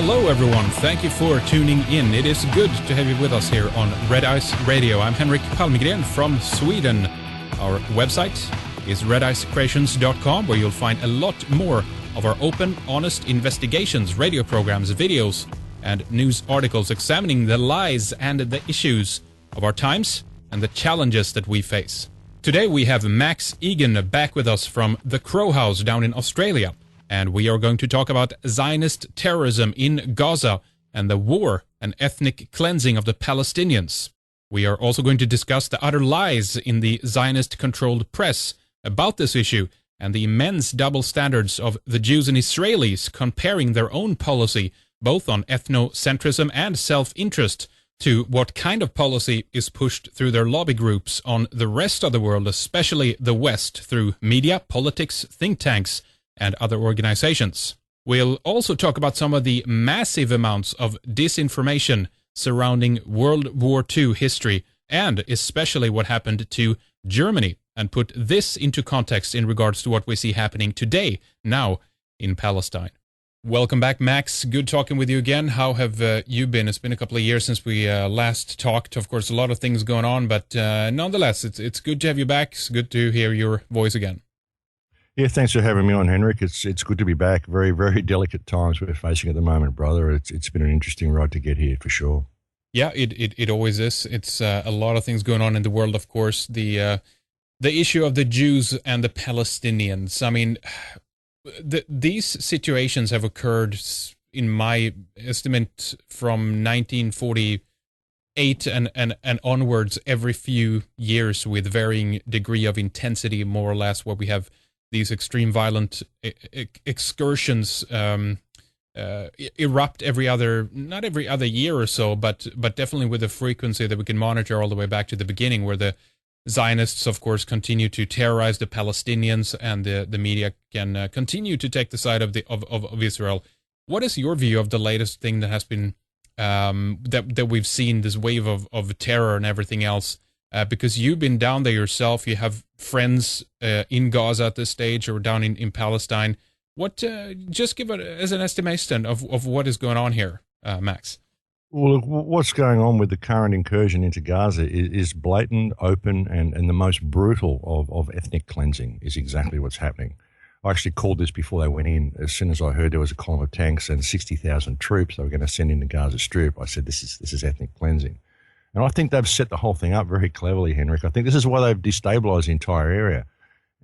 Hello everyone, thank you for tuning in. It is good to have you with us here on Red Ice Radio. I'm Henrik Palmgren from Sweden. Our website is redicecreations.com, where you'll find a lot more of our open, honest investigations, radio programs, videos, and news articles examining the lies and the issues of our times and the challenges that we face. Today we have Max Igan back with us from the Crow House down in Australia. And we are going to talk about Zionist terrorism in Gaza and the war and ethnic cleansing of the Palestinians. We are also going to discuss the utter lies in the Zionist-controlled press about this issue and the immense double standards of the Jews and Israelis comparing their own policy, both on ethnocentrism and self-interest, to what kind of policy is pushed through their lobby groups on the rest of the world, especially the West, through media, politics, think tanks, and other organizations. We'll also talk about some of the massive amounts of disinformation surrounding World War II history, and especially what happened to Germany, and put this into context in regards to what we see happening today, now, in Palestine. Welcome back, Max. Good talking with you again. How have you been? It's been a couple of years since we last talked. Of course, a lot of things going on, but nonetheless, it's good to have you back. It's good to hear your voice again. Yeah, thanks for having me on, Henrik. It's good to be back. Very, very delicate times we're facing at the moment, brother. It's been an interesting ride to get here, for sure. Yeah, it always is. It's a lot of things going on in the world, of course. The issue of the Jews and the Palestinians. I mean, these situations have occurred, in my estimate, from 1948 and onwards, every few years, with varying degree of intensity, more or less, where we have these extreme violent excursions erupt not every other year or so, but definitely with a frequency that we can monitor all the way back to the beginning, where the Zionists, of course, continue to terrorize the Palestinians, and the media can continue to take the side of Israel. What is your view of the latest thing that has been that we've seen, this wave of terror and everything else? Because you've been down there yourself, you have friends in Gaza at this stage, or down in Palestine. What? Just give it as an estimation of what is going on here, Max. Well, look, what's going on with the current incursion into Gaza is blatant, open, and the most brutal of ethnic cleansing is exactly what's happening. I actually called this before they went in. As soon as I heard there was a column of tanks and 60,000 troops they were going to send into Gaza Strip, I said, this is ethnic cleansing. And I think they've set the whole thing up very cleverly, Henrik. I think this is why they've destabilized the entire area.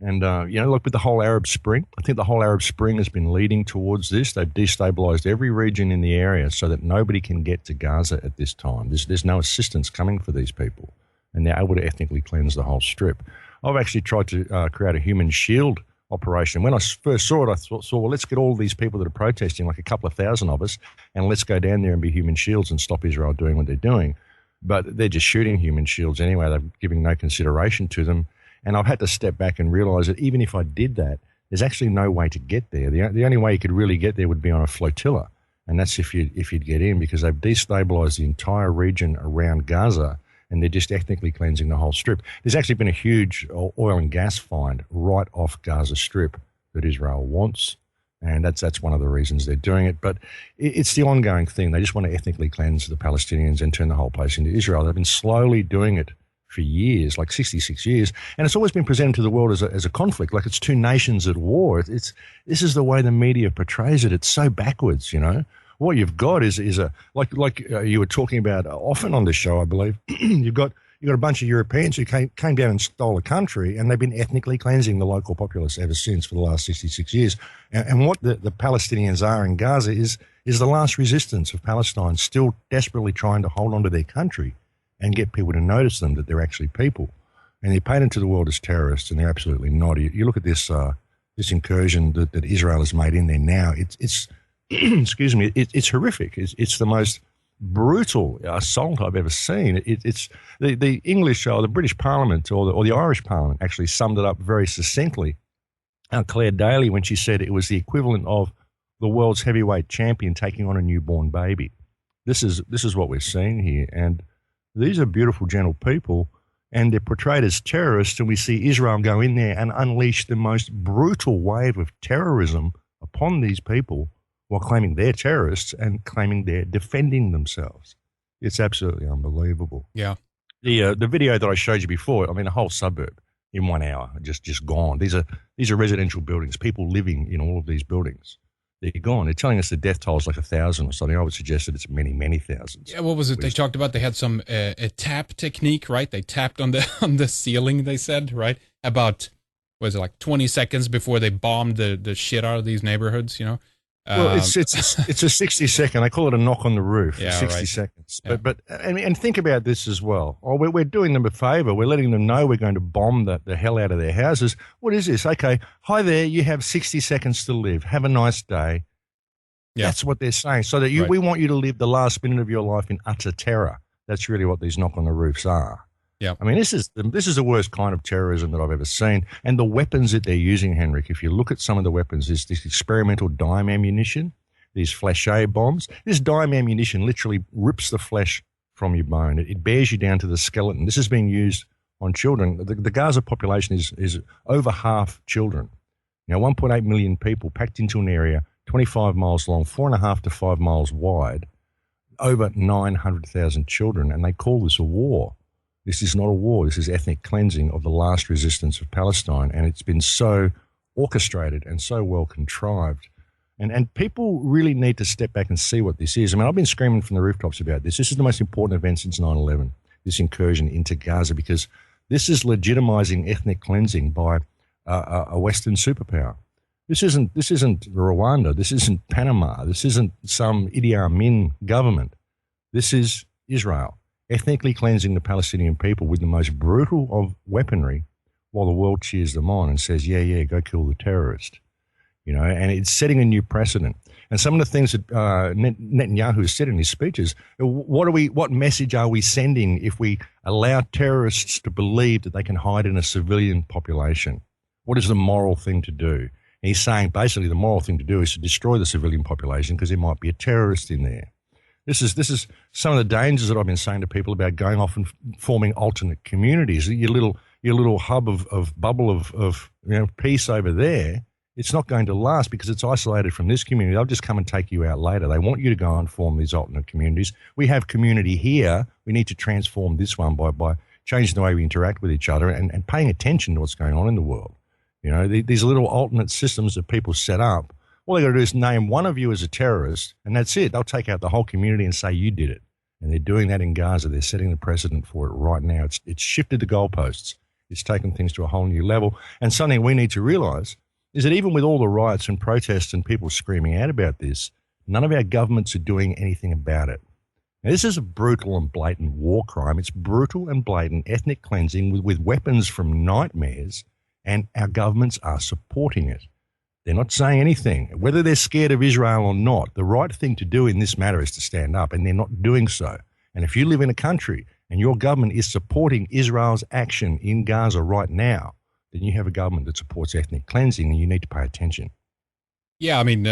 And, look, with the whole Arab Spring, I think the whole Arab Spring has been leading towards this. They've destabilized every region in the area so that nobody can get to Gaza at this time. There's no assistance coming for these people, and they're able to ethnically cleanse the whole strip. I've actually tried to create a human shield operation. When I first saw it, I thought, well, let's get all these people that are protesting, like a couple of thousand of us, and let's go down there and be human shields and stop Israel doing what they're doing. But they're just shooting human shields anyway. They're giving no consideration to them. And I've had to step back and realize that even if I did that, there's actually no way to get there. The only way you could really get there would be on a flotilla. And that's if you'd get in, because they've destabilized the entire region around Gaza, and they're just ethnically cleansing the whole strip. There's actually been a huge oil and gas find right off Gaza Strip that Israel wants. And that's one of the reasons they're doing it. But it's the ongoing thing. They just want to ethnically cleanse the Palestinians and turn the whole place into Israel. They've been slowly doing it for years, like 66 years. And it's always been presented to the world as a conflict, like it's two nations at war. This is the way the media portrays it. It's so backwards, you know. What you've got is like you were talking about often on this show, I believe. You've got a bunch of Europeans who came down and stole a country, and they've been ethnically cleansing the local populace ever since for the last 66 years. And what the Palestinians are in Gaza is the last resistance of Palestine, still desperately trying to hold on to their country and get people to notice them, that they're actually people. And they're painted to the world as terrorists, and they're absolutely not. You look at this incursion that Israel has made in there now. It's excuse me, it's horrific. It's the most brutal assault I've ever seen. It's the English or the British Parliament or the Irish Parliament actually summed it up very succinctly. Claire Daly, when she said it was the equivalent of the world's heavyweight champion taking on a newborn baby. This is what we're seeing here, and these are beautiful, gentle people, and they're portrayed as terrorists, and we see Israel go in there and unleash the most brutal wave of terrorism upon these people while claiming they're terrorists and claiming they're defending themselves. It's absolutely unbelievable. Yeah. The video that I showed you before, I mean, a whole suburb in 1 hour, just gone. These are residential buildings, people living in all of these buildings. They're gone. They're telling us the death toll is like 1,000 or something. I would suggest that it's many, many thousands. Yeah, what was it? They talked about they had some a tap technique, right? They tapped on the ceiling, they said, right? About, was it like 20 seconds before they bombed the shit out of these neighborhoods, you know? Well, it's a 60-second. They call it a knock on the roof. Yeah, 60 right. seconds. Yeah. But and think about this as well. Oh, we're doing them a favour. We're letting them know we're going to bomb the hell out of their houses. What is this? Okay, hi there. You have 60 seconds to live. Have a nice day. Yeah. That's what they're saying. So that we want you to live the last minute of your life in utter terror. That's really what these knock on the roofs are. Yeah, I mean, this is the worst kind of terrorism that I've ever seen. And the weapons that they're using, Henrik, if you look at some of the weapons, is this experimental dime ammunition, these flèche bombs. This dime ammunition literally rips the flesh from your bone. It bears you down to the skeleton. This has been used on children. The Gaza population is over half children. Now, 1.8 million people packed into an area 25 miles long, 4.5 to 5 miles wide, over 900,000 children, and they call this a war. This is not a war. This is ethnic cleansing of the last resistance of Palestine, and it's been so orchestrated and so well contrived. And people really need to step back and see what this is. I mean, I've been screaming from the rooftops about this. This is the most important event since 9/11, this incursion into Gaza, because this is legitimizing ethnic cleansing by a Western superpower. This isn't Rwanda. This isn't Panama. This isn't some Idi Amin government. This is Israel, ethnically cleansing the Palestinian people with the most brutal of weaponry, while the world cheers them on and says, yeah, go kill the terrorist. You know, and it's setting a new precedent. And some of the things that Netanyahu has said in his speeches, what message are we sending if we allow terrorists to believe that they can hide in a civilian population? What is the moral thing to do? And he's saying basically the moral thing to do is to destroy the civilian population because there might be a terrorist in there. This is some of the dangers that I've been saying to people about going off and forming alternate communities. Your little hub of bubble of peace over there, it's not going to last because it's isolated from this community. They'll just come and take you out later. They want you to go and form these alternate communities. We have community here. We need to transform this one by changing the way we interact with each other and paying attention to what's going on in the world. You know, these little alternate systems that people set up, all they got to do is name one of you as a terrorist, and that's it. They'll take out the whole community and say you did it. And they're doing that in Gaza. They're setting the precedent for it right now. It's shifted the goalposts. It's taken things to a whole new level. And something we need to realize is that even with all the riots and protests and people screaming out about this, none of our governments are doing anything about it. Now, this is a brutal and blatant war crime. It's brutal and blatant ethnic cleansing with weapons from nightmares, and our governments are supporting it. They're not saying anything. Whether they're scared of Israel or not, the right thing to do in this matter is to stand up, and they're not doing so. And if you live in a country and your government is supporting Israel's action in Gaza right now, then you have a government that supports ethnic cleansing, and you need to pay attention. Yeah, I mean,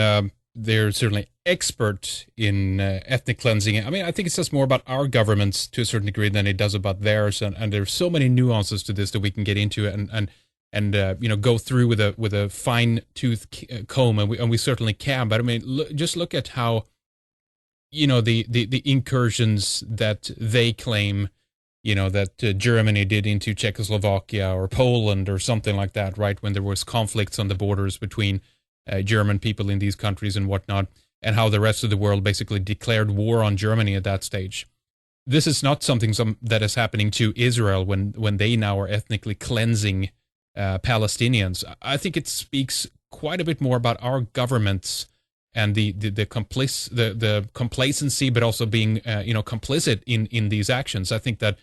they're certainly expert in ethnic cleansing. I mean, I think it says more about our governments to a certain degree than it does about theirs, and there's so many nuances to this that we can get into and go through with a fine-tooth comb, and we certainly can. But I mean, just look at how, the incursions that they claim, that Germany did into Czechoslovakia or Poland or something like that, right? When there was conflicts on the borders between German people in these countries and whatnot, and how the rest of the world basically declared war on Germany at that stage. This is not something that is happening to Israel when they now are ethnically cleansing Palestinians. I think it speaks quite a bit more about our governments and the complacency, but also being complicit in these actions. I think that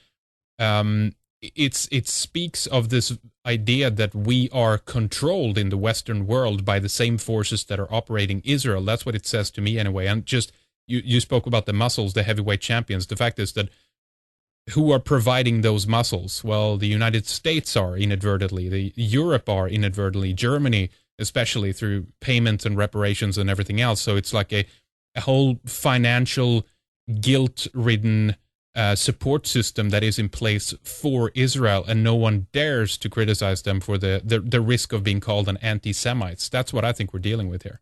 it speaks of this idea that we are controlled in the Western world by the same forces that are operating Israel. That's what it says to me anyway. And just you spoke about the muscles, the heavyweight champions. The fact is that who are providing those muscles? Well, the United States are inadvertently, Europe are inadvertently, Germany especially through payments and reparations and everything else. So it's like a whole financial guilt-ridden support system that is in place for Israel, and no one dares to criticize them for the risk of being called an anti-Semites. That's what I think we're dealing with here.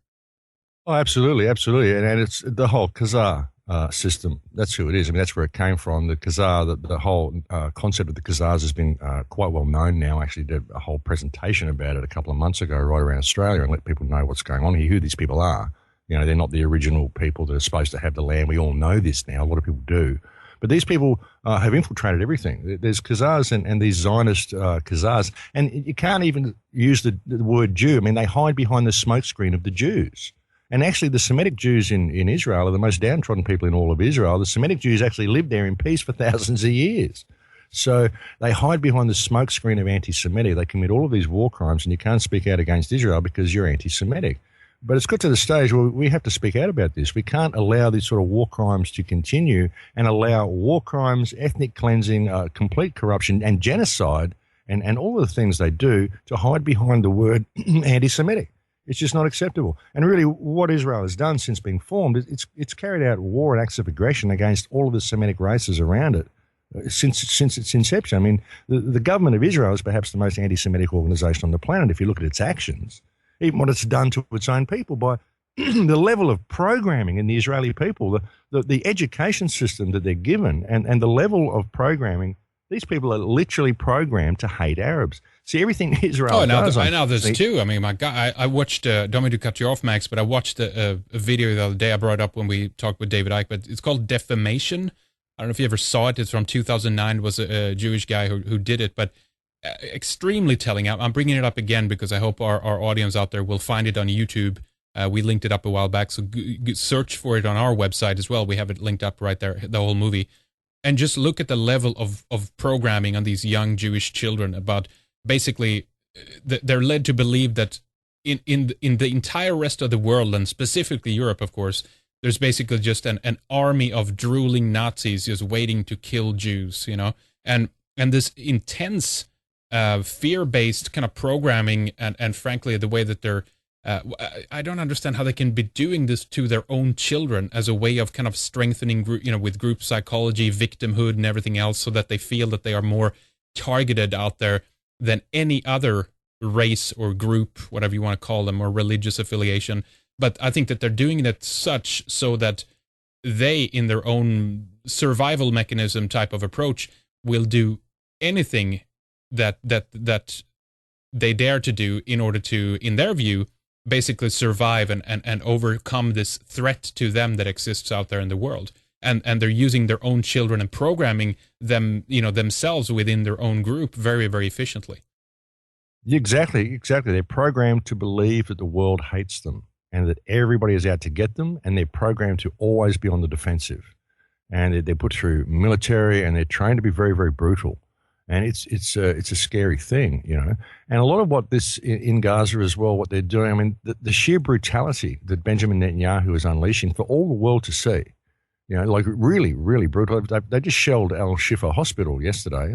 Oh, absolutely, absolutely, and it's the whole Khazar system. That's who it is. I mean, that's where it came from. The Khazar, the whole concept of the Khazars has been quite well known now. I actually did a whole presentation about it a couple of months ago, right around Australia, and let people know what's going on here, who these people are. You know, they're not the original people that are supposed to have the land. We all know this now. A lot of people do. But these people have infiltrated everything. There's Khazars and these Zionist Khazars, and you can't even use the word Jew. I mean, they hide behind the smokescreen of the Jews. And actually, the Semitic Jews in Israel are the most downtrodden people in all of Israel. The Semitic Jews actually lived there in peace for thousands of years. So they hide behind the smokescreen of anti-Semitic. They commit all of these war crimes, and you can't speak out against Israel because you're anti-Semitic. But it's got to the stage where we have to speak out about this. We can't allow these sort of war crimes to continue and allow war crimes, ethnic cleansing, complete corruption, and genocide, and all of the things they do to hide behind the word anti-Semitic. It's just not acceptable. And really, what Israel has done since being formed, it's carried out war and acts of aggression against all of the Semitic races around it since its inception. I mean, the government of Israel is perhaps the most anti-Semitic organization on the planet if you look at its actions, even what it's done to its own people by the level of programming in the Israeli people, the education system that they're given, and the level of programming. These people are literally programmed to hate Arabs. See, everything Israel does. I know this too. I mean, my God, I watched, don't mean to cut you off, Max, but I watched a video the other day I brought up when we talked with David Icke, but it's called Defamation. I don't know if you ever saw it. It's from 2009. It was a Jewish guy who did it, but extremely telling. I'm bringing it up again because I hope our audience out there will find it on YouTube. We linked it up a while back, so search for it on our website as well. We have it linked up right there, the whole movie. And just look at the level of programming on these young Jewish children about basically they're led to believe that in the entire rest of the world, and specifically Europe, of course, there's basically just an army of drooling Nazis just waiting to kill Jews, you know, and this intense fear-based kind of programming and frankly the way that they're I don't understand how they can be doing this to their own children as a way of kind of strengthening, with group psychology, victimhood, and everything else, so that they feel that they are more targeted out there than any other race or group, whatever you want to call them, or religious affiliation. But I think that they're doing it such so that they, in their own survival mechanism type of approach, will do anything that they dare to do in order to, in their view, basically survive and overcome this threat to them that exists out there in the world. And they're using their own children and programming them, themselves within their own group very, very efficiently. Exactly. They're programmed to believe that the world hates them and that everybody is out to get them, and they're programmed to always be on the defensive. And they're put through military, and they're trained to be very, very brutal. And it's a scary thing, And a lot of what this in Gaza as well, what they're doing, I mean, the sheer brutality that Benjamin Netanyahu is unleashing for all the world to see, like really, really brutal. They just shelled Al-Shifa Hospital yesterday.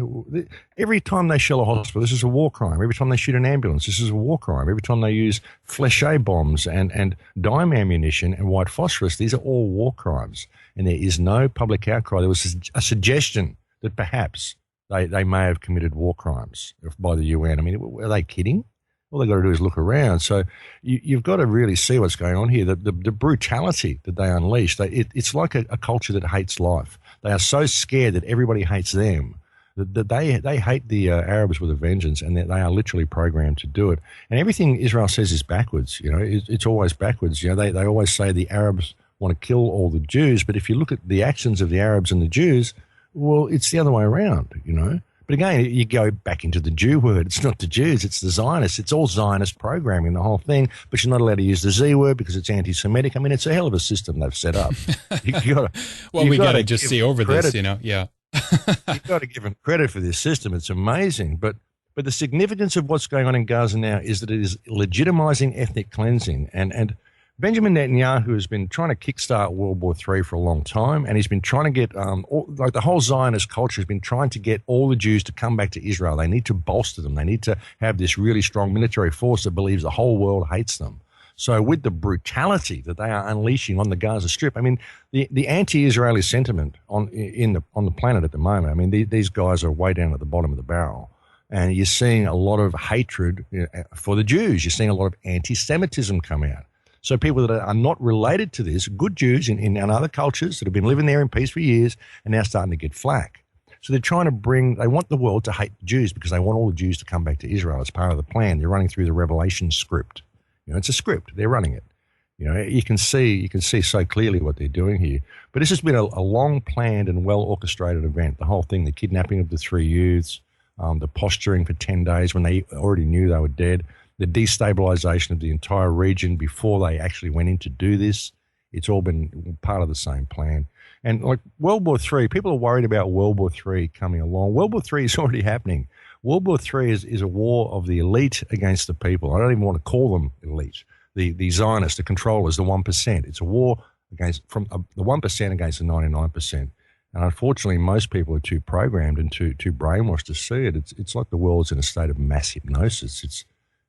Every time they shell a hospital, this is a war crime. Every time they shoot an ambulance, this is a war crime. Every time they use fléché bombs and dime ammunition and white phosphorus, these are all war crimes. And there is no public outcry. There was a suggestion that perhaps they may have committed war crimes by the UN. I mean, are they kidding? All they've got to do is look around. So you've got to really see what's going on here. The brutality that they unleash, it's like a culture that hates life. They are so scared that everybody hates them that they hate the Arabs with a vengeance, and they are literally programmed to do it. And everything Israel says is backwards. It's always backwards. They always say the Arabs want to kill all the Jews, but if you look at the actions of the Arabs and the Jews, well, it's the other way around, But again, you go back into the Jew word. It's not the Jews, it's the Zionists. It's all Zionist programming, the whole thing. But you're not allowed to use the Z word because it's anti-Semitic. I mean, it's a hell of a system they've set up. We got to just see over this, Yeah. You've got to give them credit for this system. It's amazing. But the significance of what's going on in Gaza now is that it is legitimizing ethnic cleansing. And Benjamin Netanyahu has been trying to kickstart World War III for a long time, and he's been trying to get, the whole Zionist culture has been trying to get all the Jews to come back to Israel. They need to bolster them. They need to have this really strong military force that believes the whole world hates them. So with the brutality that they are unleashing on the Gaza Strip, I mean, the anti-Israeli sentiment on the planet at the moment, I mean, these guys are way down at the bottom of the barrel. And you're seeing a lot of hatred for the Jews. You're seeing a lot of anti-Semitism come out. So people that are not related to this, good Jews in other cultures that have been living there in peace for years, are now starting to get flack. So they're trying to they want the world to hate the Jews because they want all the Jews to come back to Israel as part of the plan. They're running through the Revelation script. It's a script. They're running it. You can see so clearly what they're doing here. But this has been a long planned and well orchestrated event. The whole thing, the kidnapping of the 3 youths, the posturing for 10 days when they already knew they were dead, the destabilization of the entire region before they actually went in to do this. It's all been part of the same plan. And like World War III, people are worried about World War III coming along. World War III is already happening. World War III is a war of the elite against the people. I don't even want to call them elite. The Zionists, the controllers, the 1%. It's a war from the 1% against the 99%. And unfortunately, most people are too programmed and too brainwashed to see it. It's like the world's in a state of mass hypnosis.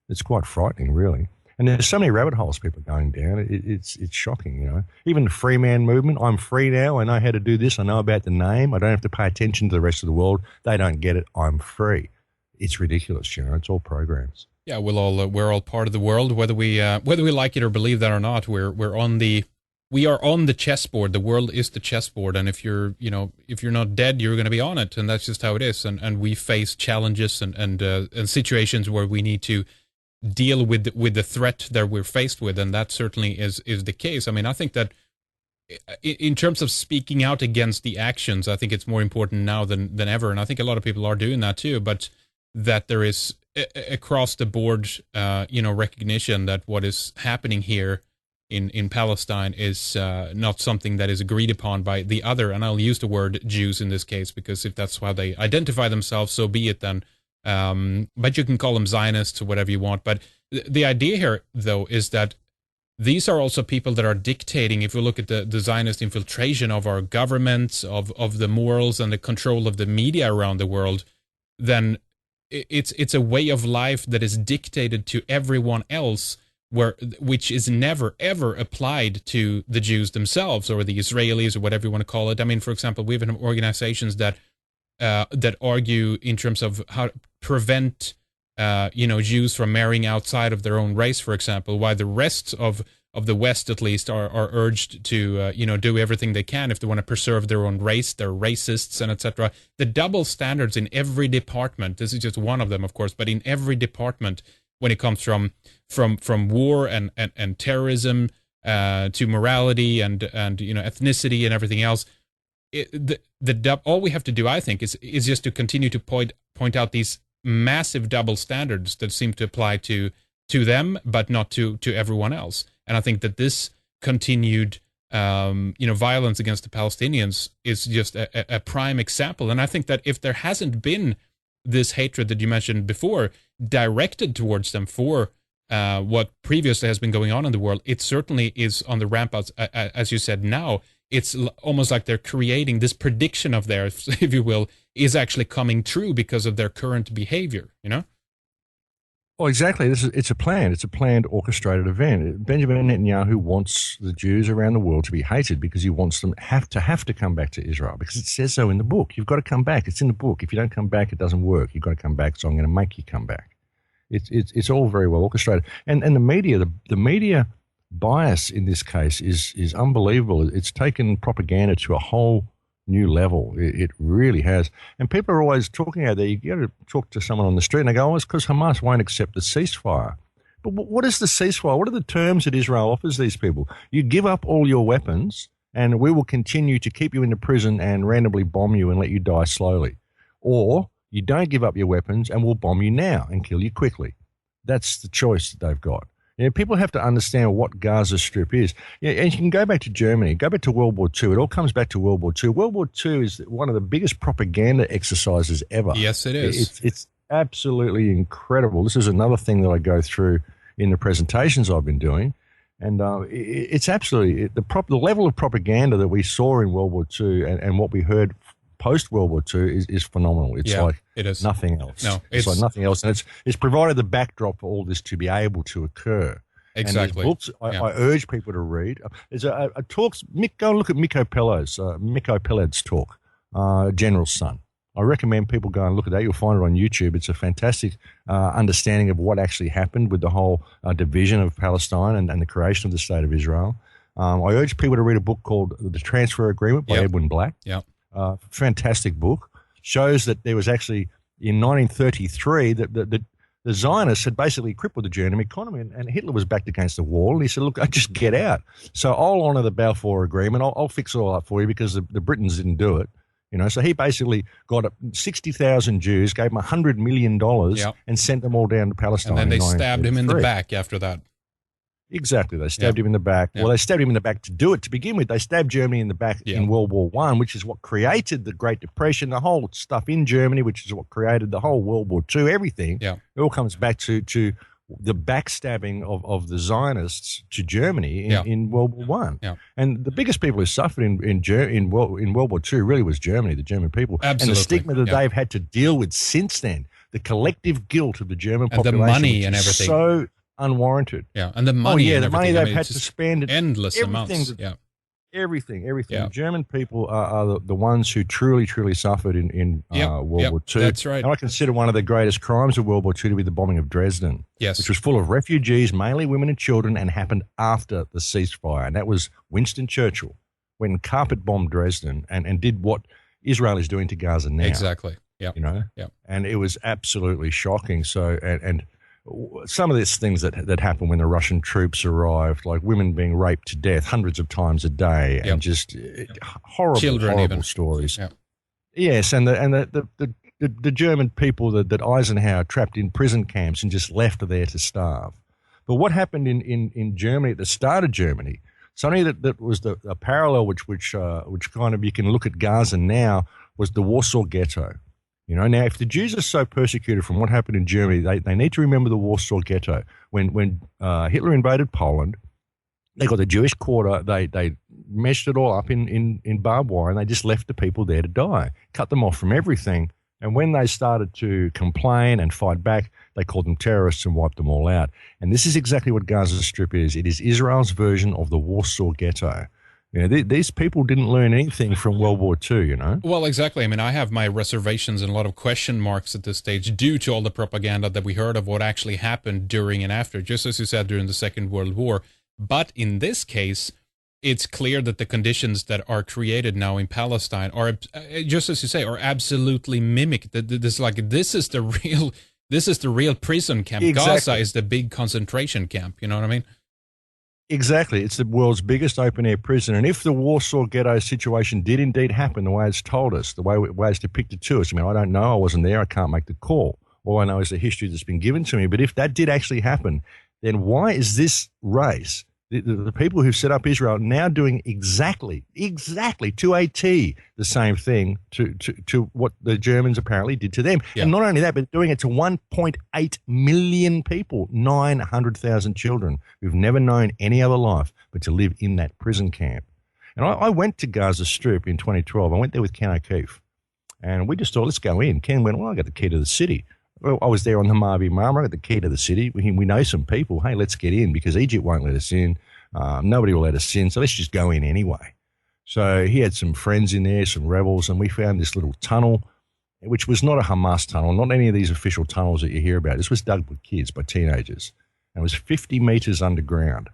It's quite frightening, really. And there's so many rabbit holes people are going down. It's shocking, Even the free man movement, I'm free now. I know how to do this. I know about the name. I don't have to pay attention to the rest of the world. They don't get it. I'm free. It's ridiculous, It's all programs. Yeah, we're all part of the world, whether we like it or believe that or not. We are on the chessboard. The world is the chessboard, and if you're not dead, you're going to be on it, and that's just how it is. And we face challenges and situations where we need to deal with the threat that we're faced with, and that certainly is the case. I mean, I think that in terms of speaking out against the actions, I think it's more important now than ever, and I think a lot of people are doing that too. But that there is across the board, recognition that what is happening here in Palestine is not something that is agreed upon by the other, and I'll use the word Jews in this case because if that's how they identify themselves, so be it then. But you can call them Zionists or whatever you want. But the idea here, though, is that these are also people that are dictating, if we look at the Zionist infiltration of our governments, of the morals and the control of the media around the world, then it's a way of life that is dictated to everyone else, which is never, ever applied to the Jews themselves or the Israelis or whatever you want to call it. I mean, for example, we have organizations that argue in terms of how to prevent Jews from marrying outside of their own race, for example, while the rest of the West at least are urged to do everything they can if they want to preserve their own race. They're racists and etc. The double standards in every department, this is just one of them, of course, but in every department when it comes from war and terrorism to morality and ethnicity and everything else. All we have to do, I think, is just to continue to point out these massive double standards that seem to apply to them, but not to everyone else. And I think that this continued, violence against the Palestinians is just a prime example. And I think that if there hasn't been this hatred that you mentioned before directed towards them for what previously has been going on in the world, it certainly is on the ramp out, as you said now. It's almost like they're creating this prediction of theirs, if you will, is actually coming true because of their current behavior, Well, exactly. It's a plan. It's a planned, orchestrated event. Benjamin Netanyahu wants the Jews around the world to be hated because he wants them have to come back to Israel because it says so in the book. You've got to come back. It's in the book. If you don't come back, it doesn't work. You've got to come back, so I'm going to make you come back. It's all very well orchestrated. And the media, the media bias in this case is unbelievable. It's taken propaganda to a whole new level. It really has. And people are always talking out there. You go to talk to someone on the street and they go, it's because Hamas won't accept the ceasefire. But what is the ceasefire? What are the terms that Israel offers these people? You give up all your weapons and we will continue to keep you in the prison and randomly bomb you and let you die slowly. Or you don't give up your weapons and we'll bomb you now and kill you quickly. That's the choice that they've got. People have to understand what Gaza Strip is. And you can go back to Germany, go back to World War II. It all comes back to World War II. World War II is one of the biggest propaganda exercises ever. Yes, it is. It's absolutely incredible. This is another thing that I go through in the presentations I've been doing. And it's absolutely the level of propaganda that we saw in World War II and what we heard post-World War II is phenomenal. It's like it is. Nothing else. No, it's like nothing else. And it's provided the backdrop for all this to be able to occur. Exactly. And books I urge people to read. There's a talks, go and look at Miko Peled's talk, General's Son. I recommend people go and look at that. You'll find it on YouTube. It's a fantastic understanding of what actually happened with the whole division of Palestine and the creation of the State of Israel. I urge people to read a book called The Transfer Agreement by Edwin Black. Yeah. Fantastic book. Shows that there was actually, in 1933, that the Zionists had basically crippled the German economy, and Hitler was backed against the wall, and he said, look, I just get out. So I'll honour the Balfour Agreement. I'll fix it all up for you because the Britons didn't do it. So he basically got 60,000 Jews, gave them $100 million, and sent them all down to Palestine. And then they stabbed him in the back after that. Exactly. They stabbed him in the back. Well, they stabbed him in the back to do it to begin with. They stabbed Germany in the back in World War I, which is what created the Great Depression, the whole stuff in Germany, which is what created the whole World War II, everything. Yeah. It all comes back to the backstabbing of the Zionists to Germany in World War I. Yeah. And the biggest people who suffered in World War II really was Germany, the German people. Absolutely. And the stigma that they've had to deal with since then, the collective guilt of the German population. And the money and everything. So unwarranted. Yeah, and the money and the everything. money they've had to spend. Endless amounts. Everything. Yeah. The German people are the ones who truly, truly suffered in World War II. That's right. And I consider one of the greatest crimes of World War II to be the bombing of Dresden, which was full of refugees, mainly women and children, and happened after the ceasefire. And that was Winston Churchill went and carpet bombed Dresden and did what Israel is doing to Gaza now. Exactly. Yeah. And it was absolutely shocking. So, and some of these things that happened when the Russian troops arrived, like women being raped to death hundreds of times a day, and just horrible stories. Yep. Yes, and the German people that Eisenhower trapped in prison camps and just left there to starve. But what happened in Germany at the start of Germany, something that was a parallel which kind of you can look at Gaza now, was the Warsaw Ghetto. Now, if the Jews are so persecuted from what happened in Germany, they need to remember the Warsaw Ghetto. When Hitler invaded Poland, they got the Jewish quarter, they meshed it all up in barbed wire, and they just left the people there to die, cut them off from everything. And when they started to complain and fight back, they called them terrorists and wiped them all out. And this is exactly what Gaza Strip is. It is Israel's version of the Warsaw Ghetto. These people didn't learn anything from World War II, Well, exactly. I mean, I have my reservations and a lot of question marks at this stage due to all the propaganda that we heard of what actually happened during and after, just as you said, during the Second World War. But in this case, it's clear that the conditions that are created now in Palestine are, just as you say, are absolutely mimicked. This is the real prison camp. Exactly. Gaza is the big concentration camp. You know what I mean? Exactly. It's the world's biggest open-air prison. And if the Warsaw Ghetto situation did indeed happen the way it's told us, the way it's depicted to us, I mean, I don't know. I wasn't there. I can't make the call. All I know is the history that's been given to me. But if that did actually happen, then why is this race, the people who set up Israel, now doing exactly to a T the same thing to what the Germans apparently did to them? And not only that, but doing it to 1.8 million people, 900,000 children who've never known any other life but to live in that prison camp. And I went to Gaza Strip in 2012. I went there with Ken O'Keefe, and we just thought, let's go in. Ken went, well, I got the key to the city. Well, I was there on the Mavi Marmara, got the key to the city. We know some people. Hey, let's get in because Egypt won't let us in. Nobody will let us in, so let's just go in anyway. So he had some friends in there, some rebels, and we found this little tunnel, which was not a Hamas tunnel, not any of these official tunnels that you hear about. This was dug with kids, by teenagers. And it was 50 meters underground.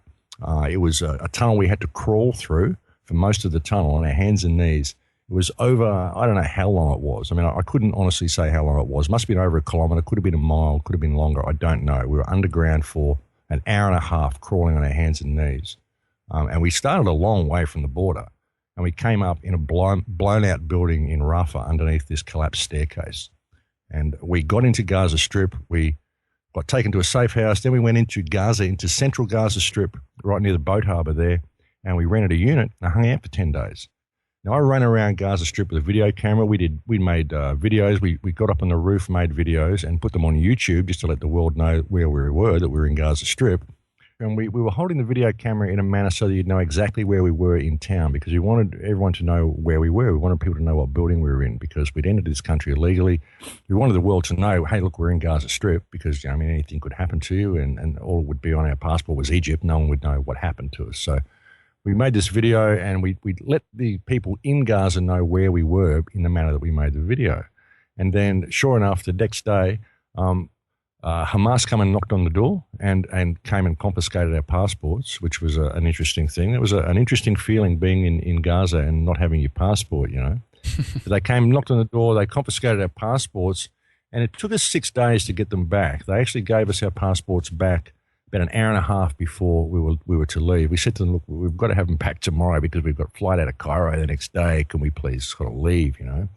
It was a tunnel we had to crawl through for most of the tunnel on our hands and knees. It was over, I don't know how long it was. I mean, I couldn't honestly say how long it was. It must have been over a kilometre, could have been a mile, could have been longer. I don't know. We were underground for an hour and a half crawling on our hands and knees. And we started a long way from the border. And we came up in a blown out building in Rafah underneath this collapsed staircase. And we got into Gaza Strip. We got taken to a safe house. Then we went into Gaza, into central Gaza Strip, right near the boat harbour there. And we rented a unit and hung out for 10 days. Now, I ran around Gaza Strip with a video camera. We made videos. We got up on the roof, made videos, and put them on YouTube just to let the world know where we were, that we were in Gaza Strip. And we were holding the video camera in a manner so that you'd know exactly where we were in town, because we wanted everyone to know where we were. We wanted people to know what building we were in, because we'd entered this country illegally. We wanted the world to know, hey, look, we're in Gaza Strip, because, I mean, anything could happen to you, and all it would be on our passport was Egypt. No one would know what happened to us. So we made this video, and we let the people in Gaza know where we were in the manner that we made the video. And then, sure enough, the next day, Hamas come and knocked on the door and came and confiscated our passports, which was an interesting thing. It was an interesting feeling being in Gaza and not having your passport, you know. They came, knocked on the door, they confiscated our passports, and it took us 6 days to get them back. They actually gave us our passports back about an hour and a half before we were to leave. We said to them, look, we've got to have them back tomorrow because we've got a flight out of Cairo the next day. Can we please sort of leave, you know?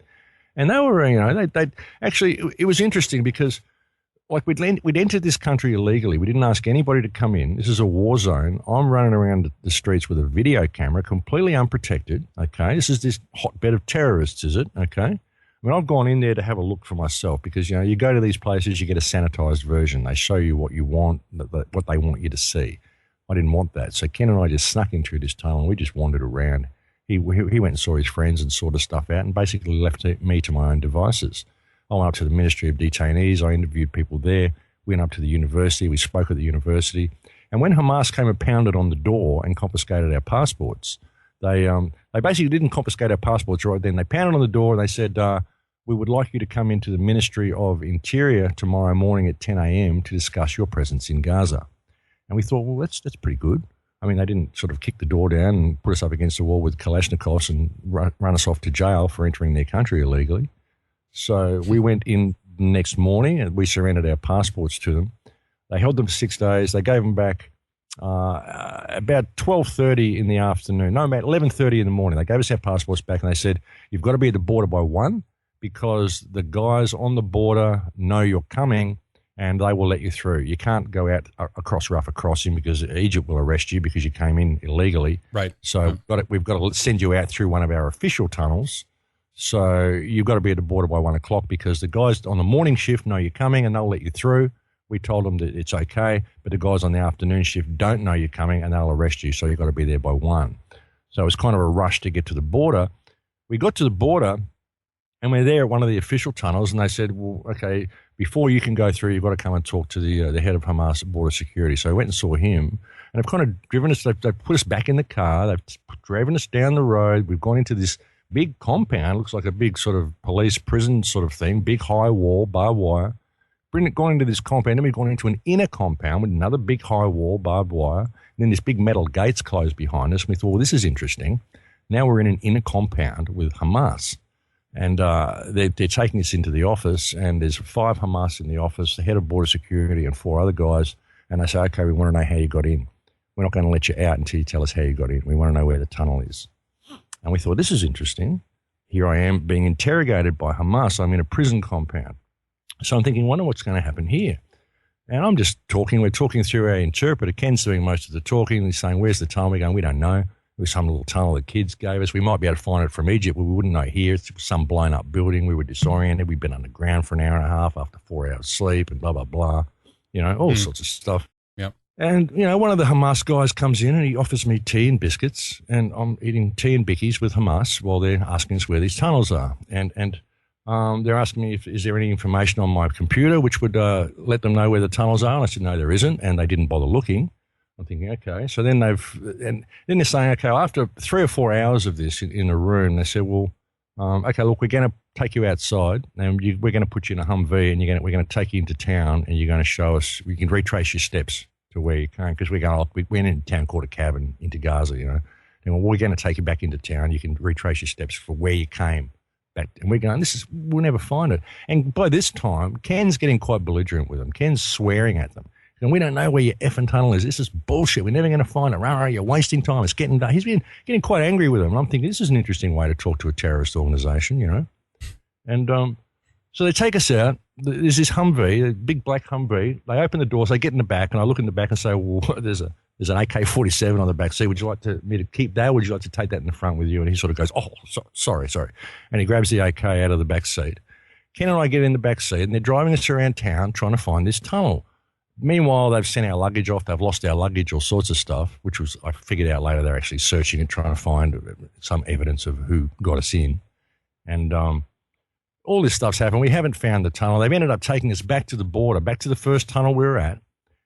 And they were, you know, they actually, it was interesting because like we'd entered this country illegally. We didn't ask anybody to come in. This is a war zone. I'm running around the streets with a video camera, completely unprotected, okay? This is this hotbed of terrorists, is it, okay? I mean, I've gone in there to have a look for myself because, you know, you go to these places, you get a sanitized version. They show you what you want, what they want you to see. I didn't want that. So Ken and I just snuck in through this tunnel and we just wandered around. He went and saw his friends and sorted stuff out and basically left me to my own devices. I went up to the Ministry of Detainees. I interviewed people there. We went up to the university. We spoke at the university. And when Hamas came and pounded on the door and confiscated our passports, they basically didn't confiscate our passports right then. They pounded on the door and they said, we would like you to come into the Ministry of Interior tomorrow morning at 10 a.m. to discuss your presence in Gaza. And we thought, well, that's pretty good. I mean, they didn't sort of kick the door down and put us up against the wall with Kalashnikovs and run us off to jail for entering their country illegally. So we went in the next morning and we surrendered our passports to them. They held them for 6 days. They gave them back about 12:30 in the afternoon. No, about 11:30 in the morning. They gave us our passports back and they said, you've got to be at the border by 1 because the guys on the border know you're coming and they will let you through. You can't go out across Rafah crossing because Egypt will arrest you because you came in illegally. Right. So we've got to send you out through one of our official tunnels. So you've got to be at the border by 1 o'clock because the guys on the morning shift know you're coming and they'll let you through. We told them that it's okay, but the guys on the afternoon shift don't know you're coming and they'll arrest you. So you've got to be there by 1. So it was kind of a rush to get to the border. We got to the border and we're there at one of the official tunnels and they said, well, okay, before you can go through, you've got to come and talk to the head of Hamas border security. So I went and saw him and they've kind of driven us, they've put us back in the car. They've driven us down the road. We've gone into this big compound, looks like a big sort of police prison sort of thing, big high wall, barbed wire. Gone into this compound, then we've gone into an inner compound with another big high wall, barbed wire, and then this big metal gates closed behind us. And we thought, well, this is interesting. Now we're in an inner compound with Hamas. And they're taking us into the office, and there's 5 Hamas in the office, the head of border security and 4 other guys. And they say, okay, we want to know how you got in. We're not going to let you out until you tell us how you got in. We want to know where the tunnel is. And we thought, this is interesting. Here I am being interrogated by Hamas. I'm in a prison compound. So I'm thinking, wonder what's going to happen here. And I'm just talking. We're talking through our interpreter. Ken's doing most of the talking. He's saying, where's the tunnel? We're going, we don't know. It was some little tunnel the kids gave us. We might be able to find it from Egypt, but we wouldn't know here. It's some blown up building. We were disoriented. We'd been underground for an hour and a half after 4 hours sleep and blah, blah, blah. You know, all sorts of stuff. Yep. And, you know, one of the Hamas guys comes in and he offers me tea and biscuits, and I'm eating tea and bickies with Hamas while they're asking us where these tunnels are. And they're asking me, is there any information on my computer which would let them know where the tunnels are? And I said, no, there isn't, and they didn't bother looking. I'm thinking, okay. So then then they're saying, okay, after 3 or 4 hours of this in a room, they said, well, okay, look, we're going to take you outside and we're going to put you in a Humvee and we're going to take you into town and you're going to show us, we can retrace your steps to where you came, because we went in a town called a cabin into Gaza, you know. And well, we're going to take you back into town. You can retrace your steps for where you came back. And we're going, we'll never find it. And by this time, Ken's getting quite belligerent with them. Ken's swearing at them. And we don't know where your effing tunnel is. This is bullshit. We're never going to find it. Rah, you're wasting time. It's getting done. He's been getting quite angry with them. And I'm thinking, this is an interesting way to talk to a terrorist organization, you know. And so they take us out. There's this Humvee, a big black Humvee. They open the doors. They get in the back, and I look in the back and say, well, there's an AK-47 on the back seat. Would you like me to keep that, or would you like to take that in the front with you? And he sort of goes, oh, sorry. And he grabs the AK out of the back seat. Ken and I get in the back seat, and they're driving us around town trying to find this tunnel. Meanwhile, they've sent our luggage off. They've lost our luggage, all sorts of stuff, which was, I figured out later, they're actually searching and trying to find some evidence of who got us in. And all this stuff's happened. We haven't found the tunnel. They've ended up taking us back to the border, back to the first tunnel we were at.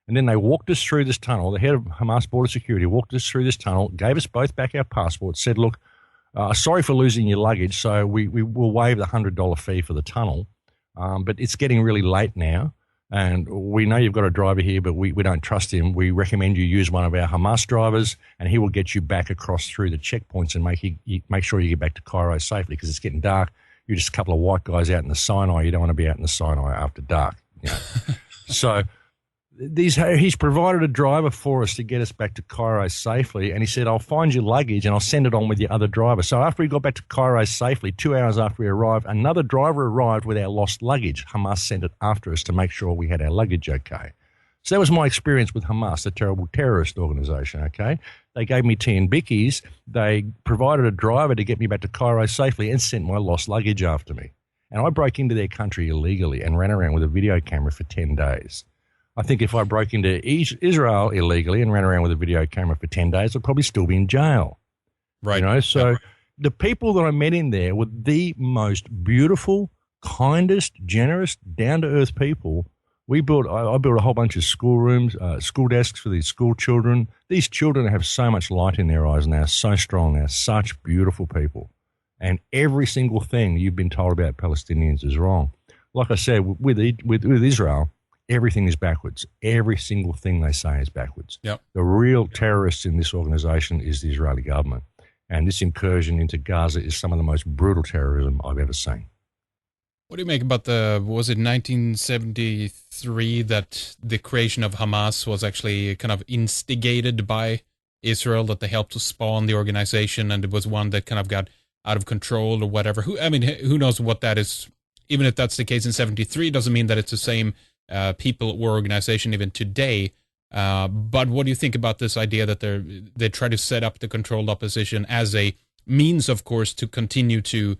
And then they walked us through this tunnel. The head of Hamas border security walked us through this tunnel, gave us both back our passports, said, look, sorry for losing your luggage, so we will waive the $100 fee for the tunnel. But it's getting really late now. And we know you've got a driver here, but we don't trust him. We recommend you use one of our Hamas drivers, and he will get you back across through the checkpoints and make sure you get back to Cairo safely, because it's getting dark. You're just a couple of white guys out in the Sinai. You don't want to be out in the Sinai after dark. You know? So he's provided a driver for us to get us back to Cairo safely, and he said, I'll find your luggage and I'll send it on with your other driver. So after we got back to Cairo safely, 2 hours after we arrived, another driver arrived with our lost luggage. Hamas sent it after us to make sure we had our luggage okay. So that was my experience with Hamas, the terrible terrorist organization, okay? They gave me tea and bickies. They provided a driver to get me back to Cairo safely and sent my lost luggage after me. And I broke into their country illegally and ran around with a video camera for 10 days. I think if I broke into Israel illegally and ran around with a video camera for 10 days, I'd probably still be in jail. Right. You know, so the people that I met in there were the most beautiful, kindest, generous, down-to-earth people. I built a whole bunch of schoolrooms, school desks for these school children. These children have so much light in their eyes and they're so strong. They're such beautiful people. And every single thing you've been told about Palestinians is wrong. Like I said, with Israel, everything is backwards. Every single thing they say is backwards. Yep. The real terrorists in this organization is the Israeli government. And this incursion into Gaza is some of the most brutal terrorism I've ever seen. What do you make about was it 1973 that the creation of Hamas was actually kind of instigated by Israel, that they helped to spawn the organization, and it was one that kind of got out of control or whatever? Who knows what that is? Even if that's the case in 73, doesn't mean that it's the same people or organization even today. But what do you think about this idea that they try to set up the controlled opposition as a means, of course, to continue to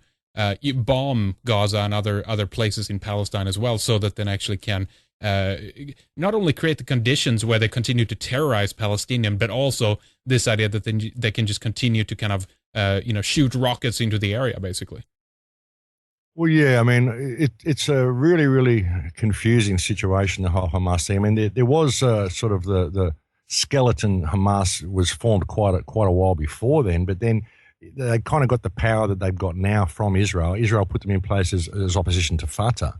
bomb Gaza and other places in Palestine as well, so that they actually can not only create the conditions where they continue to terrorize Palestinians, but also this idea that they can just continue to kind of shoot rockets into the area, basically. Well, yeah, I mean, it's a really, really confusing situation, the whole Hamas thing. I mean, there was sort of the skeleton Hamas was formed quite a while before then, but then they kind of got the power that they've got now from Israel. Israel put them in place as opposition to Fatah.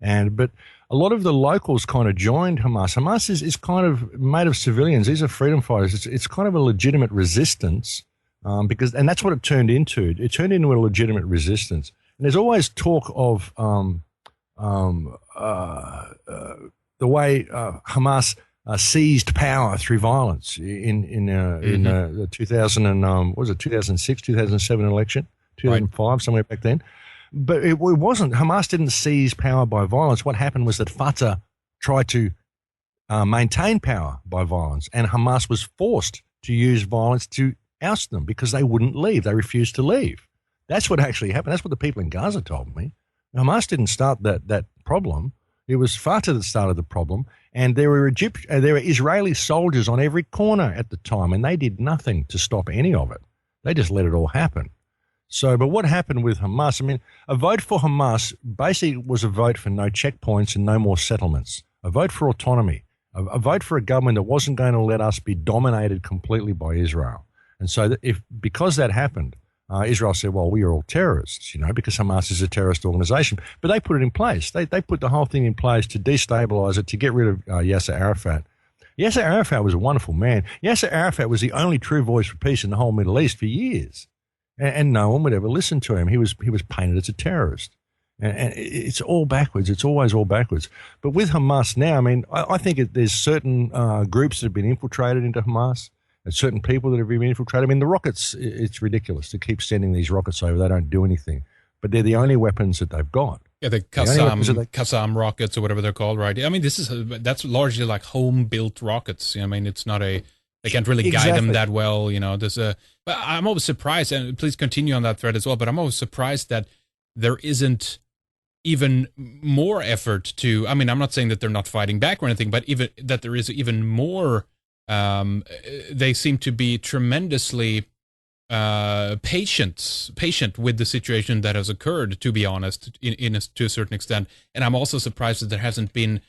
But a lot of the locals kind of joined Hamas. Hamas is kind of made of civilians. These are freedom fighters. It's kind of a legitimate resistance and that's what it turned into. It turned into a legitimate resistance. And there's always talk of the way Hamas seized power through violence in the 2006, 2007 election, 2005, right, somewhere back then. But it wasn't. Hamas didn't seize power by violence. What happened was that Fatah tried to maintain power by violence, and Hamas was forced to use violence to oust them because they wouldn't leave. They refused to leave. That's what actually happened. That's what the people in Gaza told me. Hamas didn't start that problem. It was Fatah that started the problem, and there were Israeli soldiers on every corner at the time, and they did nothing to stop any of it. They just let it all happen. So, but what happened with Hamas? I mean, a vote for Hamas basically was a vote for no checkpoints and no more settlements, a vote for autonomy, a vote for a government that wasn't going to let us be dominated completely by Israel. And so because that happened, Israel said, well, we are all terrorists, because Hamas is a terrorist organization. But they put it in place. They put the whole thing in place to destabilize it, to get rid of Yasser Arafat. Yasser Arafat was a wonderful man. Yasser Arafat was the only true voice for peace in the whole Middle East for years. And no one would ever listen to him. He was painted as a terrorist. And it's all backwards. It's always all backwards. But with Hamas now, I mean, I think there's certain groups that have been infiltrated into Hamas, and certain people that have been infiltrated. I mean, the rockets, it's ridiculous to keep sending these rockets over. They don't do anything. But they're the only weapons that they've got. Yeah, the Qassam rockets or whatever they're called, right? I mean, that's largely like home-built rockets. I mean, it's not they can't really guide them that well, But I'm always surprised, and please continue on that thread as well, but I'm always surprised that there isn't even more effort to, I'm not saying that they're not fighting back or anything, but even that there is even more. They seem to be tremendously patient with the situation that has occurred, to be honest, to a certain extent. And I'm also surprised that there hasn't been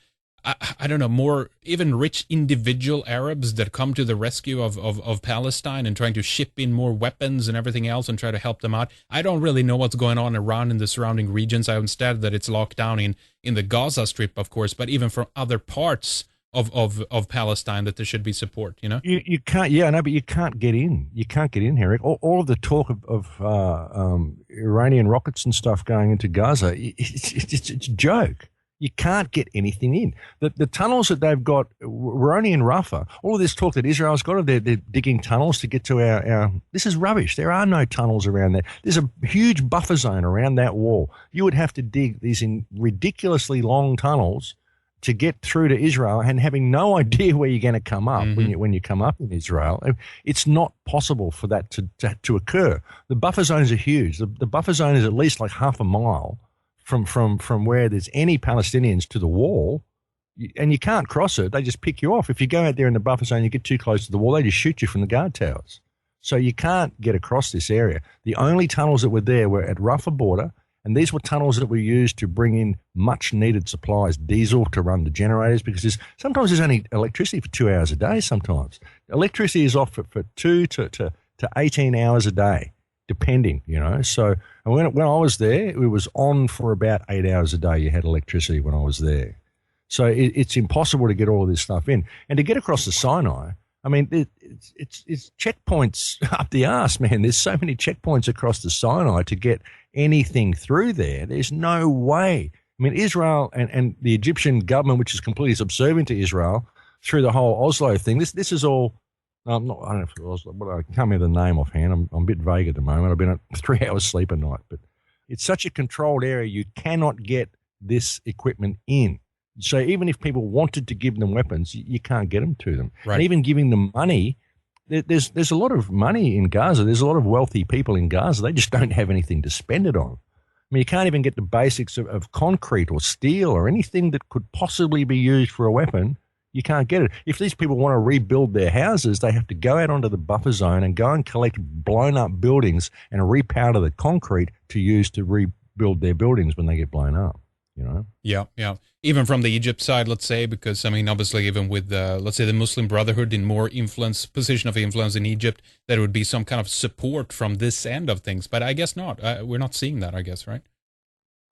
I don't know, more even rich individual Arabs that come to the rescue of Palestine and trying to ship in more weapons and everything else and try to help them out. I don't really know what's going on around in the surrounding regions. I understand that it's locked down in the Gaza Strip, of course, but even from other parts of Palestine that there should be support, you know? You can't, but you can't get in. You can't get in, Henrik. All of the talk of Iranian rockets and stuff going into Gaza, it's a joke. You can't get anything in. The tunnels that they've got, we're only in Rafah. All of this talk that Israel's got, they're digging tunnels to get to our. This is rubbish. There are no tunnels around there. There's a huge buffer zone around that wall. You would have to dig these in ridiculously long tunnels to get through to Israel, and having no idea where you're going to come up when you come up in Israel. It's not possible for that to occur. The buffer zones are huge. The buffer zone is at least like half a mile from where there's any Palestinians to the wall, and you can't cross it. They just pick you off. If you go out there in the buffer zone, you get too close to the wall, they just shoot you from the guard towers. So you can't get across this area. The only tunnels that were there were at Rafah border, and these were tunnels that were used to bring in much-needed supplies, diesel to run the generators, because sometimes there's only electricity for 2 hours a day sometimes. Electricity is off for 2 to 18 hours a day, depending, you know. So when I was there, it was on for about 8 hours a day. You had electricity when I was there. So it's impossible to get all of this stuff in. And to get across the Sinai, I mean, it's checkpoints up the arse, man. There's so many checkpoints across the Sinai to get anything through there. There's no way. I mean, Israel and the Egyptian government, which is completely subservient to Israel through the whole Oslo thing, this is all, I don't know if it was, but I can't remember the name offhand. I'm a bit vague at the moment. I've been at 3 hours sleep a night, but it's such a controlled area, you cannot get this equipment in. So even if people wanted to give them weapons, you can't get them to them. Right. And even giving them money, there's a lot of money in Gaza. There's a lot of wealthy people in Gaza. They just don't have anything to spend it on. I mean, you can't even get the basics of concrete or steel or anything that could possibly be used for a weapon. You can't get it. If these people want to rebuild their houses, they have to go out onto the buffer zone and go and collect blown up buildings and repowder the concrete to use to rebuild their buildings when they get blown up, you know? Yeah. Even from the Egypt side, let's say, because, I mean, obviously, even with, let's say, the Muslim Brotherhood in more position of influence in Egypt, there would be some kind of support from this end of things. But I guess not. We're not seeing that, I guess, right?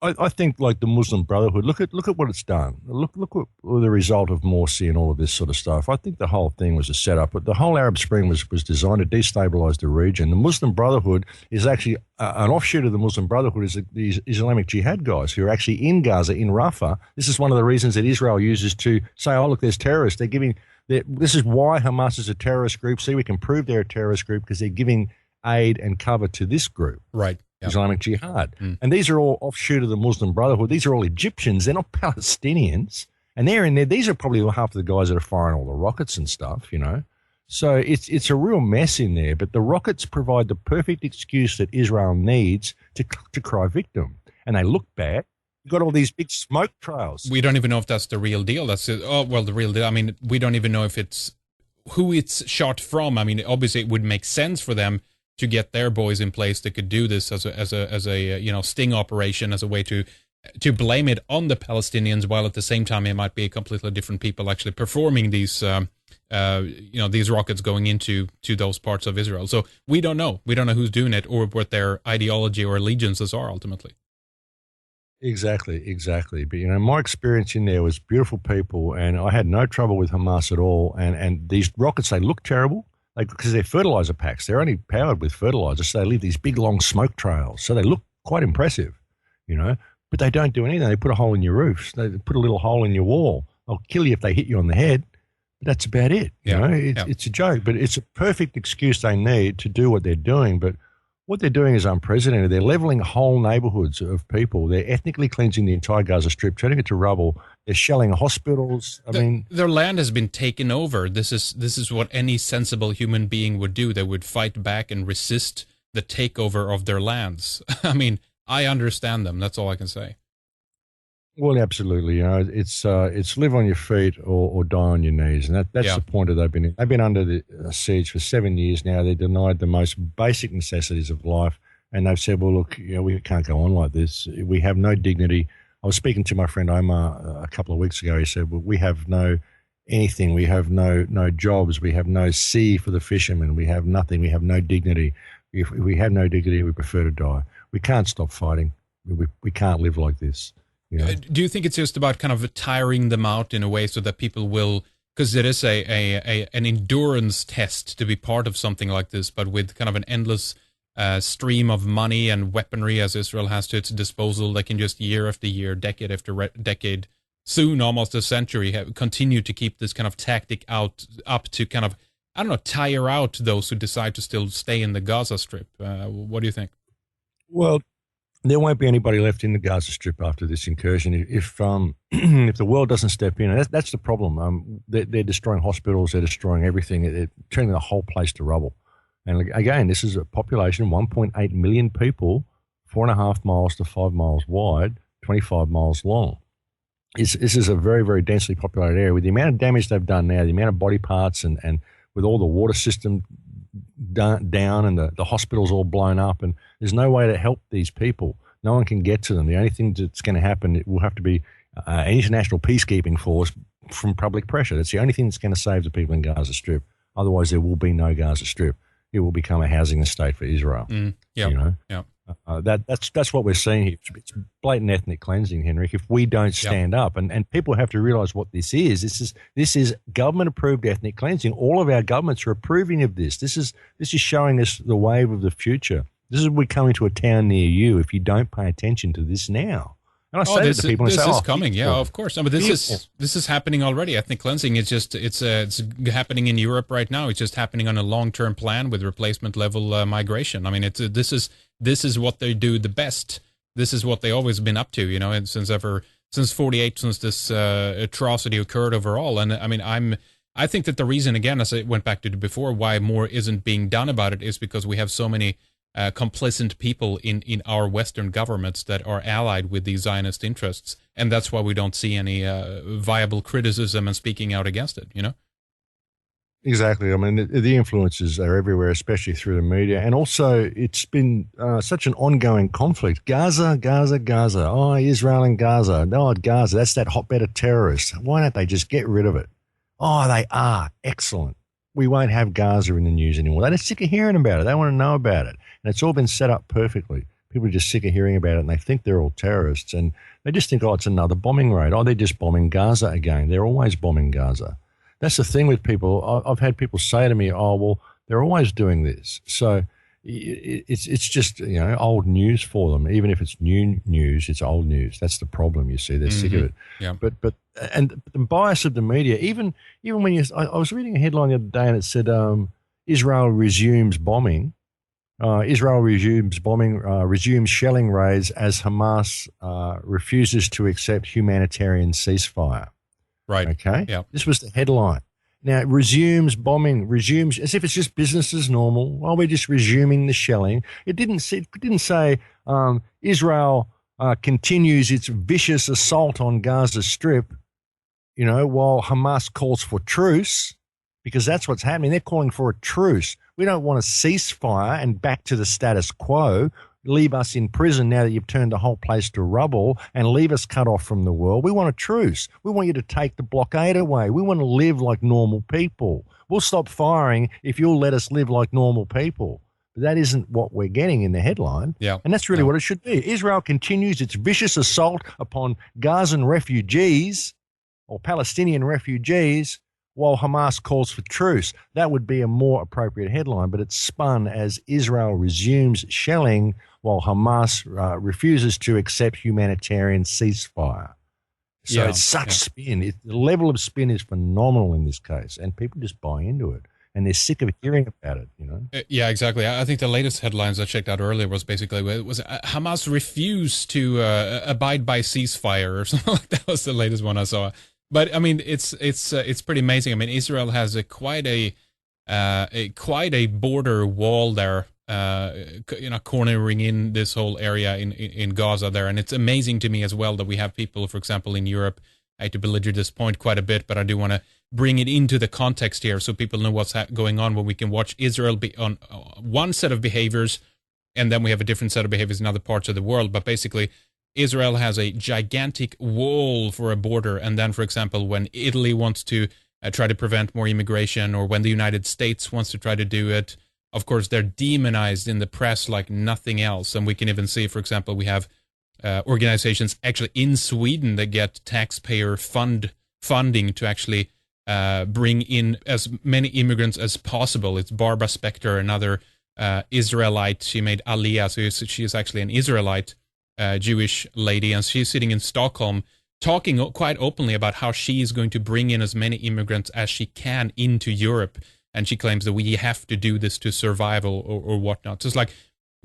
I think, like the Muslim Brotherhood, look at what it's done. Look what the result of Morsi and all of this sort of stuff. I think the whole thing was a setup, but the whole Arab Spring was designed to destabilize the region. The Muslim Brotherhood is actually an offshoot of the Muslim Brotherhood is these Islamic Jihad guys who are actually in Gaza, in Rafah. This is one of the reasons that Israel uses to say, oh, look, there's terrorists. This is why Hamas is a terrorist group. See, we can prove they're a terrorist group because they're giving aid and cover to this group. Right. Islamic Jihad. And these are all offshoot of the Muslim Brotherhood. These are all Egyptians. They're not Palestinians. And they're in there. These are probably half of the guys that are firing all the rockets and stuff, you know. So it's a real mess in there. But the rockets provide the perfect excuse that Israel needs to cry victim. And they look bad. You've got all these big smoke trails. We don't even know if that's the real deal. That's it. Oh, well, the real deal. I mean, we don't even know if it's who it's shot from. I mean, obviously it would make sense for them to get their boys in place that could do this as a you know, sting operation, as a way to blame it on the Palestinians, while at the same time it might be completely different people actually performing these you know, these rockets going into those parts of Israel. So we don't know who's doing it or what their ideology or allegiances are ultimately. Exactly. But, you know, my experience in there was beautiful people, and I had no trouble with Hamas at all. And these rockets, they look terrible. Because they're fertilizer packs. They're only powered with fertilizer, so they leave these big, long smoke trails. So they look quite impressive, you know, but they don't do anything. They put a hole in your roof. They put a little hole in your wall. They'll kill you if they hit you on the head, but that's about it. You know, it's a joke, but it's a perfect excuse they need to do what they're doing. But what they're doing is unprecedented. They're leveling whole neighborhoods of people. They're ethnically cleansing the entire Gaza Strip, turning it to rubble. They're shelling hospitals. Their land has been taken over. This is what any sensible human being would do. They would fight back and resist the takeover of their lands. I mean, I understand them. That's all I can say. Well, absolutely. You know, it's live on your feet or die on your knees, and that's the point that they've been in. They've been under the siege for 7 years now. They're denied the most basic necessities of life, and they've said, "Well, look, you know, we can't go on like this. We have no dignity. I was speaking to my friend Omar a couple of weeks ago. He said, well, we have no anything. We have no jobs. We have no sea for the fishermen. We have nothing. We have no dignity. If we have no dignity, we prefer to die. We can't stop fighting. We can't live like this. You know? Do you think it's just about kind of tiring them out in a way so that people will, because it is an endurance test to be part of something like this, but with kind of an endless stream of money and weaponry as Israel has to its disposal, they can just year after year, decade after decade, soon almost a century, continue to keep this kind of tactic up to kind of, I don't know, tire out those who decide to still stay in the Gaza Strip. What do you think? Well, there won't be anybody left in the Gaza Strip after this incursion if if the world doesn't step in. And that's the problem. They're destroying hospitals. They're destroying everything. They're turning the whole place to rubble. And again, this is a population, 1.8 million people, 4.5 miles to 5 miles wide, 25 miles long. This is a very, very densely populated area. With the amount of damage they've done now, the amount of body parts and with all the water system down and the hospitals all blown up, and there's no way to help these people. No one can get to them. The only thing that's going to happen, it will have to be an international peacekeeping force from public pressure. That's the only thing that's going to save the people in Gaza Strip. Otherwise, there will be no Gaza Strip. It will become a housing estate for Israel. Yeah, you know? Yeah. That's what we're seeing here. It's blatant ethnic cleansing, Henrik. If we don't stand up, and people have to realize what this is government-approved ethnic cleansing. All of our governments are approving of this. This is showing us the wave of the future. This is we're coming to a town near you if you don't pay attention to this now. And I say that to people, this and say, is coming. Yeah, of course. No, but this is happening already. Ethnic cleansing is just it's happening in Europe right now. It's just happening on a long-term plan with replacement level migration. I mean, this is what they do the best. This is what they always been up to, you know, and since 48, since this atrocity occurred overall. And I mean, I think that the reason, again, as I went back to before, why more isn't being done about it is because we have so many complacent people in our Western governments that are allied with these Zionist interests, and that's why we don't see any viable criticism and speaking out against it, you know? Exactly. I mean, the influences are everywhere, especially through the media. And also, it's been such an ongoing conflict. Gaza. Oh, Israel and Gaza. No, Gaza. That's that hotbed of terrorists. Why don't they just get rid of it? Oh, they are. Excellent. We won't have Gaza in the news anymore. They're just sick of hearing about it. They want to know about it. And it's all been set up perfectly. People are just sick of hearing about it, and they think they're all terrorists. And they just think, oh, it's another bombing raid. Oh, they're just bombing Gaza again. They're always bombing Gaza. That's the thing with people. I've had people say to me, oh, well, they're always doing this. So it's just, you know, old news for them. Even if it's new news, it's old news. That's the problem, you see. They're sick of it. Yeah. But and the bias of the media, even when I was reading a headline the other day and it said Israel resumes bombing. Resumes shelling raids as Hamas refuses to accept humanitarian ceasefire. Right. Okay. Yeah. This was the headline. Now, resumes as if it's just business as normal. Well, we're just resuming the shelling. It didn't say Israel continues its vicious assault on Gaza Strip, you know, while Hamas calls for truce, because that's what's happening. They're calling for a truce. We don't want a ceasefire and back to the status quo. Leave us in prison now that you've turned the whole place to rubble and leave us cut off from the world. We want a truce. We want you to take the blockade away. We want to live like normal people. We'll stop firing if you'll let us live like normal people. But that isn't what we're getting in the headline. Yeah. And that's really what it should be. Israel continues its vicious assault upon Gazan refugees or Palestinian refugees while Hamas calls for truce. That would be a more appropriate headline, but it's spun as Israel resumes shelling while Hamas refuses to accept humanitarian ceasefire. So it's such spin. The level of spin is phenomenal in this case, and people just buy into it. And they're sick of hearing about it, you know? Yeah, exactly. I think the latest headlines I checked out earlier was basically Hamas refused to abide by ceasefire or something like that. Was the latest one I saw. But I mean, it's pretty amazing. I mean, Israel has quite a border wall there, you know, cornering in this whole area in Gaza there, and it's amazing to me as well that we have people, for example, in Europe. I hate to belliger this point quite a bit, but I do want to bring it into the context here so people know what's going on when we can watch Israel be on one set of behaviors, and then we have a different set of behaviors in other parts of the world. But basically, Israel has a gigantic wall for a border, and then, for example, when Italy wants to try to prevent more immigration, or when the United States wants to try to do it, of course, they're demonized in the press like nothing else. And we can even see, for example, we have organizations actually in Sweden that get taxpayer funding to actually bring in as many immigrants as possible. It's Barbara Specter, another Israelite. She made Aliyah, so she is actually an Israelite Jewish lady, and she's sitting in Stockholm talking quite openly about how she is going to bring in as many immigrants as she can into Europe. And she claims that we have to do this to survive or whatnot. So it's like,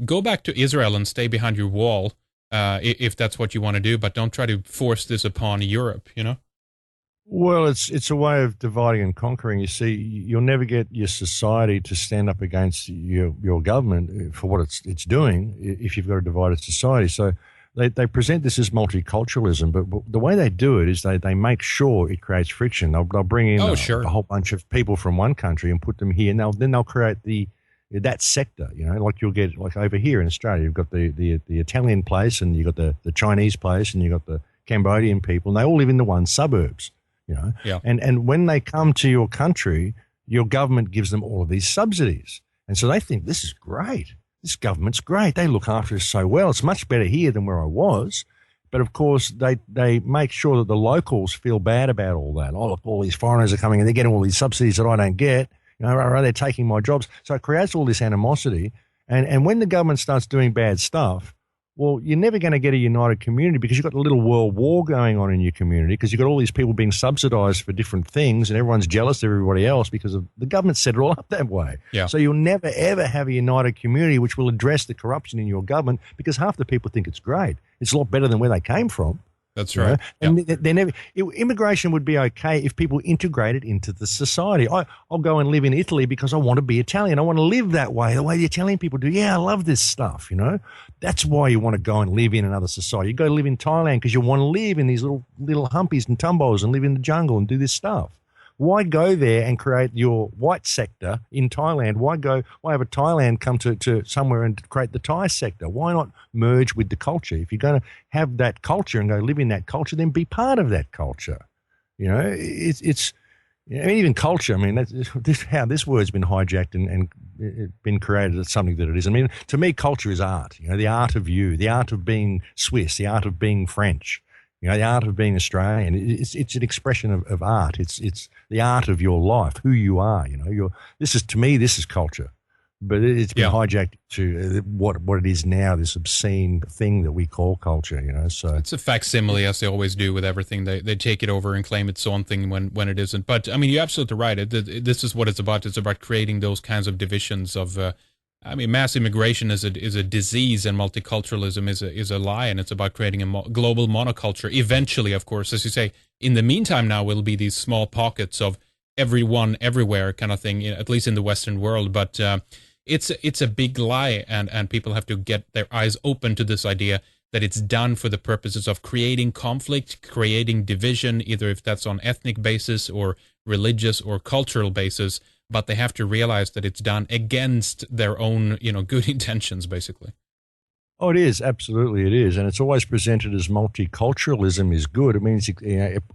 go back to Israel and stay behind your wall if that's what you want to do, but don't try to force this upon Europe, you know? Well, it's a way of dividing and conquering. You see, you'll never get your society to stand up against your government for what it's doing if you've got a divided society. So they present this as multiculturalism, but the way they do it is they make sure it creates friction. They'll bring in a whole bunch of people from one country and put them here, and then they'll create that sector. You know, like you'll get like over here in Australia, you've got the Italian place, and you've got the Chinese place, and you've got the Cambodian people, and they all live in the one suburbs. You know, yeah. And when they come to your country, your government gives them all of these subsidies, and so they think this is great. This government's great. They look after us so well. It's much better here than where I was. But of course, they make sure that the locals feel bad about all that. Oh, look, all these foreigners are coming and they're getting all these subsidies that I don't get. You know, they're taking my jobs. So it creates all this animosity. And when the government starts doing bad stuff, well, you're never going to get a united community because you've got a little world war going on in your community because you've got all these people being subsidized for different things and everyone's jealous of everybody else because of the government set it all up that way. Yeah. So you'll never, ever have a united community which will address the corruption in your government because half the people think it's great. It's a lot better than where they came from. That's right. And they never. Immigration would be okay if people integrated into the society. I'll go and live in Italy because I want to be Italian. I want to live that way, the way the Italian people do. Yeah, I love this stuff, you know. That's why you want to go and live in another society. You go live in Thailand because you want to live in these little humpies and tumbos and live in the jungle and do this stuff. Why go there and create your white sector in Thailand? Why have a Thailand come to somewhere and create the Thai sector? Why not merge with the culture? If you're going to have that culture and go live in that culture, then be part of that culture. You know, it's I mean, even culture. I mean, that's how this word's been hijacked and been created as something that it is. I mean, to me, culture is art. You know, the art of you, the art of being Swiss, the art of being French. You know, the art of being Australian. It's an expression of art. It's the art of your life, who you are. You know, this is culture, but it's been hijacked to what it is now. This obscene thing that we call culture. You know, so it's a facsimile, as they always do with everything. They take it over and claim it's something when it isn't. But I mean, you're absolutely right. This is what it's about. It's about creating those kinds of divisions of. I mean, mass immigration is a disease, and multiculturalism is a lie, and it's about creating a global monoculture. Eventually, of course, as you say, in the meantime, now will be these small pockets of everyone, everywhere kind of thing, at least in the Western world. But it's a big lie, and people have to get their eyes open to this idea that it's done for the purposes of creating conflict, creating division, either if that's on ethnic basis or religious or cultural basis. But they have to realize that it's done against their own, good intentions, basically. Oh, it is. Absolutely, it is. And it's always presented as multiculturalism is good. It means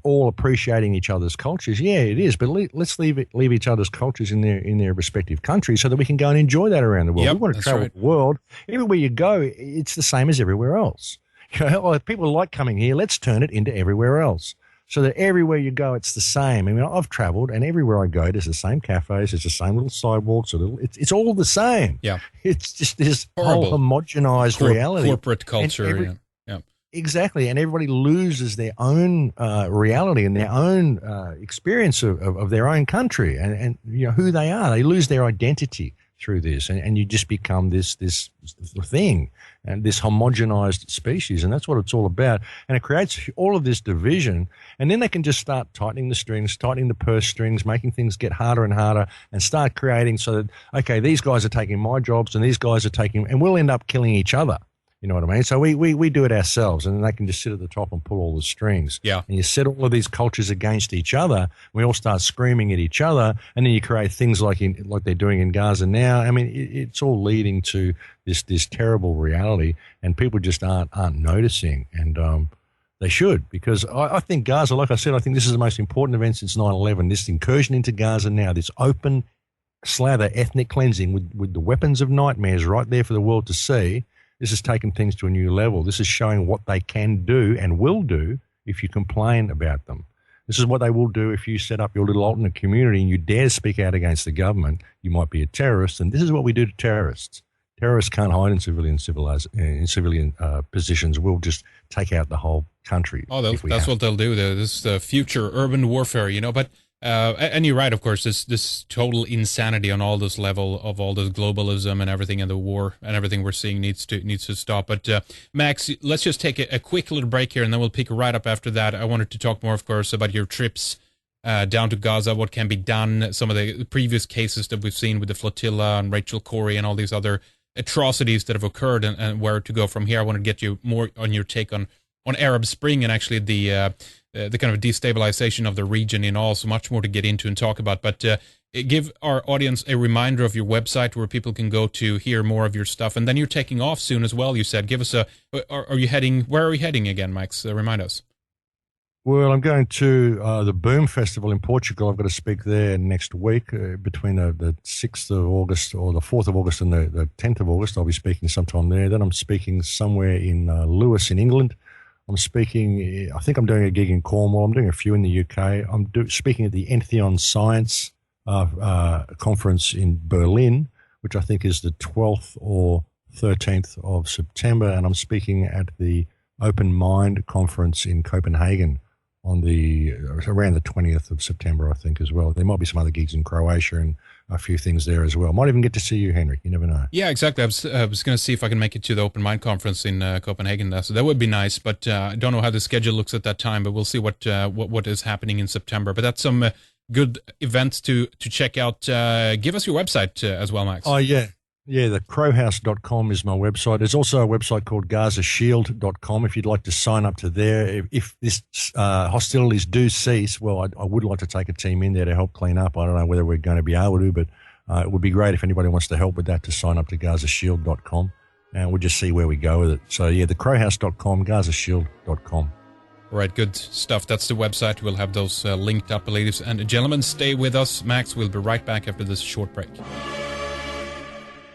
all appreciating each other's cultures. Yeah, it is. But let's leave each other's cultures in their respective countries so that we can go and enjoy that around the world. Yep, we want to travel the world. Everywhere you go, it's the same as everywhere else. If people like coming here, let's turn it into everywhere else. So that everywhere you go, it's the same. I mean, I've traveled, and everywhere I go, there's the same cafes, there's the same little sidewalks. It's all the same. Yeah, it's just this whole homogenized reality, corporate culture. Yeah, exactly. And everybody loses their own reality and their own experience of their own country and who they are. They lose their identity through this, and you just become this thing and this homogenized species, and that's what it's all about. And it creates all of this division, and then they can just start tightening the strings, tightening the purse strings, making things get harder and harder, and start creating so that, okay, these guys are taking my jobs and these guys are taking, and we'll end up killing each other. You know what I mean? So we do it ourselves, and they can just sit at the top and pull all the strings. Yeah. And you set all of these cultures against each other. We all start screaming at each other, and then you create things like they're doing in Gaza now. I mean, it's all leading to this terrible reality, and people just aren't noticing. And they should, because I think Gaza, like I said, I think this is the most important event since 9/11. This incursion into Gaza now, this open slather ethnic cleansing with the weapons of nightmares right there for the world to see. This has taken things to a new level. This is showing what they can do and will do if you complain about them. This is what they will do if you set up your little alternate community and you dare speak out against the government. You might be a terrorist, and this is what we do to terrorists. Terrorists can't hide in civilian positions. We'll just take out the whole country. Oh, that's what they'll do. This is the future urban warfare, you know. But and you're right, of course. This total insanity on all this level of all this globalism and everything, and the war and everything we're seeing needs to stop. But Max, let's just take a quick little break here, and then we'll pick right up after that. I wanted to talk more, of course, about your trips down to Gaza, what can be done, some of the previous cases that we've seen with the flotilla and Rachel Corrie and all these other atrocities that have occurred, and where to go from here. I want to get you more on your take on Arab Spring and actually the kind of destabilization of the region in all. So much more to get into and talk about. But give our audience a reminder of your website where people can go to hear more of your stuff. And then you're taking off soon as well, you said. Give us where are you heading again, Max? Remind us. Well, I'm going to the Boom Festival in Portugal. I've got to speak there next week between the 6th of August or the 4th of August and the 10th of August. I'll be speaking sometime there. Then I'm speaking somewhere in Lewis in England. I'm speaking, I think I'm doing a gig in Cornwall. I'm doing a few in the UK. I'm speaking at the Entheon Science conference in Berlin, which I think is the 12th or 13th of September. And I'm speaking at the Open Mind conference in Copenhagen on around the 20th of September, I think, as well. There might be some other gigs in Croatia and a few things there as well. Might even get to see you, Henrik. You never know. Yeah, exactly. I was going to see if I can make it to the Open Mind conference in Copenhagen. So that would be nice, but I don't know how the schedule looks at that time, but we'll see what is happening in September. But that's some good events to check out. Give us your website as well, Max. Oh, yeah. Yeah, the crowhouse.com is my website. There's also a website called gazashield.com if you'd like to sign up to there. If this hostilities do cease, well, I would like to take a team in there to help clean up. I don't know whether we're going to be able to, but it would be great if anybody wants to help with that to sign up to gazashield.com, and we'll just see where we go with it. So, yeah, the crowhouse.com, gazashield.com. All right, good stuff. That's the website. We'll have those linked up, ladies and gentlemen. Stay with us. Max, we'll be right back after this short break.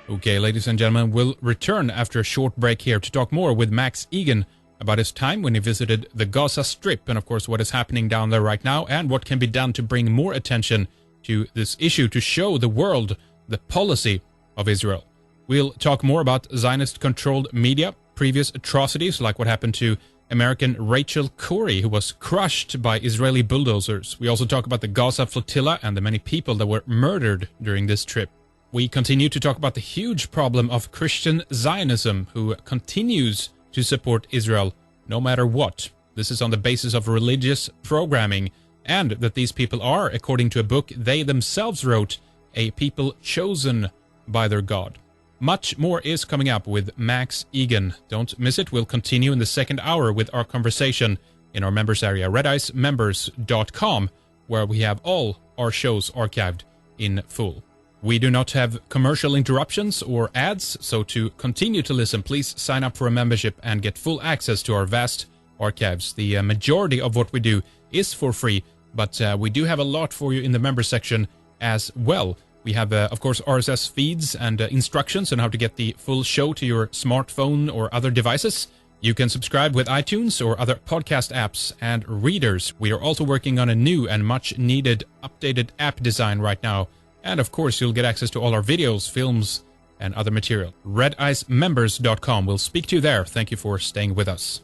Okay, ladies and gentlemen, we'll return after a short break here to talk more with Max Igan about his time when he visited the Gaza Strip and, of course, what is happening down there right now and what can be done to bring more attention to this issue, to show the world the policy of Israel. We'll talk more about Zionist-controlled media, previous atrocities like what happened to American Rachel Corrie, who was crushed by Israeli bulldozers. We also talk about the Gaza flotilla and the many people that were murdered during this trip. We continue to talk about the huge problem of Christian Zionism, who continues to support Israel no matter what. This is on the basis of religious programming, and that these people are, according to a book they themselves wrote, a people chosen by their God. Much more is coming up with Max Igan. Don't miss it. We'll continue in the second hour with our conversation in our members area, redicemembers.com, where we have all our shows archived in full. We do not have commercial interruptions or ads, so to continue to listen, please sign up for a membership and get full access to our vast archives. The majority of what we do is for free, but we do have a lot for you in the member section as well. We have, of course, RSS feeds and instructions on how to get the full show to your smartphone or other devices. You can subscribe with iTunes or other podcast apps and readers. We are also working on a new and much needed updated app design right now. And of course, you'll get access to all our videos, films, and other material. redicemembers.com. We'll speak to you there. Thank you for staying with us.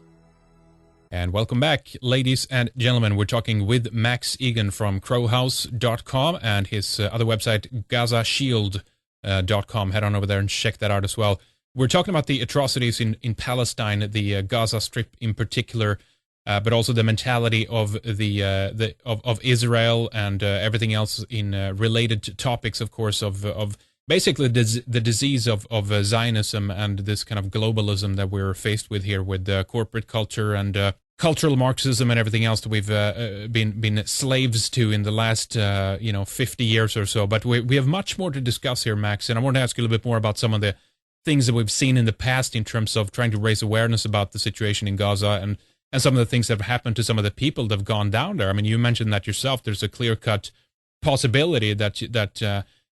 And welcome back, ladies and gentlemen. We're talking with Max Igan from crowhouse.com and his other website, gazashield.com. Head on over there and check that out as well. We're talking about the atrocities in Palestine, the Gaza Strip in particular, but also the mentality of of Israel and everything else in related topics, of course, of basically the disease of Zionism and this kind of globalism that we're faced with here, with corporate culture and cultural Marxism and everything else that we've been slaves to in the last 50 years or so. But we have much more to discuss here, Max, and I want to ask you a little bit more about some of the things that we've seen in the past in terms of trying to raise awareness about the situation in Gaza and some of the things that have happened to some of the people that have gone down there. I mean, you mentioned that yourself. There's a clear-cut possibility that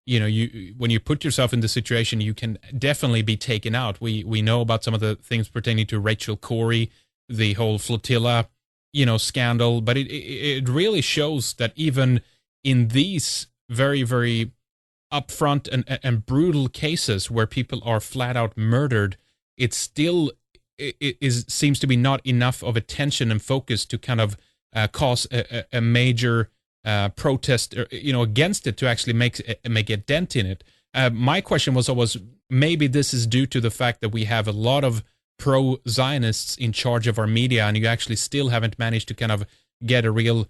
you when you put yourself in the situation, you can definitely be taken out. We know about some of the things pertaining to Rachel Corrie, the whole flotilla, scandal, but it really shows that even in these very, very upfront and brutal cases where people are flat out murdered, it still seems to be not enough of attention and focus to kind of cause a major protest, against it, to actually make a dent in it. My question was always, maybe this is due to the fact that we have a lot of pro-Zionists in charge of our media, and you actually still haven't managed to kind of get a real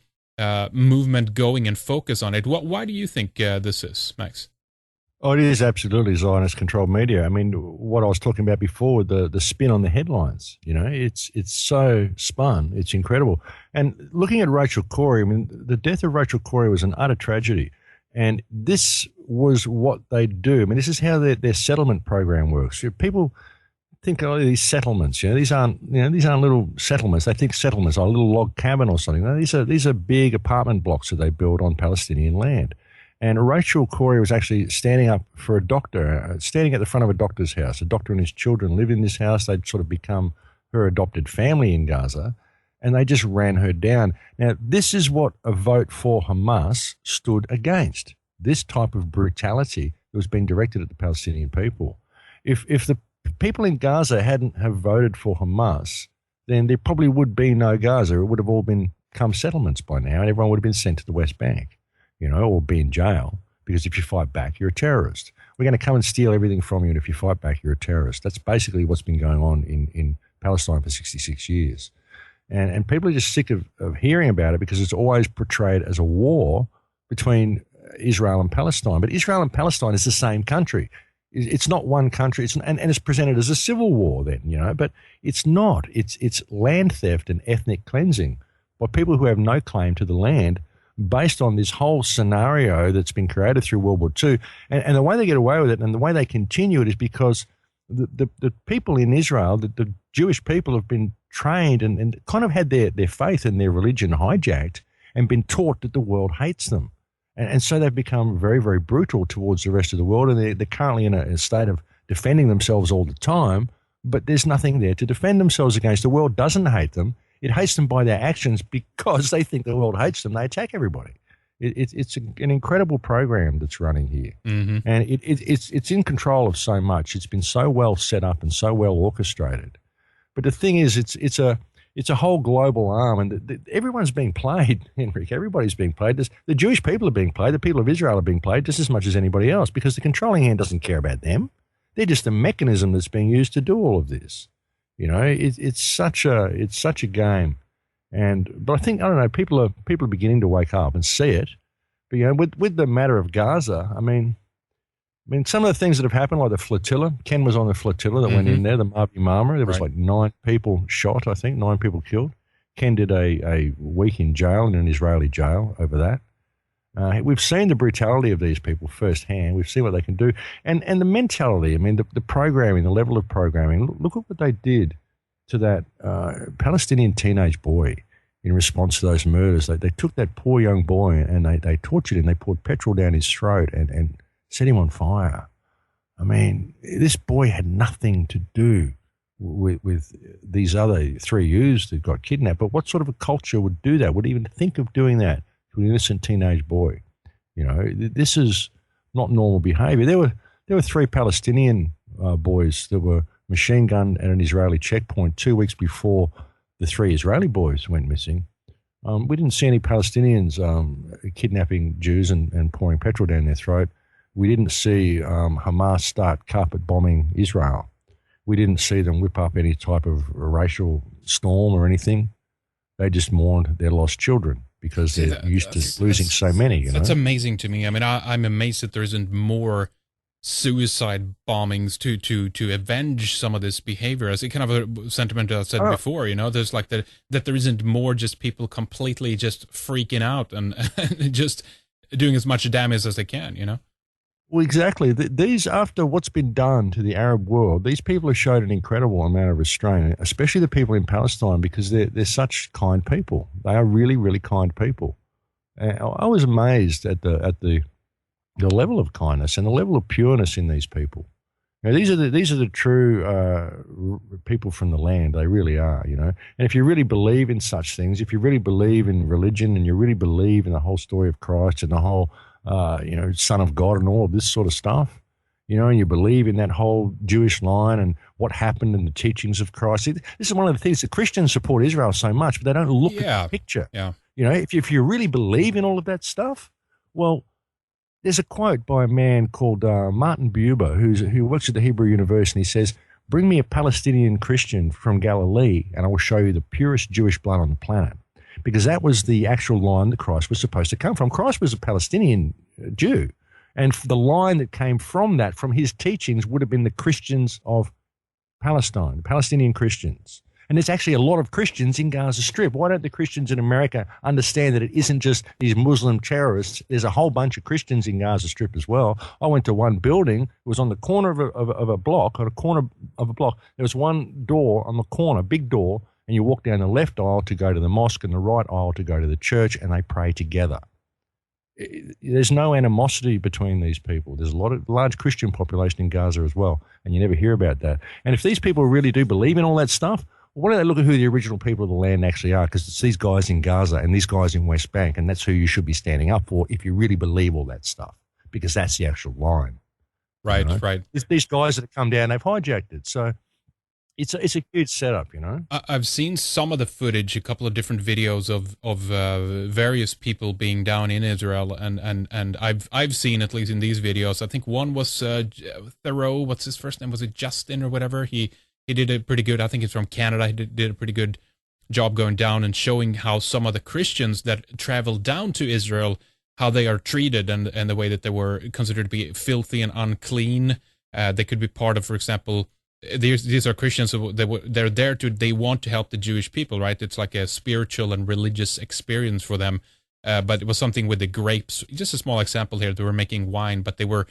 movement going and focus on it. Why do you think this is, Max? Oh, it is absolutely Zionist-controlled media. I mean, what I was talking about before, the spin on the headlines, it's so spun. It's incredible. And looking at Rachel Corrie, I mean, the death of Rachel Corrie was an utter tragedy. And this was what they do. I mean, this is how their settlement program works. People think, oh, these settlements, these aren't little settlements. They think settlements are a little log cabin or something. No, these are big apartment blocks that they build on Palestinian land. And Rachel Corrie was actually standing up for a doctor, standing at the front of a doctor's house. A doctor and his children live in this house. They'd sort of become her adopted family in Gaza, and they just ran her down. Now, this is what a vote for Hamas stood against, this type of brutality that was being directed at the Palestinian people. If the people in Gaza hadn't have voted for Hamas, then there probably would be no Gaza. It would have all become settlements by now, and everyone would have been sent to the West Bank, or be in jail, because if you fight back, you're a terrorist. We're going to come and steal everything from you, and if you fight back, you're a terrorist. That's basically what's been going on in Palestine for 66 years. And people are just sick of hearing about it, because it's always portrayed as a war between Israel and Palestine. But Israel and Palestine is the same country. It's not one country, and it's presented as a civil war then, but it's not. It's land theft and ethnic cleansing by people who have no claim to the land, based on this whole scenario that's been created through World War II. And the way they get away with it and the way they continue it is because the people in Israel, the Jewish people, have been trained and kind of had their faith and their religion hijacked and been taught that the world hates them. And so they've become very, very brutal towards the rest of the world, and they're currently in a state of defending themselves all the time, but there's nothing there to defend themselves against. The world doesn't hate them. It hates them by their actions because they think the world hates them. They attack everybody. It's an incredible program that's running here, and it's in control of so much. It's been so well set up and so well orchestrated. But the thing is, it's a whole global arm, and everyone's being played, Henrik. Everybody's being played. The Jewish people are being played. The people of Israel are being played just as much as anybody else, because the controlling hand doesn't care about them. They're just a mechanism that's being used to do all of this. It's such a game, but I think, I don't know, people are beginning to wake up and see it. But with the matter of Gaza, I mean, some of the things that have happened, like the flotilla. Ken was on the flotilla that went in there, the Mavi Marmara. There was like 9 people shot, I think, 9 people killed. Ken did a week in jail, in an Israeli jail, over that. We've seen the brutality of these people firsthand. We've seen what they can do. And the mentality, I mean, the programming, the level of programming. Look at what they did to that Palestinian teenage boy in response to those murders. They took that poor young boy and they tortured him. They poured petrol down his throat and set him on fire. I mean, this boy had nothing to do with these other 3 youths that got kidnapped. But what sort of a culture would do that, would even think of doing that to an innocent teenage boy? This is not normal behavior. There were 3 Palestinian boys that were machine gunned at an Israeli checkpoint 2 weeks before the 3 Israeli boys went missing. We didn't see any Palestinians kidnapping Jews and pouring petrol down their throat. We didn't see Hamas start carpet bombing Israel. We didn't see them whip up any type of racial storm or anything. They just mourned their lost children because they're used to losing so many. That's amazing to me. I mean, I'm amazed that there isn't more suicide bombings to avenge some of this behavior. As a kind of a sentiment I said before, there's like that there isn't more just people completely just freaking out and just doing as much damage as they can. Well, exactly. These, after what's been done to the Arab world, these people have showed an incredible amount of restraint, especially the people in Palestine, because they're such kind people. They are really, really kind people. And I was amazed at the level of kindness and the level of pureness in these people. These are the true people from the land. They really are, And if you really believe in such things, if you really believe in religion, and you really believe in the whole story of Christ and the whole Son of God and all of this sort of stuff, and you believe in that whole Jewish line and what happened in the teachings of Christ. This is one of the things that Christians support Israel so much, but they don't look at the picture. Yeah. If you really believe in all of that stuff, well, there's a quote by a man called Martin Buber, who works at the Hebrew University, and he says, "Bring me a Palestinian Christian from Galilee, and I will show you the purest Jewish blood on the planet." Because that was the actual line that Christ was supposed to come from. Christ was a Palestinian Jew, and the line that came from that, from his teachings, would have been the Christians of Palestine, the Palestinian Christians. And there's actually a lot of Christians in Gaza Strip. Why don't the Christians in America understand that it isn't just these Muslim terrorists? There's a whole bunch of Christians in Gaza Strip as well. I went to one building. It was on the corner of a block. On a corner of a block, there was one door on the corner, big door, and you walk down the left aisle to go to the mosque and the right aisle to go to the church, and they pray together. There's no animosity between these people. There's a large Christian population in Gaza as well, and you never hear about that. And if these people really do believe in all that stuff, why don't they look at who the original people of the land actually are? Because it's these guys in Gaza and these guys in West Bank, and that's who you should be standing up for if you really believe all that stuff, because that's the actual line. Right, right. It's these guys that have come down, they've hijacked it. So it's a huge setup, I've seen some of the footage, a couple of different videos of various people being down in Israel, and I've seen, at least in these videos, I think one was Thoreau. What's his first name? Was it Justin or whatever? He did a pretty good. I think he's from Canada. He did a pretty good job going down and showing how some of the Christians that travel down to Israel, how they are treated, and the way that they were considered to be filthy and unclean. They could be part of, for example. These are Christians. They're there they want to help the Jewish people, right? It's like a spiritual and religious experience for them. But it was something with the grapes. Just a small example here. They were making wine, but they were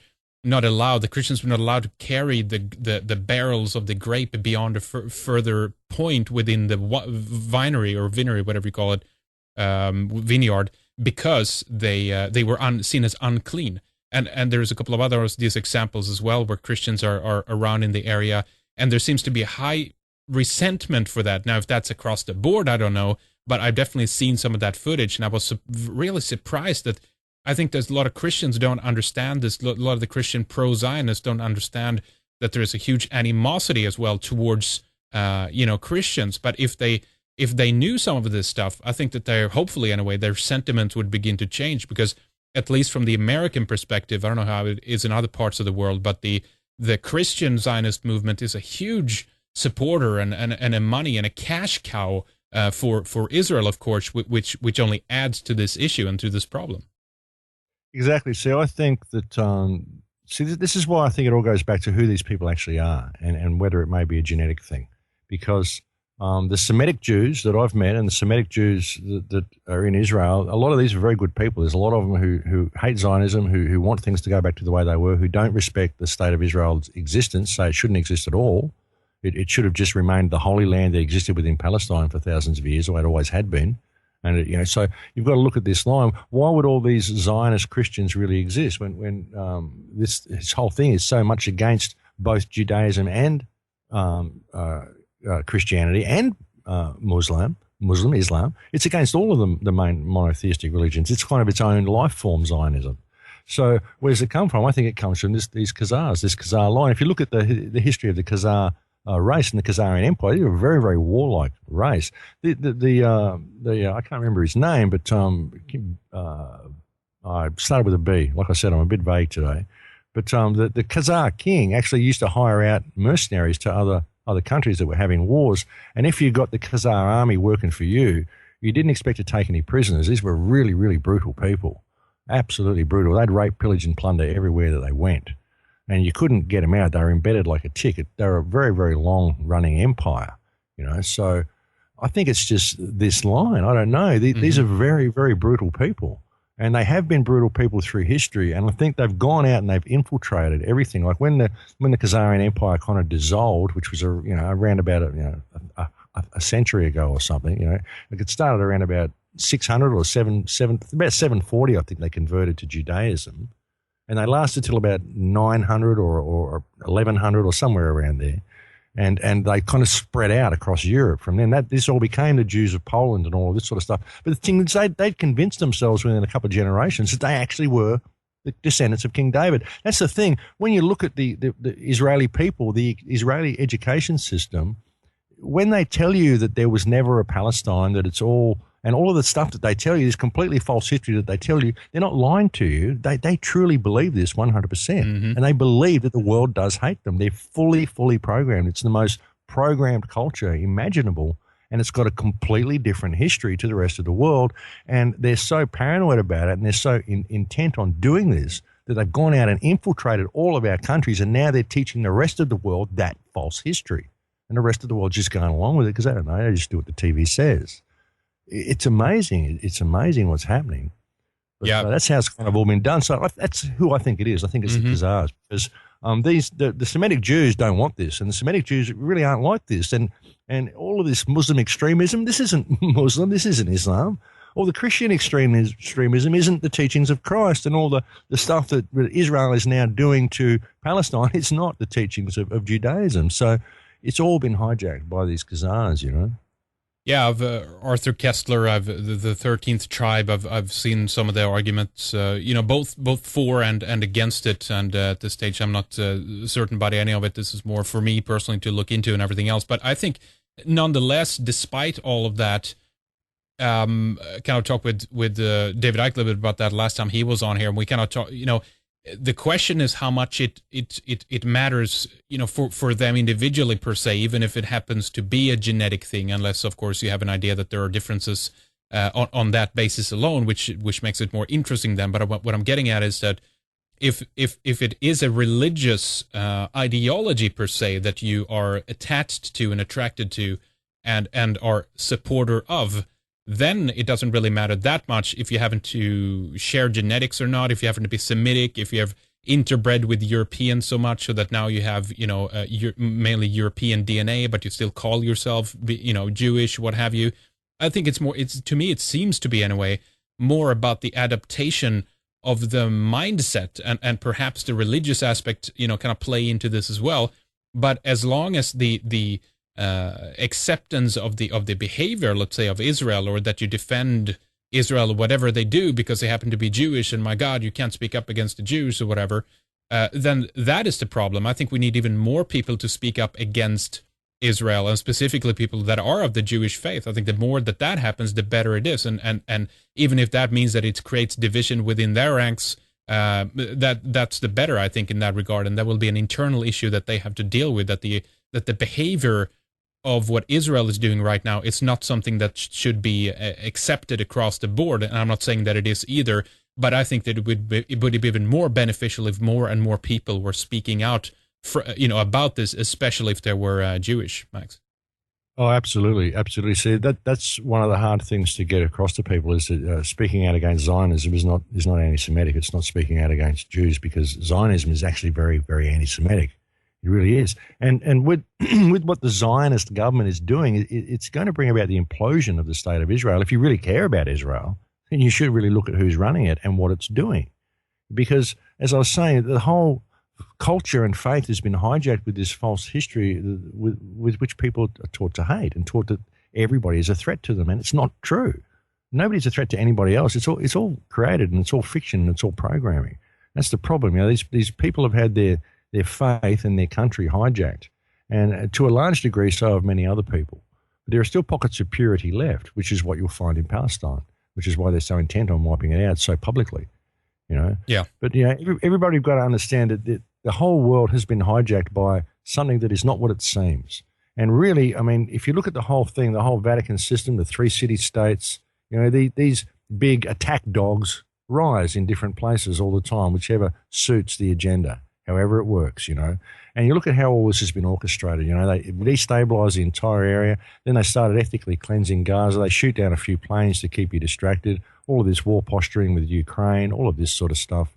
not allowed. The Christians were not allowed to carry the barrels of the grape beyond a further point within the vinery, whatever you call it, vineyard, because they were seen as unclean. And there's a couple of these examples as well where Christians are around in the area. And there seems to be a high resentment for that. Now, if that's across the board, I don't know, but I've definitely seen some of that footage, and I was really surprised that I think there's a lot of Christians don't understand this. A lot of the Christian pro-Zionists don't understand that there is a huge animosity as well towards, Christians. But if they knew some of this stuff, I think that hopefully, in a way, their sentiments would begin to change, because at least from the American perspective, I don't know how it is in other parts of the world, but the Christian Zionist movement is a huge supporter and a money and a cash cow for Israel, of course, which only adds to this issue and to this problem. Exactly. See, I think that this is why I think it all goes back to who these people actually are, and whether it may be a genetic thing, because the Semitic Jews that I've met and the Semitic Jews that are in Israel, a lot of these are very good people. There's a lot of them who hate Zionism, who want things to go back to the way they were, who don't respect the state of Israel's existence, say it shouldn't exist at all. It should have just remained the Holy Land that existed within Palestine for thousands of years, or it always had been. And so you've got to look at this line. Why would all these Zionist Christians really exist when this whole thing is so much against both Judaism and Christianity and Islam? It's against all of them, the main monotheistic religions. It's kind of its own life form, Zionism. So where does it come from? I think it comes from these Khazars, this Khazar line. If you look at the history of the Khazar race and the Khazarian Empire, they were a very, very warlike race. I can't remember his name, but I started with a B. Like I said, I'm a bit vague today. But the Khazar king actually used to hire out mercenaries to other countries that were having wars. And if you got the Khazar army working for you, you didn't expect to take any prisoners. These were really, really brutal people, absolutely brutal. They'd rape, pillage, and plunder everywhere that they went. and you couldn't get them out. They were embedded like a tick. They were a very, very long-running empire, So I think it's just this line. I don't know. These are very, very brutal people. And they have been brutal people through history, and I think they've gone out and they've infiltrated everything. Like when the Khazarian Empire kind of dissolved, which was around about a century ago or something. Like it started around about 600 or about 740. I think they converted to Judaism, and they lasted till about 900 or 1100 or somewhere around there. And they kind of spread out across Europe from then. This all became the Jews of Poland and all of this sort of stuff. But the thing is, they'd convinced themselves within a couple of generations that they actually were the descendants of King David. That's the thing. When you look at the Israeli people, the Israeli education system, when they tell you that there was never a Palestine, that it's all, and all of the stuff that they tell you is completely false history that they tell you, they're not lying to you. They truly believe this 100%. And they believe that the world does hate them. They're fully programmed. It's the most programmed culture imaginable, and it's got a completely different history to the rest of the world. And they're so paranoid about it, and they're so intent on doing this that they've gone out and infiltrated all of our countries, and now they're teaching the rest of the world that false history. And the rest of the world just going along with it because they don't know. They just do what the TV says. It's amazing. It's amazing what's happening. But, that's how it's kind of all been done. So that's who I think it is. I think it's the Khazars, because the Semitic Jews don't want this, and the Semitic Jews really aren't like this. And all of this Muslim extremism, this isn't Muslim, this isn't Islam. All the Christian extremism isn't the teachings of Christ, and all the stuff that Israel is now doing to Palestine, it's not the teachings of Judaism. So it's all been hijacked by these Khazars, Yeah, Arthur Kessler, the 13th Tribe. I've seen some of their arguments, both for and against it. And at this stage, I'm not certain about any of it. This is more for me personally to look into and everything else. But I think, nonetheless, despite all of that, kind of talked with David Icke a little bit about that last time he was on here, and we kind of talk. The question is how much it matters, for them individually per se, even if it happens to be a genetic thing, unless of course you have an idea that there are differences on that basis alone, which makes it more interesting then. But what I'm getting at is that if it is a religious ideology per se that you are attached to and attracted to and are supporter of, then it doesn't really matter that much if you happen to share genetics or not, if you happen to be Semitic, if you have interbred with Europeans so much so that now you have, mainly European DNA, but you still call yourself, Jewish, what have you. I think to me, it seems to be anyway, more about the adaptation of the mindset and perhaps the religious aspect, kind of play into this as well. But as long as the acceptance of the behavior, let's say, of Israel, or that you defend Israel or whatever they do because they happen to be Jewish, and my God, you can't speak up against the Jews or whatever, then that is the problem. I think we need even more people to speak up against Israel, and specifically people that are of the Jewish faith. I think the more that happens, the better it is, and even if that means that it creates division within their ranks, that's the better, I think, in that regard. And that will be an internal issue that they have to deal with, that the behavior of what Israel is doing right now, it's not something that should be accepted across the board. And I'm not saying that it is either, but I think that it would be even more beneficial if more and more people were speaking out about this, especially if they were Jewish, Max. Oh, absolutely. Absolutely. See, that's one of the hard things to get across to people is that speaking out against Zionism is not anti-Semitic. It's not speaking out against Jews, because Zionism is actually very, very anti-Semitic. It really is. And with what the Zionist government is doing, it's going to bring about the implosion of the state of Israel. If you really care about Israel, then you should really look at who's running it and what it's doing. Because, as I was saying, the whole culture and faith has been hijacked with this false history with which people are taught to hate and taught that everybody is a threat to them. And it's not true. Nobody's a threat to anybody else. It's all created, and it's all fiction, and it's all programming. That's the problem. These people have had their faith and their country hijacked, and to a large degree so have many other people. But there are still pockets of purity left, which is what you'll find in Palestine, which is why they're so intent on wiping it out so publicly. Yeah. But everybody's got to understand that the whole world has been hijacked by something that is not what it seems. And really, I mean, if you look at the whole thing, the whole Vatican system, the 3 city-states, these big attack dogs rise in different places all the time, whichever suits the agenda. however it works, And you look at how all this has been orchestrated. They destabilise the entire area. Then they started ethnically cleansing Gaza. They shoot down a few planes to keep you distracted. All of this war posturing with Ukraine, all of this sort of stuff.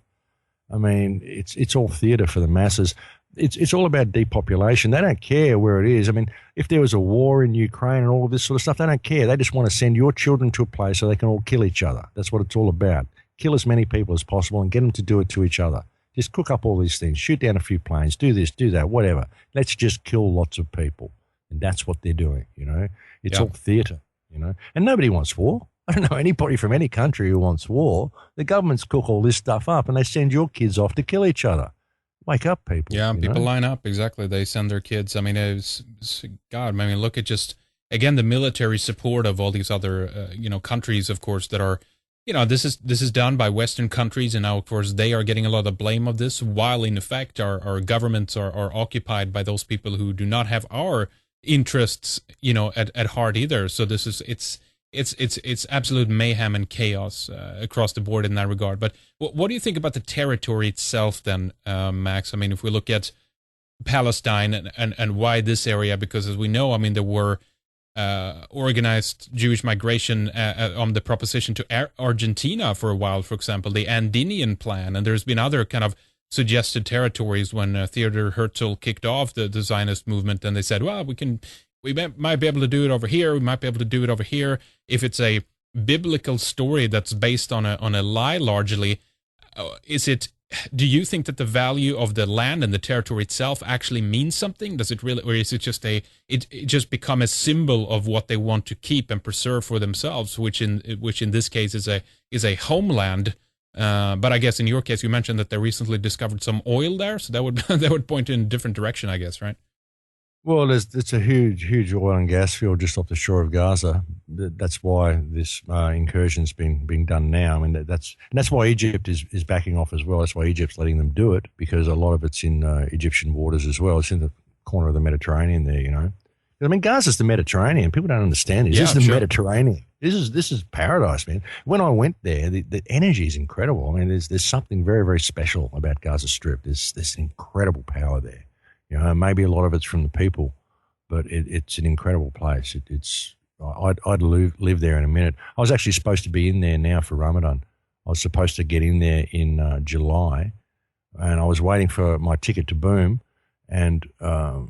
I mean, it's all theatre for the masses. It's all about depopulation. They don't care where it is. I mean, if there was a war in Ukraine and all of this sort of stuff, they don't care. They just want to send your children to a place so they can all kill each other. That's what it's all about. Kill as many people as possible and get them to do it to each other. Just cook up all these things, shoot down a few planes, do this, do that, whatever. Let's just kill lots of people. And that's what they're doing, It's all theatre, And nobody wants war. I don't know anybody from any country who wants war. The governments cook all this stuff up and they send your kids off to kill each other. Wake up, people. Yeah, people line up. Exactly. They send their kids. I mean, look at just, again, the military support of all these other, countries, of course, that are, this is done by Western countries. And now, of course, they are getting a lot of blame of this, while in effect, our governments are occupied by those people who do not have our interests, at heart either. So it's absolute mayhem and chaos across the board in that regard. But what do you think about the territory itself then, Max? I mean, if we look at Palestine and why this area, because as we know, I mean, there were organized Jewish migration on the proposition to Argentina for a while, for example, the Andinian plan. And there's been other kind of suggested territories when Theodor Herzl kicked off the Zionist movement. And they said, well, we might be able to do it over here. We might be able to do it over here. If it's a biblical story that's based on a lie largely, do you think that the value of the land and the territory itself actually means something? Does it really, or is it just it just become a symbol of what they want to keep and preserve for themselves, which in this case is a homeland? But I guess in your case, you mentioned that they recently discovered some oil there, so that would point in a different direction, I guess, right? Well, it's a huge oil and gas field just off the shore of Gaza. That's why this incursion's being done now. I mean, that's why Egypt is backing off as well. That's why Egypt's letting them do it, because a lot of it's in Egyptian waters as well. It's in the corner of the Mediterranean there, I mean, Gaza's the Mediterranean. People don't understand this. This is the Mediterranean. This is paradise, man. When I went there, the energy is incredible. I mean, there's something very, very special about Gaza Strip. There's this incredible power there. Maybe a lot of it's from the people, but it's an incredible place. I'd live there in a minute. I was actually supposed to be in there now for Ramadan. I was supposed to get in there in July, and I was waiting for my ticket to boom, and I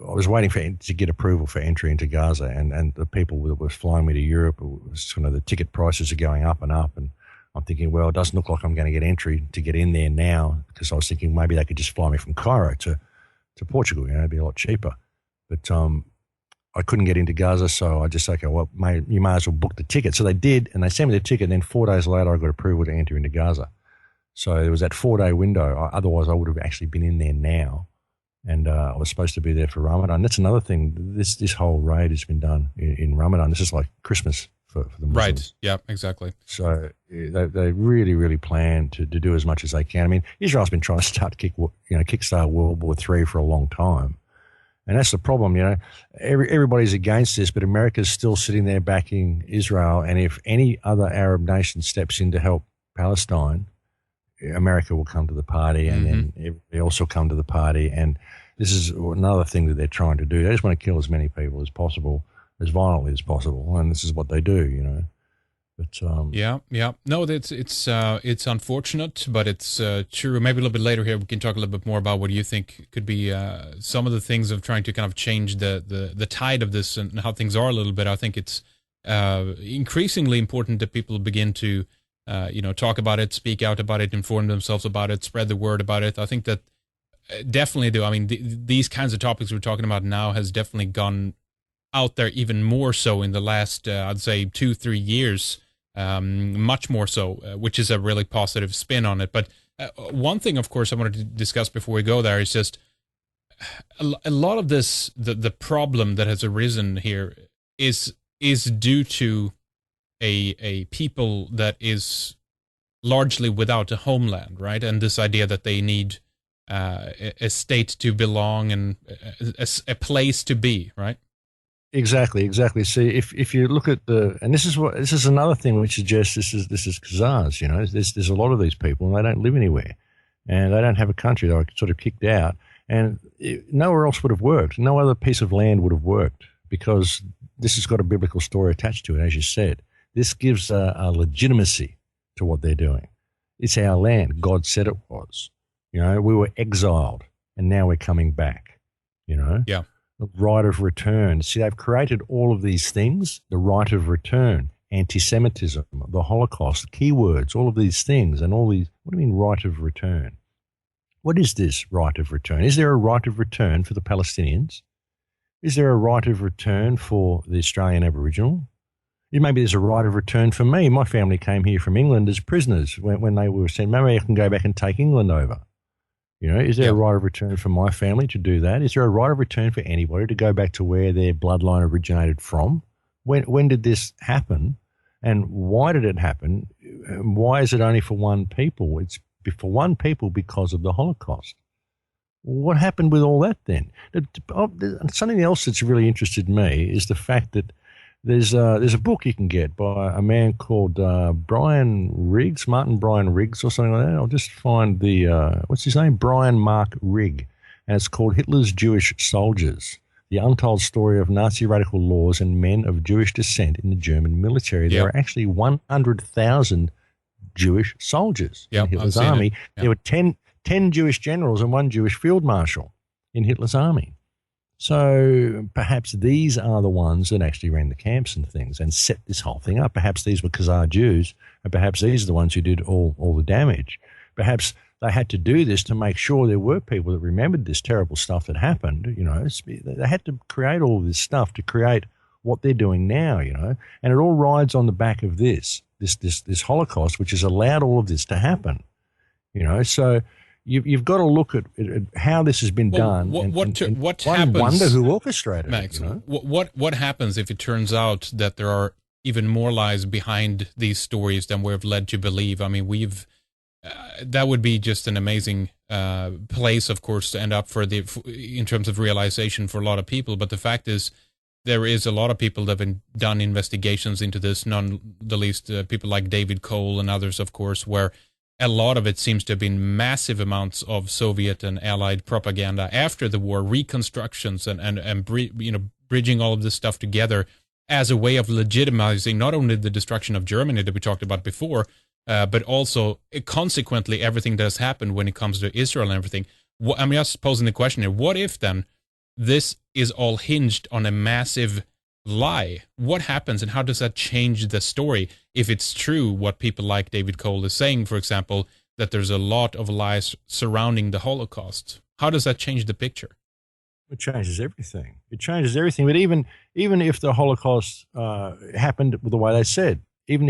was waiting to get approval for entry into Gaza, and the people that were flying me to Europe, the ticket prices are going up and up, and I'm thinking, well, it doesn't look like I'm going to get entry to get in there now, because I was thinking maybe they could just fly me from Cairo to Portugal, it'd be a lot cheaper. But I couldn't get into Gaza, so I just said, okay, well, you might as well book the ticket. So they did, and they sent me the ticket, and then 4 days later I got approval to enter into Gaza. So there was that 4-day window. Otherwise I would have actually been in there now, and I was supposed to be there for Ramadan. That's another thing. This whole raid has been done in Ramadan. This is like Christmas for the Muslims. Right, yeah, exactly. So they really, really plan to do as much as they can. I mean, Israel's been trying to kickstart World War III for a long time. And that's the problem, everybody's against this, but America's still sitting there backing Israel. And if any other Arab nation steps in to help Palestine, America will come to the party, and then they also come to the party. And this is another thing that they're trying to do. They just want to kill as many people as possible, as violently as possible. And this is what they do, But yeah. No, it's unfortunate, but it's true. Maybe a little bit later here we can talk a little bit more about what you think could be some of the things of trying to kind of change the tide of this and how things are a little bit. I think it's increasingly important that people begin to talk about it, speak out about it, inform themselves about it, spread the word about it. I think that definitely do. I mean, these kinds of topics we're talking about now has definitely gone out there even more so in the last I'd say 2-3 years. Much more so, which is a really positive spin on it. But one thing, of course, I wanted to discuss before we go there is just a lot of this, the problem that has arisen here is due to a people that is largely without a homeland, right? And this idea that they need a state to belong and a place to be, right? Exactly. See, if you look at and this is another thing which suggests this is Khazars. There's a lot of these people and they don't live anywhere, and they don't have a country. They were sort of kicked out, and nowhere else would have worked. No other piece of land would have worked, because this has got a biblical story attached to it, as you said. This gives a legitimacy to what they're doing. It's our land. God said it was. You know, we were exiled, and now we're coming back, you know. Yeah. The right of return. See, they've created all of these things, the right of return, anti-Semitism, the Holocaust, keywords, all of these things, and all these, what do you mean right of return? What is this right of return? Is there a right of return for the Palestinians? Is there a right of return for the Australian Aboriginal? Maybe there's a right of return for me. My family came here from England as prisoners when they were sent. Maybe I can go back and take England over. You know, is there a right of return for my family to do that? Is there a right of return for anybody to go back to where their bloodline originated from? When did this happen, and why did it happen? Why is it only for one people? It's for one people because of the Holocaust. What happened with all that then? Something else that's really interested me is the fact that there's a book you can get by a man called Martin Brian Riggs or something like that. I'll just find the, what's his name? Brian Mark Rigg. And it's called Hitler's Jewish Soldiers, the untold story of Nazi radical laws and men of Jewish descent in the German military. There are actually 100,000 Jewish soldiers in Hitler's army. There were 10 Jewish generals and 1 Jewish field marshal in Hitler's army. So perhaps these are the ones that actually ran the camps and things and set this whole thing up. Perhaps these were Khazar Jews, and perhaps these are the ones who did all the damage. Perhaps they had to do this to make sure there were people that remembered this terrible stuff that happened. You know, they had to create all of this stuff to create what they're doing now, you know, and it all rides on the back of this Holocaust, which has allowed all of this to happen, you know. So you've got to look at how this has been done. What happens? Wonder who orchestrated Max, it. You know? What happens if it turns out that there are even more lies behind these stories than we're led to believe? I mean, that would be just an amazing place, of course, to end up in terms of realization for a lot of people. But the fact is, there is a lot of people that have done investigations into this, none the least people like David Cole and others, of course, where a lot of it seems to have been massive amounts of Soviet and Allied propaganda after the war, reconstructions and bridging all of this stuff together as a way of legitimizing not only the destruction of Germany that we talked about before, but also consequently everything that has happened when it comes to Israel and everything. I'm just posing the question here, what if then this is all hinged on a massive lie? What happens, and how does that change the story if it's true what people like David Cole is saying, for example, that there's a lot of lies surrounding the Holocaust? How does that change the picture? It changes everything. It changes everything. But even if the Holocaust happened the way they said, even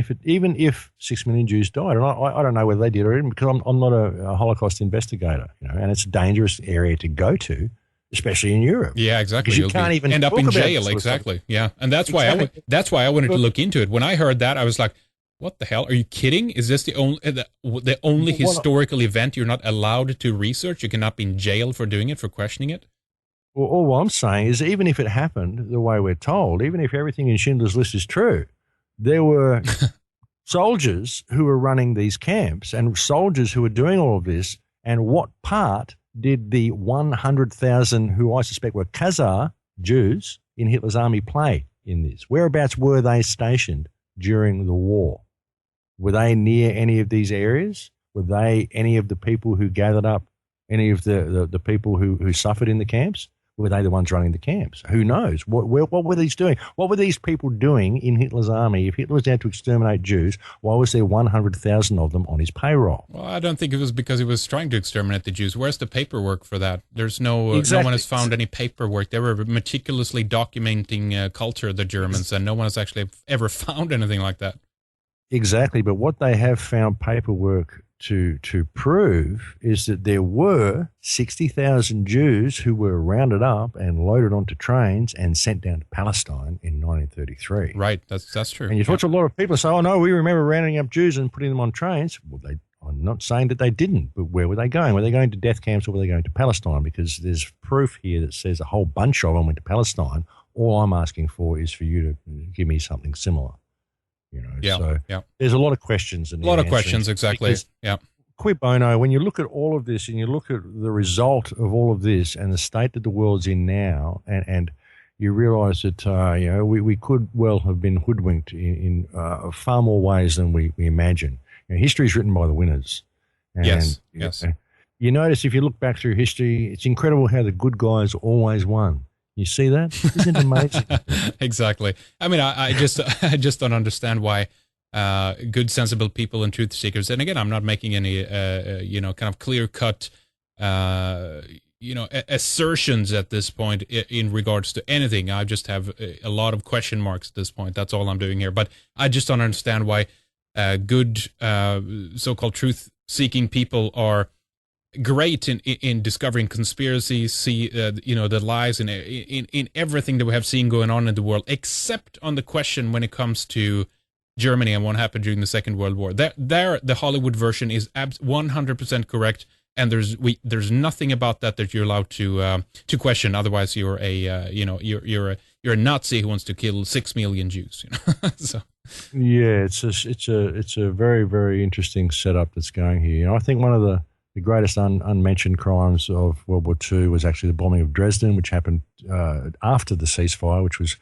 if 6 million Jews died, and I don't know whether they did or didn't, because I'm not a Holocaust investigator, you know, and it's a dangerous area to go to, especially in Europe. Yeah, exactly. Because you can't even end up in jail. Exactly. Yeah, and that's why I wanted to look into it. When I heard that, I was like, "What the hell? Are you kidding? Is this the only historical event you're not allowed to research? You cannot be in jail for doing it, for questioning it?" Well, all I'm saying is, even if it happened the way we're told, even if everything in Schindler's List is true, there were soldiers who were running these camps and soldiers who were doing all of this. And what part did the 100,000 who I suspect were Khazar Jews in Hitler's army play in this? Whereabouts were they stationed during the war? Were they near any of these areas? Were they any of the people who gathered up, any of the people who suffered in the camps? Were they the ones running the camps? Who knows? What were these doing? What were these people doing in Hitler's army? If Hitler was out to exterminate Jews, why was there 100,000 of them on his payroll? Well, I don't think it was because he was trying to exterminate the Jews. Where's the paperwork for that? There's no exactly. No one has found any paperwork. They were meticulously documenting culture, the Germans, and no one has actually ever found anything like that. Exactly, but what they have found paperwork to prove is that there were 60,000 Jews who were rounded up and loaded onto trains and sent down to Palestine in 1933. Right, that's true. And you talk to a lot of people say, "Oh no, we remember rounding up Jews and putting them on trains." Well, I'm not saying that they didn't, but where were they going? Were they going to death camps or were they going to Palestine? Because there's proof here that says a whole bunch of them went to Palestine. All I'm asking for is for you to give me something similar. You know, so there's a lot of questions. A lot of questions, exactly. Cui bono, when you look at all of this and you look at the result of all of this and the state that the world's in now, and you realise that we could well have been hoodwinked in far more ways than we imagine. History is written by the winners. And, yes. You notice if you look back through history, it's incredible how the good guys always won. You see that? Isn't it amazing? Exactly. I mean, I just don't understand why good, sensible people and truth seekers. And again, I'm not making any kind of clear cut assertions at this point in regards to anything. I just have a lot of question marks at this point. That's all I'm doing here. But I just don't understand why good so-called truth-seeking people are great in discovering conspiracies, see the lies in everything that we have seen going on in the world, except on the question when it comes to Germany and what happened during the Second World War. There, the Hollywood version is 100% correct, and there's nothing about that you're allowed to question. Otherwise, you're a Nazi who wants to kill 6 million Jews. So. Yeah, it's a very, very interesting setup that's going here. I think one of the greatest unmentioned crimes of World War II was actually the bombing of Dresden, which happened after the ceasefire, which was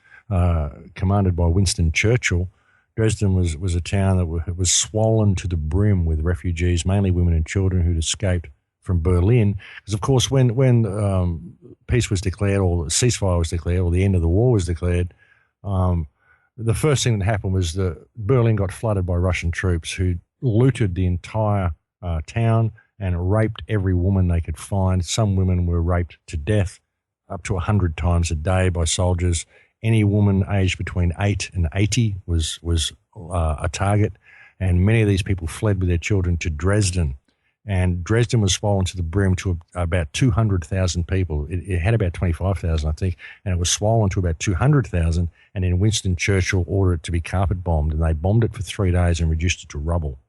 commanded by Winston Churchill. Dresden was a town that was swollen to the brim with refugees, mainly women and children who'd escaped from Berlin. Because, of course, when peace was declared or ceasefire was declared or the end of the war was declared, the first thing that happened was that Berlin got flooded by Russian troops who looted the entire town and raped every woman they could find. Some women were raped to death up to 100 times a day by soldiers. Any woman aged between 8 and 80 was a target, and many of these people fled with their children to Dresden. And Dresden was swollen to the brim to about 200,000 people. It had about 25,000, I think, and it was swollen to about 200,000, and then Winston Churchill ordered it to be carpet bombed, and they bombed it for 3 days and reduced it to rubble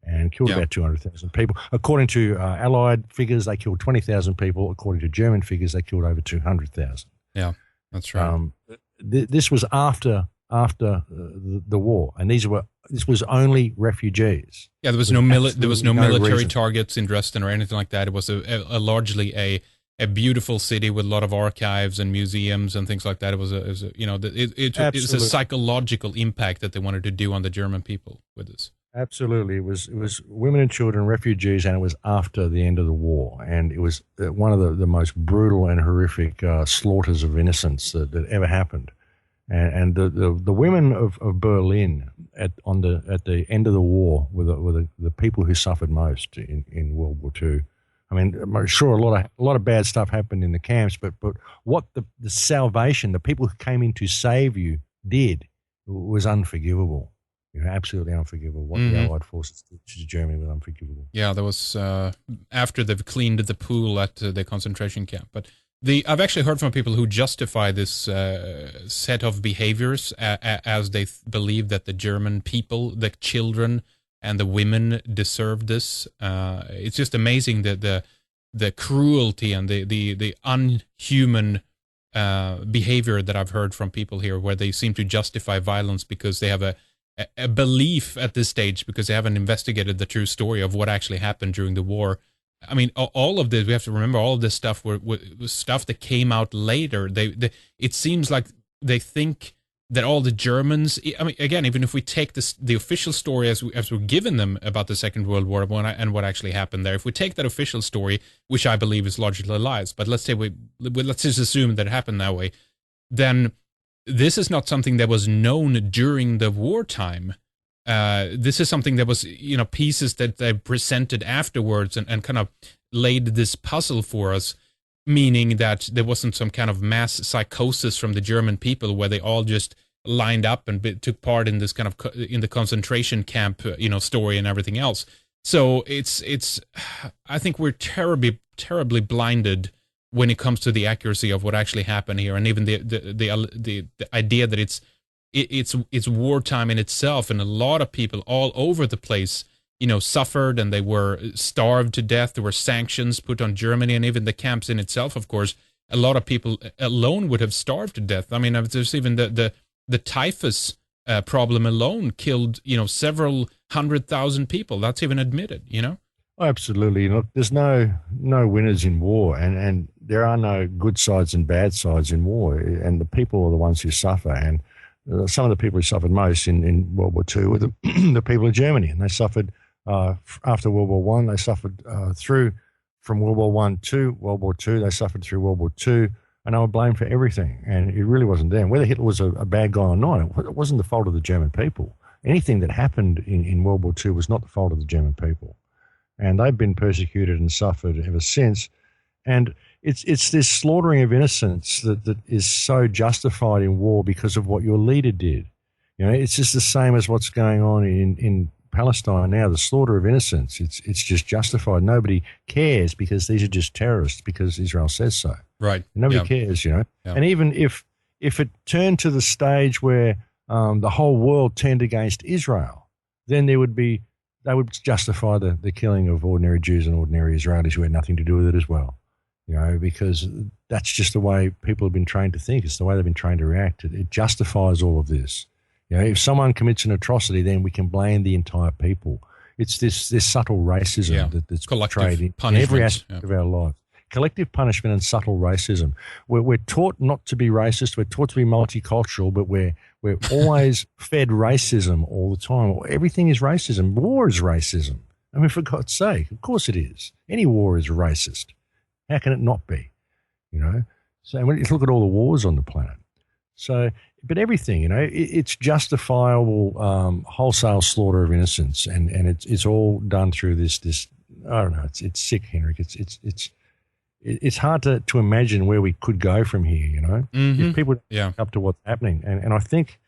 and killed about 200,000 people. According to Allied figures, they killed 20,000 people. According to German figures, they killed over 200,000. Yeah, that's right. This was after the war, and this was only refugees. Yeah, there was no military targets in Dresden or anything like that. It was a largely a beautiful city with a lot of archives and museums and things like that. It was a psychological impact that they wanted to do on the German people with this. Absolutely. It was women and children, refugees, and it was after the end of the war. And it was one of the most brutal and horrific slaughters of innocents that ever happened. And the women of Berlin at the end of the war were the people who suffered most in World War II. I mean, sure, a lot of bad stuff happened in the camps, but what the salvation, the people who came in to save you did was unforgivable. Absolutely unforgivable. What the Allied forces did to Germany was unforgivable. Yeah, that was after they've cleaned the pool at the concentration camp. But I've actually heard from people who justify this set of behaviors as they believe that the German people, the children and the women deserve this. It's just amazing that the cruelty and the unhuman behavior that I've heard from people here, where they seem to justify violence because they have a belief at this stage, because they haven't investigated the true story of what actually happened during the war. I mean, all of this, we have to remember, all of this stuff was stuff that came out later. It seems like they think that all the Germans, I mean, again, even if we take the official story as we're given them about the Second World War and what actually happened there, if we take that official story, which I believe is largely lies, but let's just assume that it happened that way, then this is not something that was known during the wartime. This is something that was, pieces that they presented afterwards and kind of laid this puzzle for us, meaning that there wasn't some kind of mass psychosis from the German people where they all just lined up and took part in this kind of in the concentration camp, story and everything else. So it's I think we're terribly blinded when it comes to the accuracy of what actually happened here, and even the idea that it's wartime in itself, and a lot of people all over the place, suffered, and they were starved to death. There were sanctions put on Germany, and even the camps in itself, of course, a lot of people alone would have starved to death. I mean, there's even the typhus problem alone killed, several 100,000 people. That's even admitted, Absolutely. Look, there's no winners in war, and there are no good sides and bad sides in war, and the people are the ones who suffer. And some of the people who suffered most in World War II were the, the people of Germany, and they suffered after World War One. They suffered through from World War One to World War Two. They suffered through World War Two, and they were blamed for everything. And it really wasn't them. Whether Hitler was a bad guy or not, it wasn't the fault of the German people. Anything that happened in World War Two was not the fault of the German people, and they've been persecuted and suffered ever since. And it's this slaughtering of innocents that is so justified in war because of what your leader did. You know, it's just the same as what's going on in Palestine now. The slaughter of innocents, it's just justified. Nobody cares because these are just terrorists because Israel says so. Right. Nobody cares, you know. Yeah. And even if it turned to the stage where the whole world turned against Israel, then they would justify the killing of ordinary Jews and ordinary Israelis who had nothing to do with it as well. You know, because that's just the way people have been trained to think. It's the way they've been trained to react. It justifies all of this. You know, if someone commits an atrocity, then we can blame the entire people. It's this subtle racism that's portrayed in every aspect of our lives. Collective punishment and subtle racism. We're taught not to be racist. We're taught to be multicultural, but we're always fed racism all the time. Everything is racism. War is racism. I mean, for God's sake, of course it is. Any war is racist. How can it not be? You know? So when you look at all the wars on the planet. So, but everything, you know, it's justifiable wholesale slaughter of innocents, and it's all done through this. I don't know. It's sick, Henrik. It's hard to imagine where we could go from here. You know, if people up to what's happening, and I think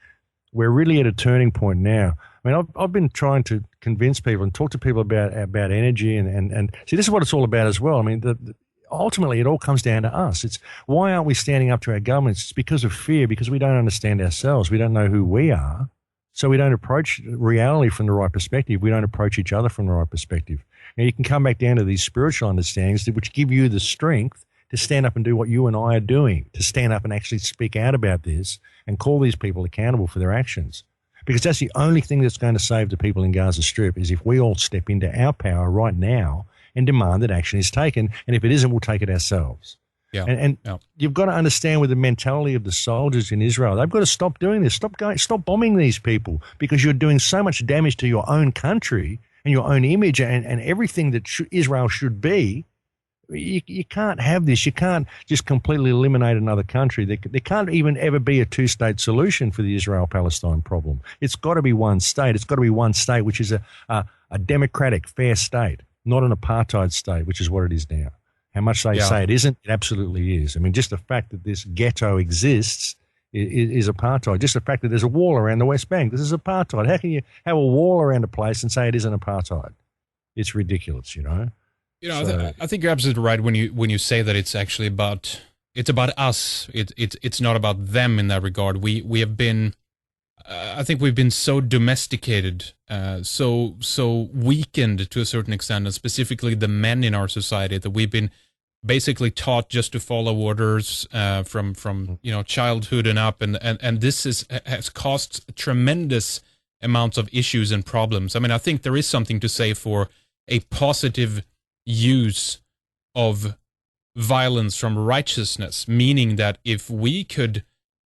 we're really at a turning point now. I mean, I've been trying to convince people and talk to people about energy and see, this is what it's all about as well. I mean, ultimately, it all comes down to us. It's why aren't we standing up to our governments? It's because of fear, because we don't understand ourselves. We don't know who we are. So we don't approach reality from the right perspective. We don't approach each other from the right perspective. Now, you can come back down to these spiritual understandings which give you the strength to stand up and do what you and I are doing, to stand up and actually speak out about this and call these people accountable for their actions. Because that's the only thing that's going to save the people in Gaza Strip is if we all step into our power right now and demand that action is taken. And if it isn't, we'll take it ourselves. Yeah. And you've got to understand with the mentality of the soldiers in Israel, they've got to stop doing this. Stop bombing these people because you're doing so much damage to your own country and your own image and everything that Israel should be. You can't have this. You can't just completely eliminate another country. There can't even ever be a two-state solution for the Israel-Palestine problem. It's got to be one state. It's got to be one state, which is a democratic, fair state, not an apartheid state, which is what it is now. How much they say it isn't, it absolutely is. I mean, just the fact that this ghetto exists is apartheid. Just the fact that there's a wall around the West Bank, this is apartheid. How can you have a wall around a place and say it isn't apartheid? It's ridiculous, you know. You know, so, I think you're absolutely right when you say that it's actually about us. It's not about them in that regard. We have been, I think we've been so domesticated, so weakened to a certain extent, and specifically the men in our society, that we've been basically taught just to follow orders from childhood and up, and this has caused tremendous amounts of issues and problems. I mean, I think there is something to say for a positive use of violence from righteousness, meaning that if we could,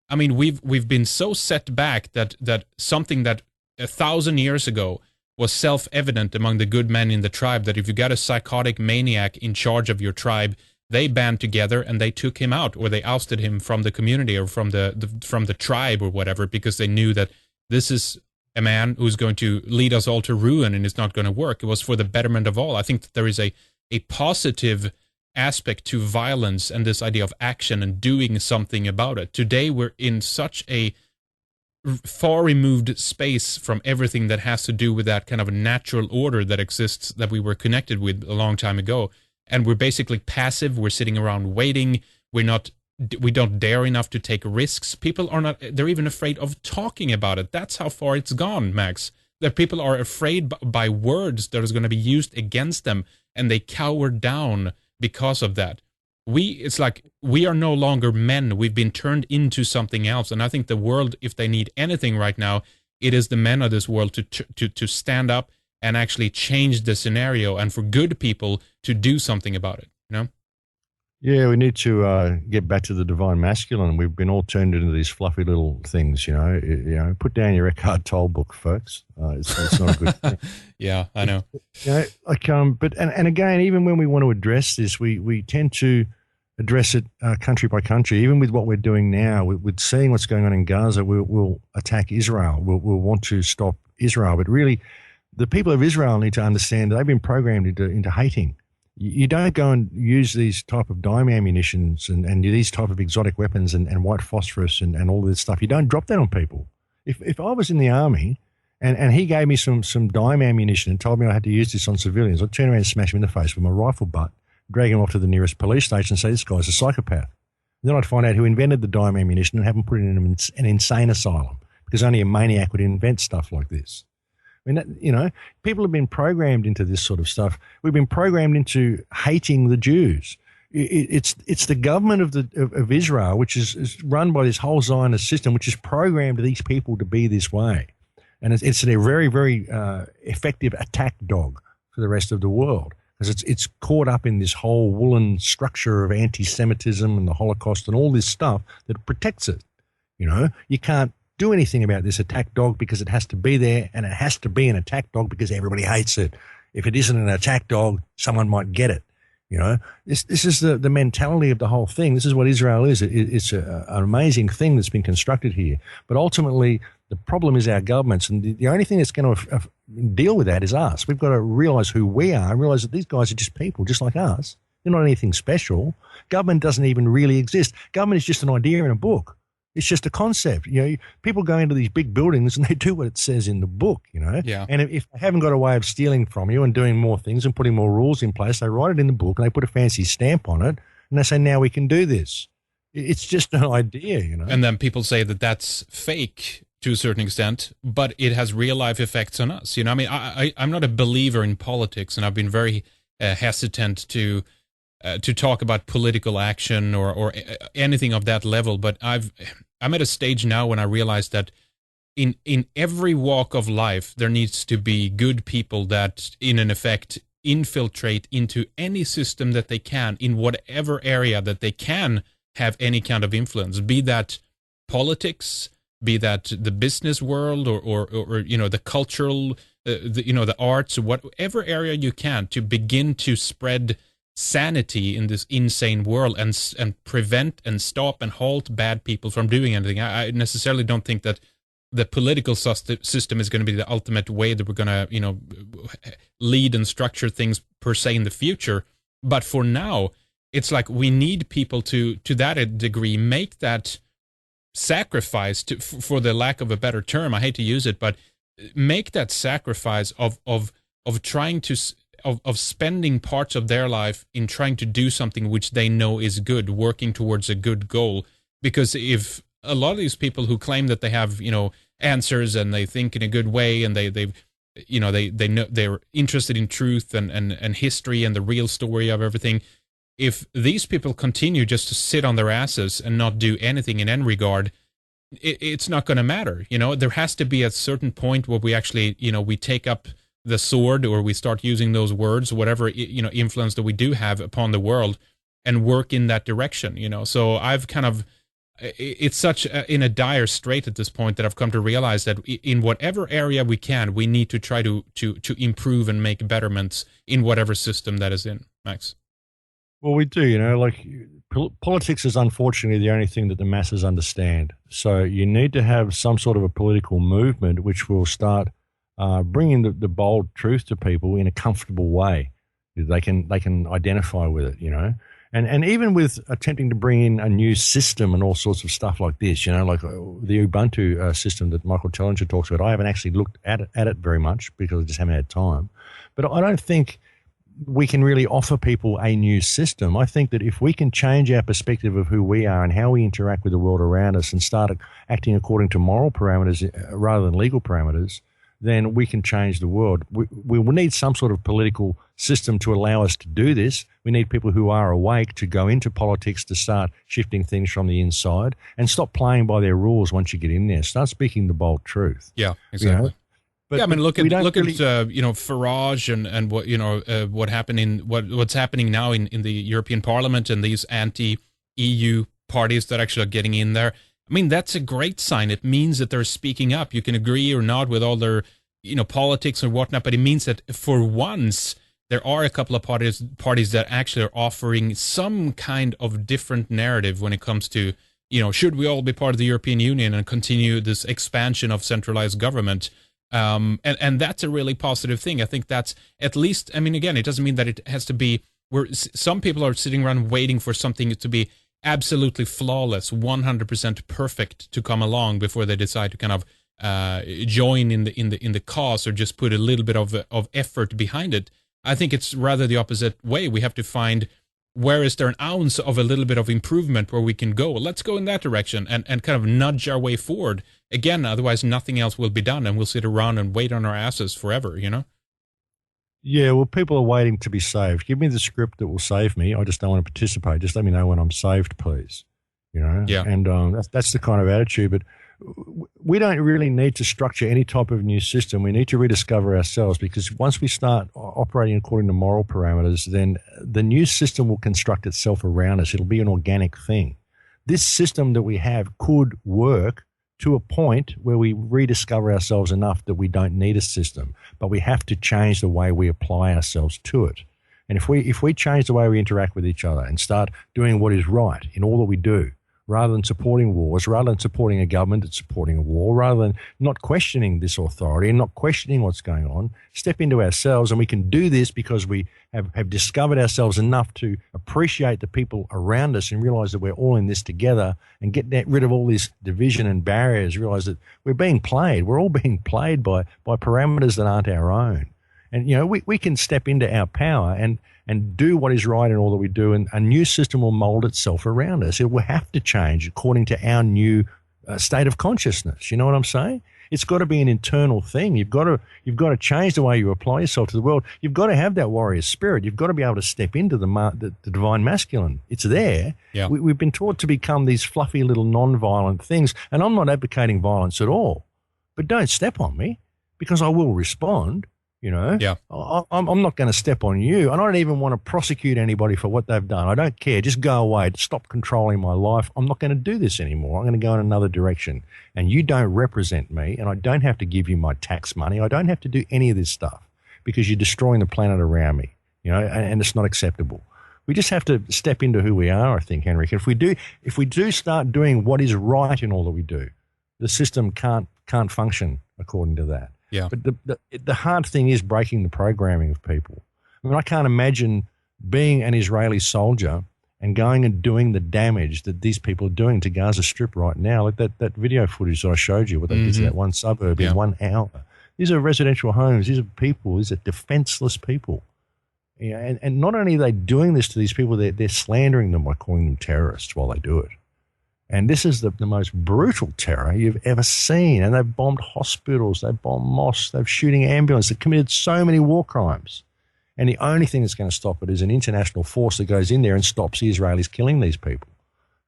I mean, we've been so set back that something that 1,000 years ago was self-evident among the good men in the tribe, that if you got a psychotic maniac in charge of your tribe, they band together and they took him out, or they ousted him from the community or from the tribe or whatever, because they knew that this is a man who's going to lead us all to ruin and it's not going to work. It was for the betterment of all. I think that there is a positive aspect to violence and this idea of action and doing something about it. Today we're in such a far removed space from everything that has to do with that kind of natural order that exists, that we were connected with a long time ago. And we're basically passive. We're sitting around waiting. We don't dare enough to take risks. People are not, they're even afraid of talking about it. That's how far it's gone, Max. That people are afraid by words that is going to be used against them, and they cower down because of that. It's like we are no longer men. We've been turned into something else. And I think the world, if they need anything right now, it is the men of this world to stand up and actually change the scenario, and for good people to do something about it, you know? Yeah, we need to get back to the divine masculine. We've been all turned into these fluffy little things, you know. Put down your Eckhart Tolle book, folks. It's not a good thing. Yeah, I know. You know, like, but again, even when we want to address this, we tend to address it country by country. Even with what we're doing now, with seeing what's going on in Gaza, we'll attack Israel. We'll want to stop Israel. But really, the people of Israel need to understand that they've been programmed into hating. You don't go and use these type of dime ammunitions and these type of exotic weapons and white phosphorus and all this stuff. You don't drop that on people. If I was in the army and he gave me some dime ammunition and told me I had to use this on civilians, I'd turn around and smash him in the face with my rifle butt, drag him off to the nearest police station and say, this guy's a psychopath. And then I'd find out who invented the dime ammunition and have him put it in an insane asylum, because only a maniac would invent stuff like this. I mean, you know, people have been programmed into this sort of stuff. We've been programmed into hating the Jews. It's the government of Israel, which is run by this whole Zionist system, which has programmed these people to be this way. And it's a very, very effective attack dog for the rest of the world, because it's caught up in this whole woolen structure of anti-Semitism and the Holocaust and all this stuff that protects it. You know, you can't do anything about this attack dog because it has to be there, and it has to be an attack dog because everybody hates it. If it isn't an attack dog, someone might get it. You know, this is the mentality of the whole thing. This is what Israel is. It's an amazing thing that's been constructed here. But ultimately, the problem is our governments, and the only thing that's going to deal with that is us. We've got to realize who we are and realize that these guys are just people, just like us. They're not anything special. Government doesn't even really exist. Government is just an idea in a book. It's just a concept. You know, people go into these big buildings and they do what it says in the book, you know. Yeah. And if they haven't got a way of stealing from you and doing more things and putting more rules in place, they write it in the book and they put a fancy stamp on it and they say, now we can do this. It's just an idea, you know. And then people say that that's fake to a certain extent, but it has real life effects on us. You know, I mean, I'm not a believer in politics, and I've been very hesitant to talk about political action or anything of that level. But I'm at a stage now when I realize that in every walk of life, there needs to be good people that, in an effect, infiltrate into any system that they can, in whatever area that they can have any kind of influence, be that politics, be that the business world, or you know, the cultural, the arts, whatever area you can, to begin to spread sanity in this insane world and prevent and stop and halt bad people from doing anything. I necessarily don't think that the political system is going to be the ultimate way that we're going to, you know, lead and structure things per se in the future. But for now, it's like we need people to that degree make that sacrifice, for the lack of a better term, I hate to use it, but make that sacrifice of trying to of spending parts of their life in trying to do something which they know is good, working towards a good goal. Because if a lot of these people who claim that they have, you know, answers and they think in a good way, and they know they're interested in truth and history and the real story of everything, if these people continue just to sit on their asses and not do anything in any regard, it's not going to matter. You know, there has to be a certain point where we actually, you know, we take up the sword, or we start using those words, whatever, you know, influence that we do have upon the world, and work in that direction, you know. So I've kind of, it's such in a dire strait at this point that I've come to realize that in whatever area we can, we need to try to improve and make betterments in whatever system that is in. Max? Well, we do, you know, like politics is unfortunately the only thing that the masses understand. So you need to have some sort of a political movement which will start bringing the bold truth to people in a comfortable way. They can identify with it, you know. And even with attempting to bring in a new system and all sorts of stuff like this, you know, like the Ubuntu system that Michael Tellinger talks about, I haven't actually looked at it very much because I just haven't had time. But I don't think we can really offer people a new system. I think that if we can change our perspective of who we are and how we interact with the world around us and start acting according to moral parameters rather than legal parameters, then we can change the world. We will need some sort of political system to allow us to do this. We need people who are awake to go into politics to start shifting things from the inside and stop playing by their rules once you get in there. Start speaking the bold truth. Yeah, exactly. You know? Yeah, I mean, look we at don't Farage and what what's happening now in the European Parliament and these anti-EU parties that actually are getting in there. I mean, that's a great sign. It means that they're speaking up. You can agree or not with all their politics or whatnot, but it means that for once there are a couple of parties that actually are offering some kind of different narrative when it comes to should we all be part of the European Union and continue this expansion of centralized government. And that's a really positive thing. I think that's at least, I mean, again, it doesn't mean that it has to be where some people are sitting around waiting for something to be absolutely flawless, 100% perfect to come along before they decide to kind of join in the cause or just put a little bit of effort behind it. I think it's rather the opposite way. We have to find where is there an ounce of a little bit of improvement where we can go. Let's go in that direction and kind of nudge our way forward. Again, otherwise nothing else will be done and we'll sit around and wait on our asses forever, Yeah, well, people are waiting to be saved. Give me the script that will save me. I just don't want to participate. Just let me know when I'm saved, please. Yeah. And that's the kind of attitude. But we don't really need to structure any type of new system. We need to rediscover ourselves, because once we start operating according to moral parameters, then the new system will construct itself around us. It'll be an organic thing. This system that we have could work to a point where we rediscover ourselves enough that we don't need a system, but we have to change the way we apply ourselves to it. And if we change the way we interact with each other and start doing what is right in all that we do, rather than supporting wars, rather than supporting a government that's supporting a war, rather than not questioning this authority and not questioning what's going on, step into ourselves. And we can do this because we have discovered ourselves enough to appreciate the people around us and realize that we're all in this together, and get rid of all this division and barriers, realize that we're being played. We're all being played by parameters that aren't our own. And, we can step into our power and do what is right in all that we do, and a new system will mold itself around us. It will have to change according to our new state of consciousness. You know what I'm saying? It's got to be an internal thing. You've got to change the way you apply yourself to the world. You've got to have that warrior spirit. You've got to be able to step into the divine masculine. It's there. Yeah. We've been taught to become these fluffy little non-violent things, and I'm not advocating violence at all. But don't step on me, because I will respond. Yeah. I'm not going to step on you. I don't even want to prosecute anybody for what they've done. I don't care. Just go away. Stop controlling my life. I'm not going to do this anymore. I'm going to go in another direction. And you don't represent me, and I don't have to give you my tax money. I don't have to do any of this stuff, because you're destroying the planet around me, and it's not acceptable. We just have to step into who we are, I think, Henrik. If we do start doing what is right in all that we do, the system can't function according to that. Yeah. But the hard thing is breaking the programming of people. I mean, I can't imagine being an Israeli soldier and going and doing the damage that these people are doing to Gaza Strip right now. Like that video footage that I showed you, what they did to that one suburb in 1 hour. These are residential homes. These are people. These are defenseless people. And not only are they doing this to these people, they're slandering them by calling them terrorists while they do it. And this is the most brutal terror you've ever seen. And they've bombed hospitals, they've bombed mosques, they've shooting ambulances, they've committed so many war crimes. And the only thing that's going to stop it is an international force that goes in there and stops the Israelis killing these people.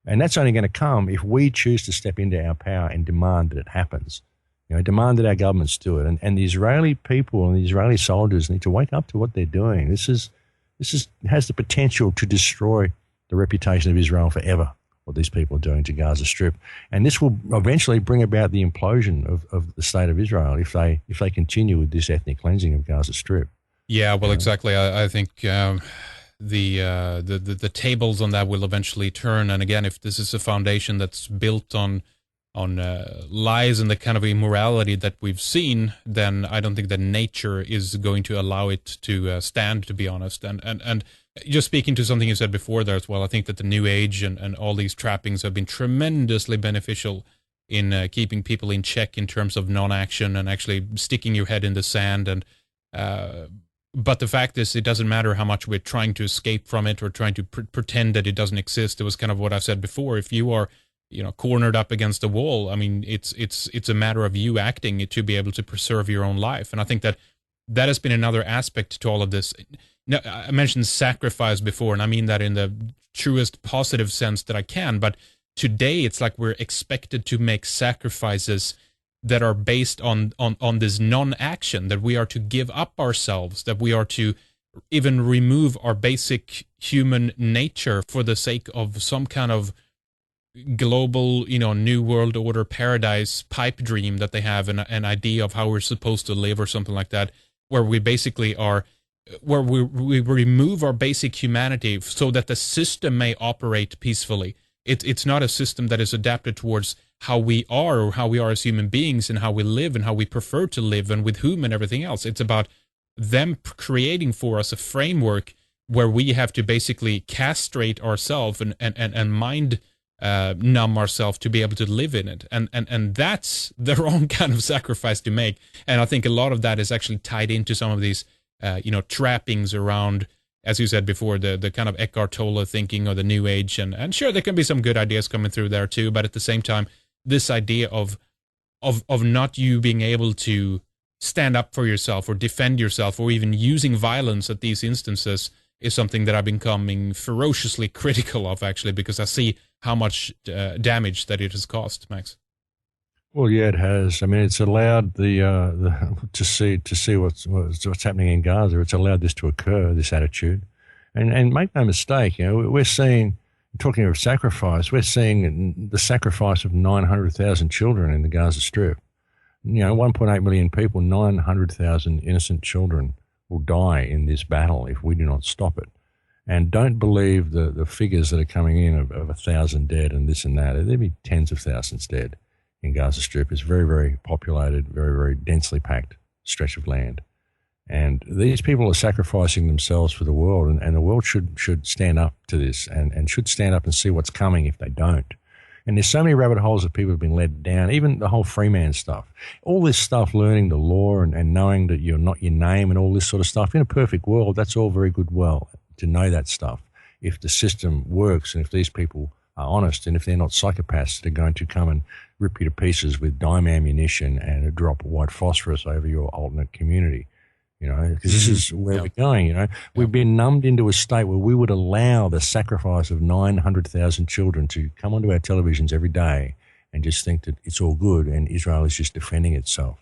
And that's only going to come if we choose to step into our power and demand that it happens. Demand that our governments do it. And the Israeli people and the Israeli soldiers need to wake up to what they're doing. This has the potential to destroy the reputation of Israel forever, what these people are doing to Gaza Strip. And this will eventually bring about the implosion of the state of Israel if they continue with this ethnic cleansing of Gaza Strip. Yeah, well, exactly. I think the tables on that will eventually turn. And again, if this is a foundation that's built on lies and the kind of immorality that we've seen, then I don't think that nature is going to allow it to stand, to be honest. And just speaking to something you said before there as well, I think that the New Age and all these trappings have been tremendously beneficial in keeping people in check in terms of non-action and actually sticking your head in the sand. And but the fact is, it doesn't matter how much we're trying to escape from it or trying to pretend that it doesn't exist. It was kind of what I said before. If you are cornered up against a wall, I mean, it's a matter of you acting to be able to preserve your own life. And I think that has been another aspect to all of this. Now, I mentioned sacrifice before, and I mean that in the truest positive sense that I can. But today, it's like we're expected to make sacrifices that are based on this non-action, that we are to give up ourselves, that we are to even remove our basic human nature for the sake of some kind of global, new world order paradise pipe dream that they have, an idea of how we're supposed to live or something like that, where we basically are, where we remove our basic humanity so that the system may operate peacefully. It's not a system that is adapted towards how we are or how we are as human beings and how we live and how we prefer to live and with whom and everything else. It's about them creating for us a framework where we have to basically castrate ourselves and mind numb ourselves to be able to live in it. And that's the wrong kind of sacrifice to make. And I think a lot of that is actually tied into some of these, trappings around, as you said before, the kind of Eckhart Tolle thinking or the New Age. And sure, there can be some good ideas coming through there too, but at the same time, this idea of not you being able to stand up for yourself or defend yourself or even using violence at these instances is something that I've been becoming ferociously critical of, actually, because I see how much damage that it has caused, Max. Well, yeah, it has. I mean, it's allowed to see what's happening in Gaza. It's allowed this to occur, this attitude, and make no mistake, we're seeing, talking of sacrifice, we're seeing the sacrifice of 900,000 children in the Gaza Strip. 1.8 million people, 900,000 innocent children will die in this battle if we do not stop it. And don't believe the figures that are coming in of 1,000 dead and this and that. There'll be tens of thousands dead in Gaza Strip. It's very, very populated, very, very densely packed stretch of land. And these people are sacrificing themselves for the world, and the world should stand up to this and should stand up and see what's coming if they don't. And there's so many rabbit holes that people have been led down, even the whole free man stuff. All this stuff, learning the law and knowing that you're not your name and all this sort of stuff. In a perfect world, that's all very good, well, to know that stuff. If the system works and if these people are honest and if they're not psychopaths that are going to come and rip you to pieces with dime ammunition and a drop of white phosphorus over your alternate community. Because this is where we're going, We've been numbed into a state where we would allow the sacrifice of 900,000 children to come onto our televisions every day and just think that it's all good and Israel is just defending itself.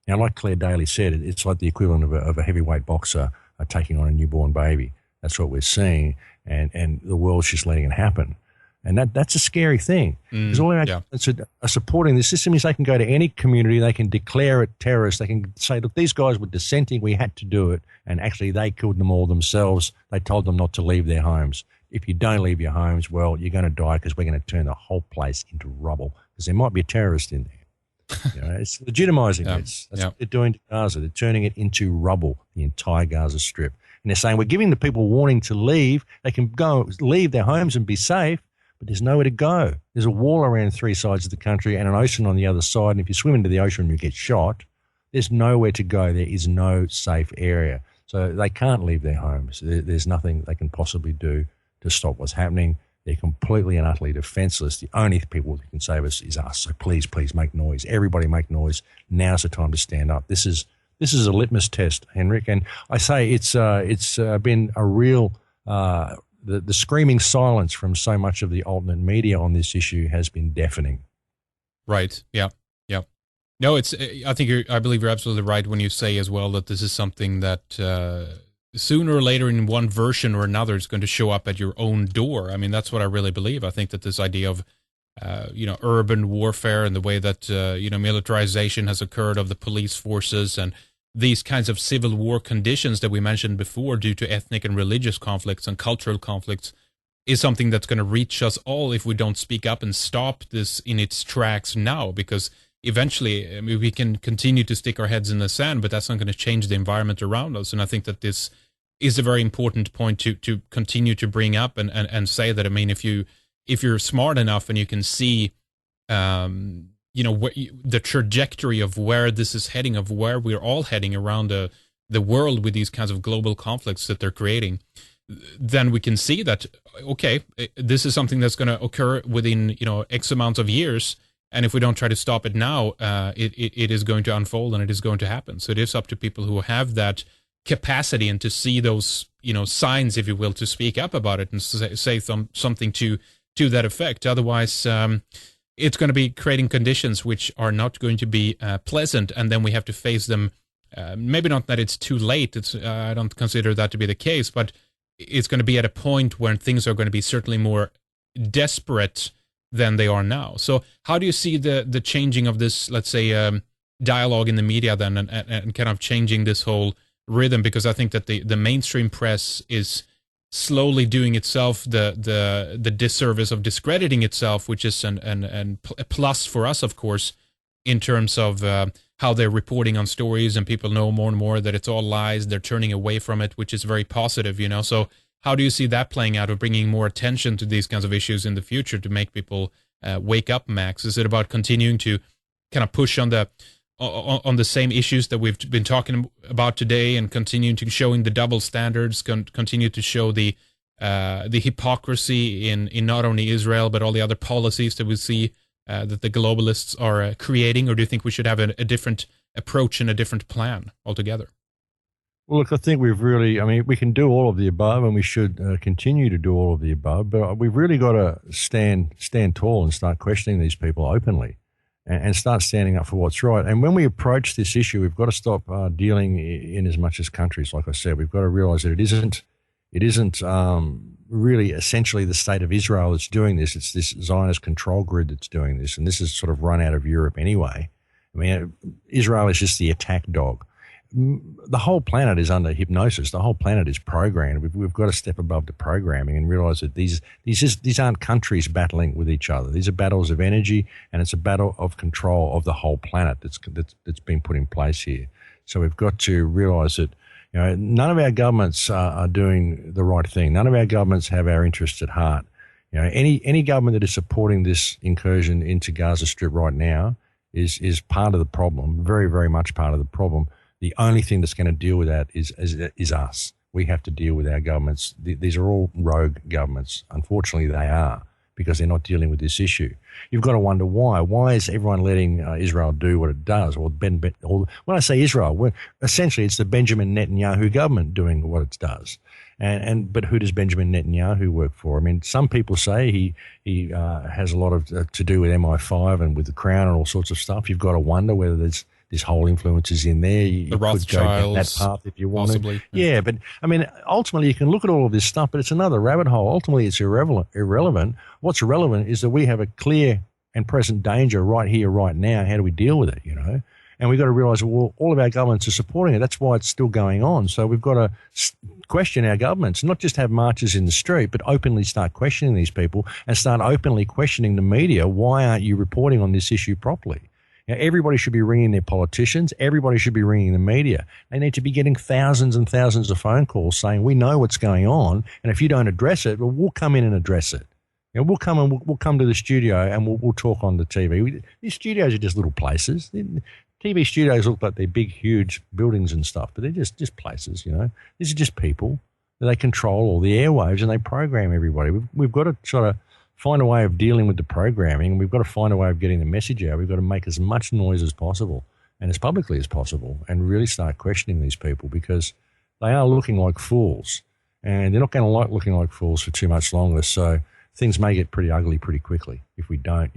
Now, like Claire Daly said, it's like the equivalent of a heavyweight boxer taking on a newborn baby. That's what we're seeing, and the world's just letting it happen. And that's a scary thing. Because all our governments are supporting the system is they can go to any community, they can declare it terrorist, they can say, look, these guys were dissenting, we had to do it, and actually they killed them all themselves. They told them not to leave their homes. If you don't leave your homes, well, you're going to die because we're going to turn the whole place into rubble because there might be a terrorist in there. It's legitimizing this. That's what they're doing to Gaza. They're turning it into rubble, the entire Gaza Strip. And they're saying we're giving the people warning to leave. They can go leave their homes and be safe. But there's nowhere to go. There's a wall around three sides of the country and an ocean on the other side. And if you swim into the ocean, you get shot. There's nowhere to go. There is no safe area. So they can't leave their homes. There's nothing they can possibly do to stop what's happening. They're completely and utterly defenseless. The only people who can save us is us. So please make noise. Everybody make noise. Now's the time to stand up. This is a litmus test, Henrik. And I say it's been a real... The screaming silence from so much of the alternate media on this issue has been deafening. Right. Yeah. No, I believe you're absolutely right when you say as well that this is something that sooner or later in one version or another is going to show up at your own door. I mean, that's what I really believe. I think that this idea of, urban warfare and the way that, militarization has occurred of the police forces and these kinds of civil war conditions that we mentioned before due to ethnic and religious conflicts and cultural conflicts is something that's going to reach us all if we don't speak up and stop this in its tracks now, because eventually we can continue to stick our heads in the sand, but that's not going to change the environment around us. And I think that this is a very important point to continue to bring up and say that, I mean, if you're smart enough and you can see the trajectory of where this is heading, of where we're all heading around the world with these kinds of global conflicts that they're creating, then we can see that, okay, this is something that's going to occur within, X amount of years. And if we don't try to stop it now, it is going to unfold and it is going to happen. So it is up to people who have that capacity and to see those, signs, if you will, to speak up about it and say something to that effect. Otherwise, it's going to be creating conditions which are not going to be pleasant, and then we have to face them. Maybe not that it's too late. I don't consider that to be the case, but it's going to be at a point when things are going to be certainly more desperate than they are now. So how do you see the changing of this, let's say, dialogue in the media then, and kind of changing this whole rhythm? Because I think that the mainstream press is slowly doing itself the disservice of discrediting itself, which is a plus for us, of course, in terms of how they're reporting on stories, and people know more and more that it's all lies. They're turning away from it, which is very positive, So how do you see that playing out, of bringing more attention to these kinds of issues in the future to make people wake up, Max? Is it about continuing to kind of push on the same issues that we've been talking about today, and continue to showing the double standards, continue to show the hypocrisy in not only Israel but all the other policies that we see that the globalists are creating? Or do you think we should have a different approach and a different plan altogether? Well, look, I think we can do all of the above, and we should continue to do all of the above, but we've really got to stand tall and start questioning these people openly, and start standing up for what's right. And when we approach this issue, we've got to stop dealing in as much as countries. Like I said, we've got to realize that it isn't really essentially the state of Israel that's doing this. It's this Zionist control grid that's doing this, and this is sort of run out of Europe anyway. I mean, Israel is just the attack dog. The whole planet is under hypnosis. The whole planet is programmed. We've got to step above the programming and realize that these aren't countries battling with each other. These are battles of energy, and it's a battle of control of the whole planet that's been put in place here. So we've got to realize that none of our governments are doing the right thing. None of our governments have our interests at heart. Any government that is supporting this incursion into Gaza Strip right now is part of the problem. Very, very much part of the problem. The only thing that's going to deal with that is us. We have to deal with our governments. These are all rogue governments. Unfortunately, they are, because they're not dealing with this issue. You've got to wonder why. Why is everyone letting Israel do what it does? Or when I say Israel, essentially it's the Benjamin Netanyahu government doing what it does. But who does Benjamin Netanyahu work for? I mean, some people say he has a lot of to do with MI5 and with the Crown and all sorts of stuff. You've got to wonder whether this whole influence is in there. You could go down that path if you want possibly. to. Yeah, but I mean, ultimately you can look at all of this stuff, but it's another rabbit hole. Ultimately, it's irrelevant. What's relevant is that we have a clear and present danger right here, right now. How do we deal with it, And we've got to realize, well, all of our governments are supporting it. That's why it's still going on. So we've got to question our governments, not just have marches in the street, but openly start questioning these people and start openly questioning the media. Why aren't you reporting on this issue properly? Everybody should be ringing their politicians. Everybody should be ringing the media. They need to be getting thousands and thousands of phone calls saying, we know what's going on, and if you don't address it, well, we'll come in and address it. We'll come to the studio and we'll talk on the TV. These studios are just little places. TV studios look like they're big, huge buildings and stuff, but they're just places, These are just people. They control all the airwaves and they program everybody. We've got to sort of find a way of dealing with the programming. We've got to find a way of getting the message out. We've got to make as much noise as possible and as publicly as possible, and really start questioning these people, because they are looking like fools, and they're not going to like looking like fools for too much longer. So things may get pretty ugly pretty quickly if we don't,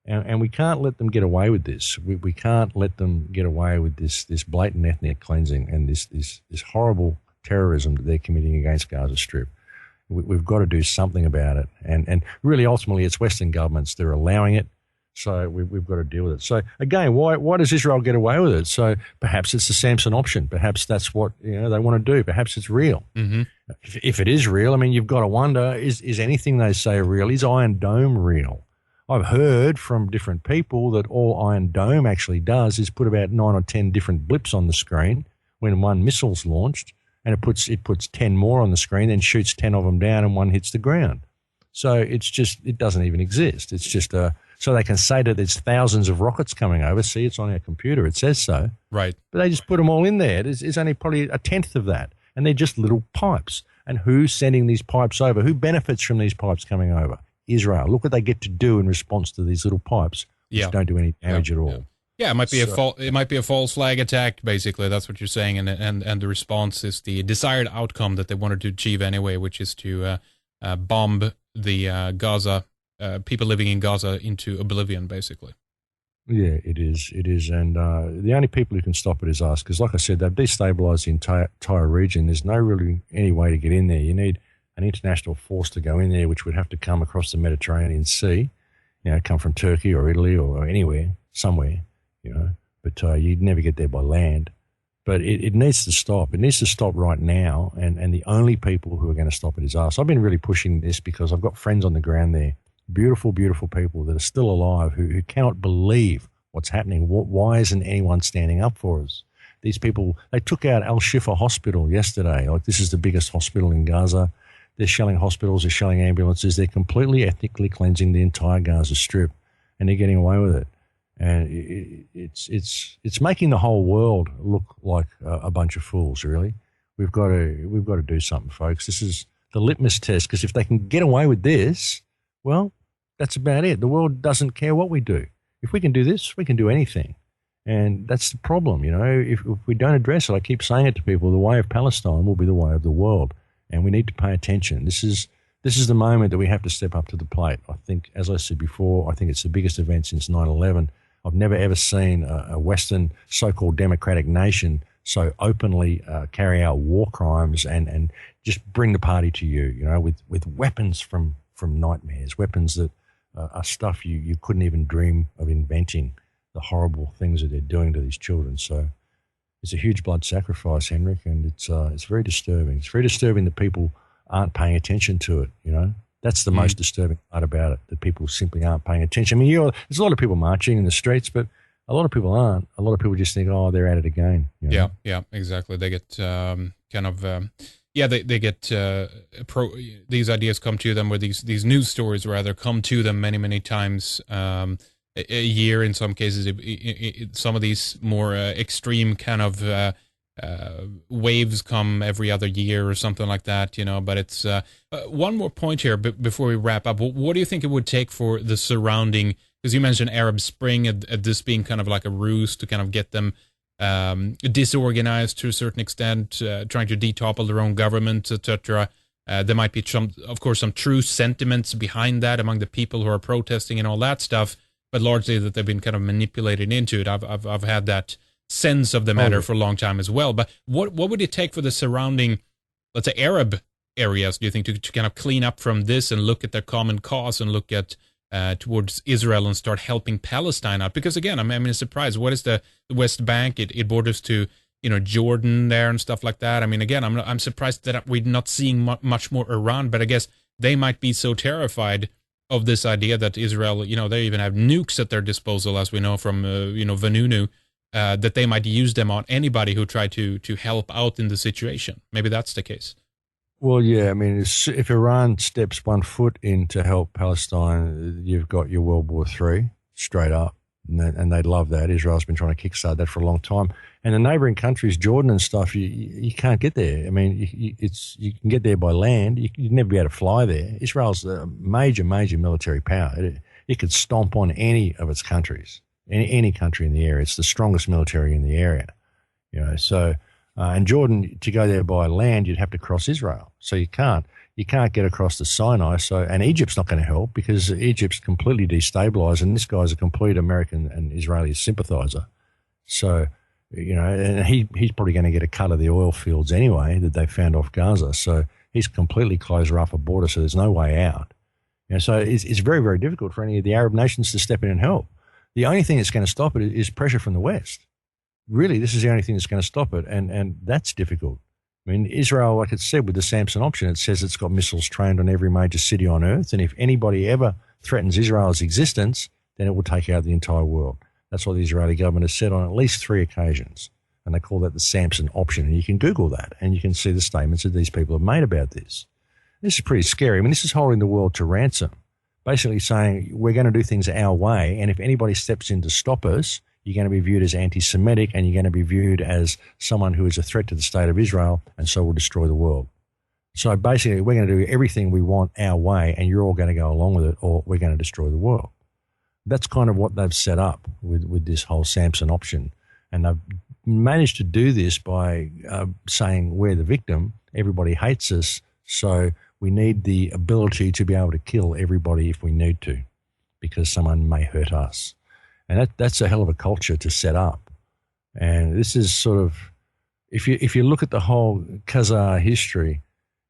And we can't let them get away with this. We can't let them get away with this blatant ethnic cleansing and this horrible terrorism that they're committing against Gaza Strip. We've got to do something about it. And really, ultimately, it's Western governments. They're allowing it. So we've got to deal with it. So again, why does Israel get away with it? So perhaps it's the Samson option. Perhaps that's what they want to do. Perhaps it's real. Mm-hmm. If it is real, I mean, you've got to wonder, is anything they say real? Is Iron Dome real? I've heard from different people that all Iron Dome actually does is put about 9 or 10 different blips on the screen when one missile's launched, and it puts 10 more on the screen, then shoots 10 of them down and one hits the ground. So it doesn't even exist. It's just so they can say that there's thousands of rockets coming over. See, it's on our computer. It says so. Right. But they just put them all in there. It's only probably a tenth of that. And they're just little pipes. And who's sending these pipes over? Who benefits from these pipes coming over? Israel. Look what they get to do in response to these little pipes, which don't do any damage at all. Yeah, it might be it might be a false flag attack. Basically, that's what you're saying, and the response is the desired outcome that they wanted to achieve anyway, which is to bomb the Gaza people living in Gaza into oblivion, basically. Yeah, it is. It is. And the only people who can stop it is us. Because like I said, they've destabilised the entire region. There's no really any way to get in there. You need an international force to go in there, which would have to come across the Mediterranean Sea, come from Turkey or Italy or anywhere, somewhere, But you'd never get there by land. But it needs to stop. It needs to stop right now. And the only people who are going to stop it is us. I've been really pushing this because I've got friends on the ground there. Beautiful, beautiful people that are still alive who cannot believe what's happening. Why isn't anyone standing up for us? These people, they took out Al-Shifa Hospital yesterday. Like, this is the biggest hospital in Gaza. They're shelling hospitals, they're shelling ambulances. They're completely ethnically cleansing the entire Gaza Strip, and they're getting away with it. And it's making the whole world look like a bunch of fools, really. We've got to do something, folks. This is the litmus test, because if they can get away with this, well, that's about it. The world doesn't care what we do. If we can do this, we can do anything. And that's the problem, If we don't address it, I keep saying it to people, the way of Palestine will be the way of the world. And we need to pay attention. This is the moment that we have to step up to the plate. I think, as I said before, I think it's the biggest event since 9/11. I've never ever seen a Western so-called democratic nation so openly carry out war crimes and just bring the party to you, with weapons from nightmares, weapons that are stuff you couldn't even dream of inventing, the horrible things that they're doing to these children. So it's a huge blood sacrifice, Henrik, and it's very disturbing. It's very disturbing that people aren't paying attention to it, That's the most disturbing part about it, that people simply aren't paying attention. I mean, there's a lot of people marching in the streets, but a lot of people aren't. A lot of people just think, oh, they're at it again. Yeah, exactly. They get they get these ideas come to them, or these news stories rather come to them many, many times a year in some cases. Some of these more extreme kind of waves come every other year or something like that, But it's one more point here before we wrap up. What do you think it would take for the surrounding? Because you mentioned Arab Spring, at this being kind of like a ruse to kind of get them disorganized to a certain extent, trying to detopple their own government, etc. There might be of course, some true sentiments behind that among the people who are protesting and all that stuff, but largely that they've been kind of manipulated into it. I've had that sense of the matter for a long time as well. But what would it take for the surrounding, let's say, Arab areas, do you think, to kind of clean up from this and look at their common cause and look at towards Israel and start helping Palestine out? Because again, I'm surprised. What is the West Bank? It borders to Jordan there and stuff like that. I mean, again, I'm surprised that we're not seeing much more Iran. But I guess they might be so terrified of this idea that Israel, they even have nukes at their disposal, as we know from Vanunu, that they might use them on anybody who tried to help out in the situation. Maybe that's the case. Well, yeah, I mean, if Iran steps 1 foot in to help Palestine, you've got your World War III straight up, and they'd love that. Israel's been trying to kickstart that for a long time. And the neighbouring countries, Jordan and stuff, you can't get there. I mean, you can get there by land. You'd never be able to fly there. Israel's a major, major military power. It could stomp on any of its countries, any country in the area. It's the strongest military in the area, so... and Jordan, to go there by land, you'd have to cross Israel. So you can't get across the Sinai. And Egypt's not going to help because Egypt's completely destabilized, and this guy's a complete American and Israeli sympathizer. So, and he's probably going to get a cut of the oil fields anyway that they found off Gaza. So he's completely closed Rafah border, so there's no way out. So it's very, very difficult for any of the Arab nations to step in and help. The only thing that's going to stop it is pressure from the West. Really, this is the only thing that's going to stop it, and that's difficult. I mean, Israel, like it said, with the Samson option, it says it's got missiles trained on every major city on earth, and if anybody ever threatens Israel's existence, then it will take out the entire world. That's what the Israeli government has said on at least 3 occasions, and they call that the Samson option, and you can Google that, and you can see the statements that these people have made about this. This is pretty scary. I mean, this is holding the world to ransom, basically saying we're going to do things our way, and if anybody steps in to stop us, you're going to be viewed as anti-Semitic, and you're going to be viewed as someone who is a threat to the state of Israel, and so will destroy the world. So basically, we're going to do everything we want our way, and you're all going to go along with it, or we're going to destroy the world. That's kind of what they've set up with this whole Samson option. And they've managed to do this by saying we're the victim, everybody hates us, so We need the ability to be able to kill everybody if we need to, because someone may hurt us. And that's a hell of a culture to set up. And this is sort of, if you look at the whole Khazar history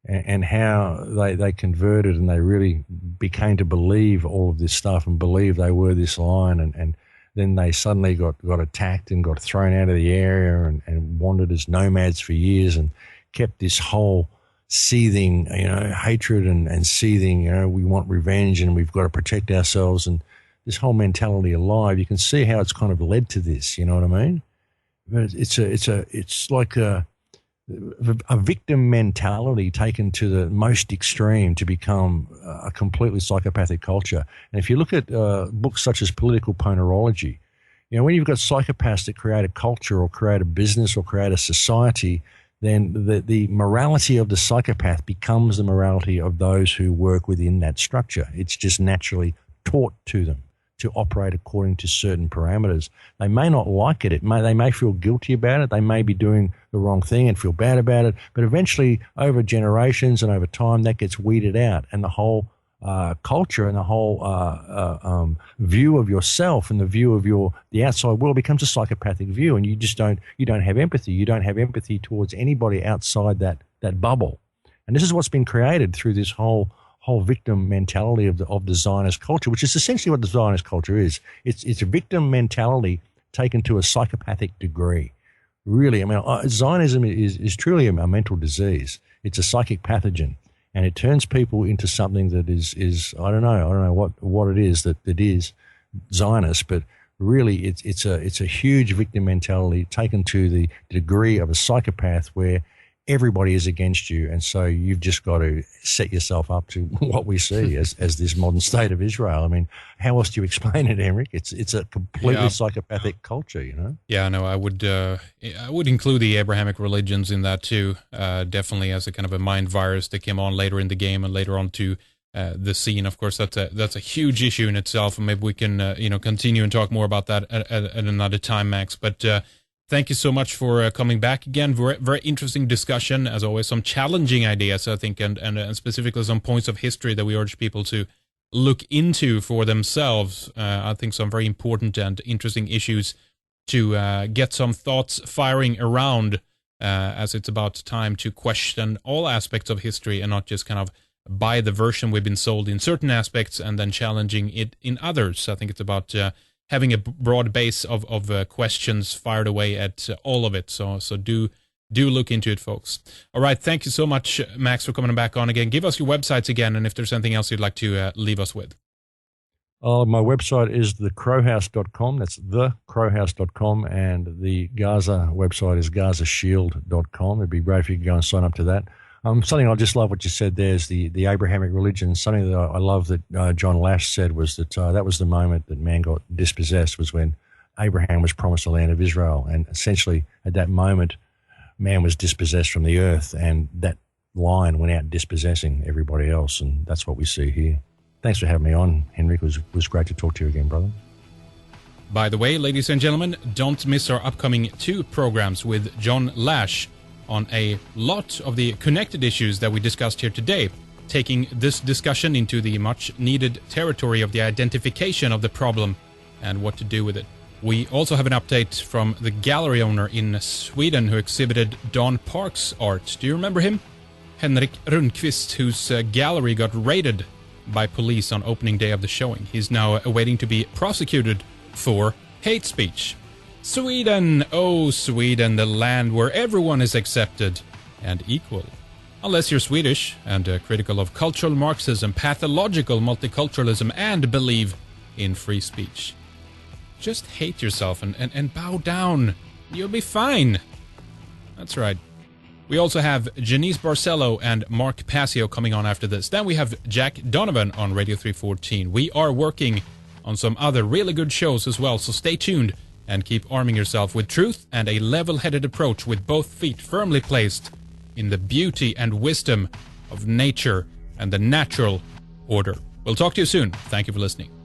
and how they converted and they really became to believe all of this stuff and believe they were this line, and then they suddenly got attacked and got thrown out of the area and wandered as nomads for years and kept this whole seething, hatred and seething, we want revenge and we've got to protect ourselves, and this whole mentality alive. You can see how it's kind of led to this, you know what I mean? But it's like a victim mentality taken to the most extreme to become a completely psychopathic culture. And if you look at books such as Political Ponerology, when you've got psychopaths that create a culture or create a business or create a society, then the morality of the psychopath becomes the morality of those who work within that structure. It's just naturally taught to them to operate according to certain parameters. They may not like it. They may feel guilty about it. They may be doing the wrong thing and feel bad about it. But eventually, over generations and over time, that gets weeded out, and the whole culture and the whole view of yourself and the view of the outside world becomes a psychopathic view, and you don't have empathy. You don't have empathy towards anybody outside that bubble. And this is what's been created through this whole victim mentality of the Zionist culture, which is essentially what the Zionist culture is. It's a victim mentality taken to a psychopathic degree. Really, I mean, Zionism is truly a mental disease. It's a psychic pathogen, and it turns people into something that is I don't know what it is that is Zionist, but really it's a huge victim mentality taken to the degree of a psychopath where everybody is against you, and so you've just got to set yourself up to what we see as this modern state of Israel. I mean, how else do you explain it, Henrik? It's a completely psychopathic culture, Yeah, no, I would include the Abrahamic religions in that too, definitely as a kind of a mind virus that came on later in the game and later on to the scene. Of course, that's a huge issue in itself, and maybe we can continue and talk more about that at another time, Max. But thank you so much for coming back again. Very, very interesting discussion, as always. Some challenging ideas, I think, and specifically some points of history that we urge people to look into for themselves. I think some very important and interesting issues to get some thoughts firing around, as it's about time to question all aspects of history and not just kind of buy the version we've been sold in certain aspects and then challenging it in others. I think it's about having a broad base of questions fired away at all of it. So do look into it, folks. All right, thank you so much, Max, for coming back on again. Give us your websites again, and if there's anything else you'd like to leave us with. My website is thecrowhouse.com. That's thecrowhouse.com, and the Gaza website is gazashield.com. It'd be great if you could go and sign up to that. Something I just love what you said there is the Abrahamic religion. Something that I love that John Lash said was that that was the moment that man got dispossessed, was when Abraham was promised the land of Israel. And essentially at that moment, man was dispossessed from the earth, and that line went out dispossessing everybody else. And that's what we see here. Thanks for having me on, Henrik. It was great to talk to you again, brother. By the way, ladies and gentlemen, don't miss our upcoming 2 programs with John Lash on a lot of the connected issues that we discussed here today, taking this discussion into the much-needed territory of the identification of the problem and what to do with it. We also have an update from the gallery owner in Sweden who exhibited Don Park's art. Do you remember him? Henrik Rundqvist, whose gallery got raided by police on opening day of the showing. He's now awaiting to be prosecuted for hate speech. Sweden, oh Sweden, the land where everyone is accepted and equal. Unless you're Swedish and critical of cultural Marxism, pathological multiculturalism, and believe in free speech. Just hate yourself and bow down. You'll be fine. That's right. We also have Janice Barcelo and Mark Passio coming on after this. Then we have Jack Donovan on Radio 314. We are working on some other really good shows as well, so stay tuned and keep arming yourself with truth and a level-headed approach with both feet firmly placed in the beauty and wisdom of nature and the natural order. We'll talk to you soon. Thank you for listening.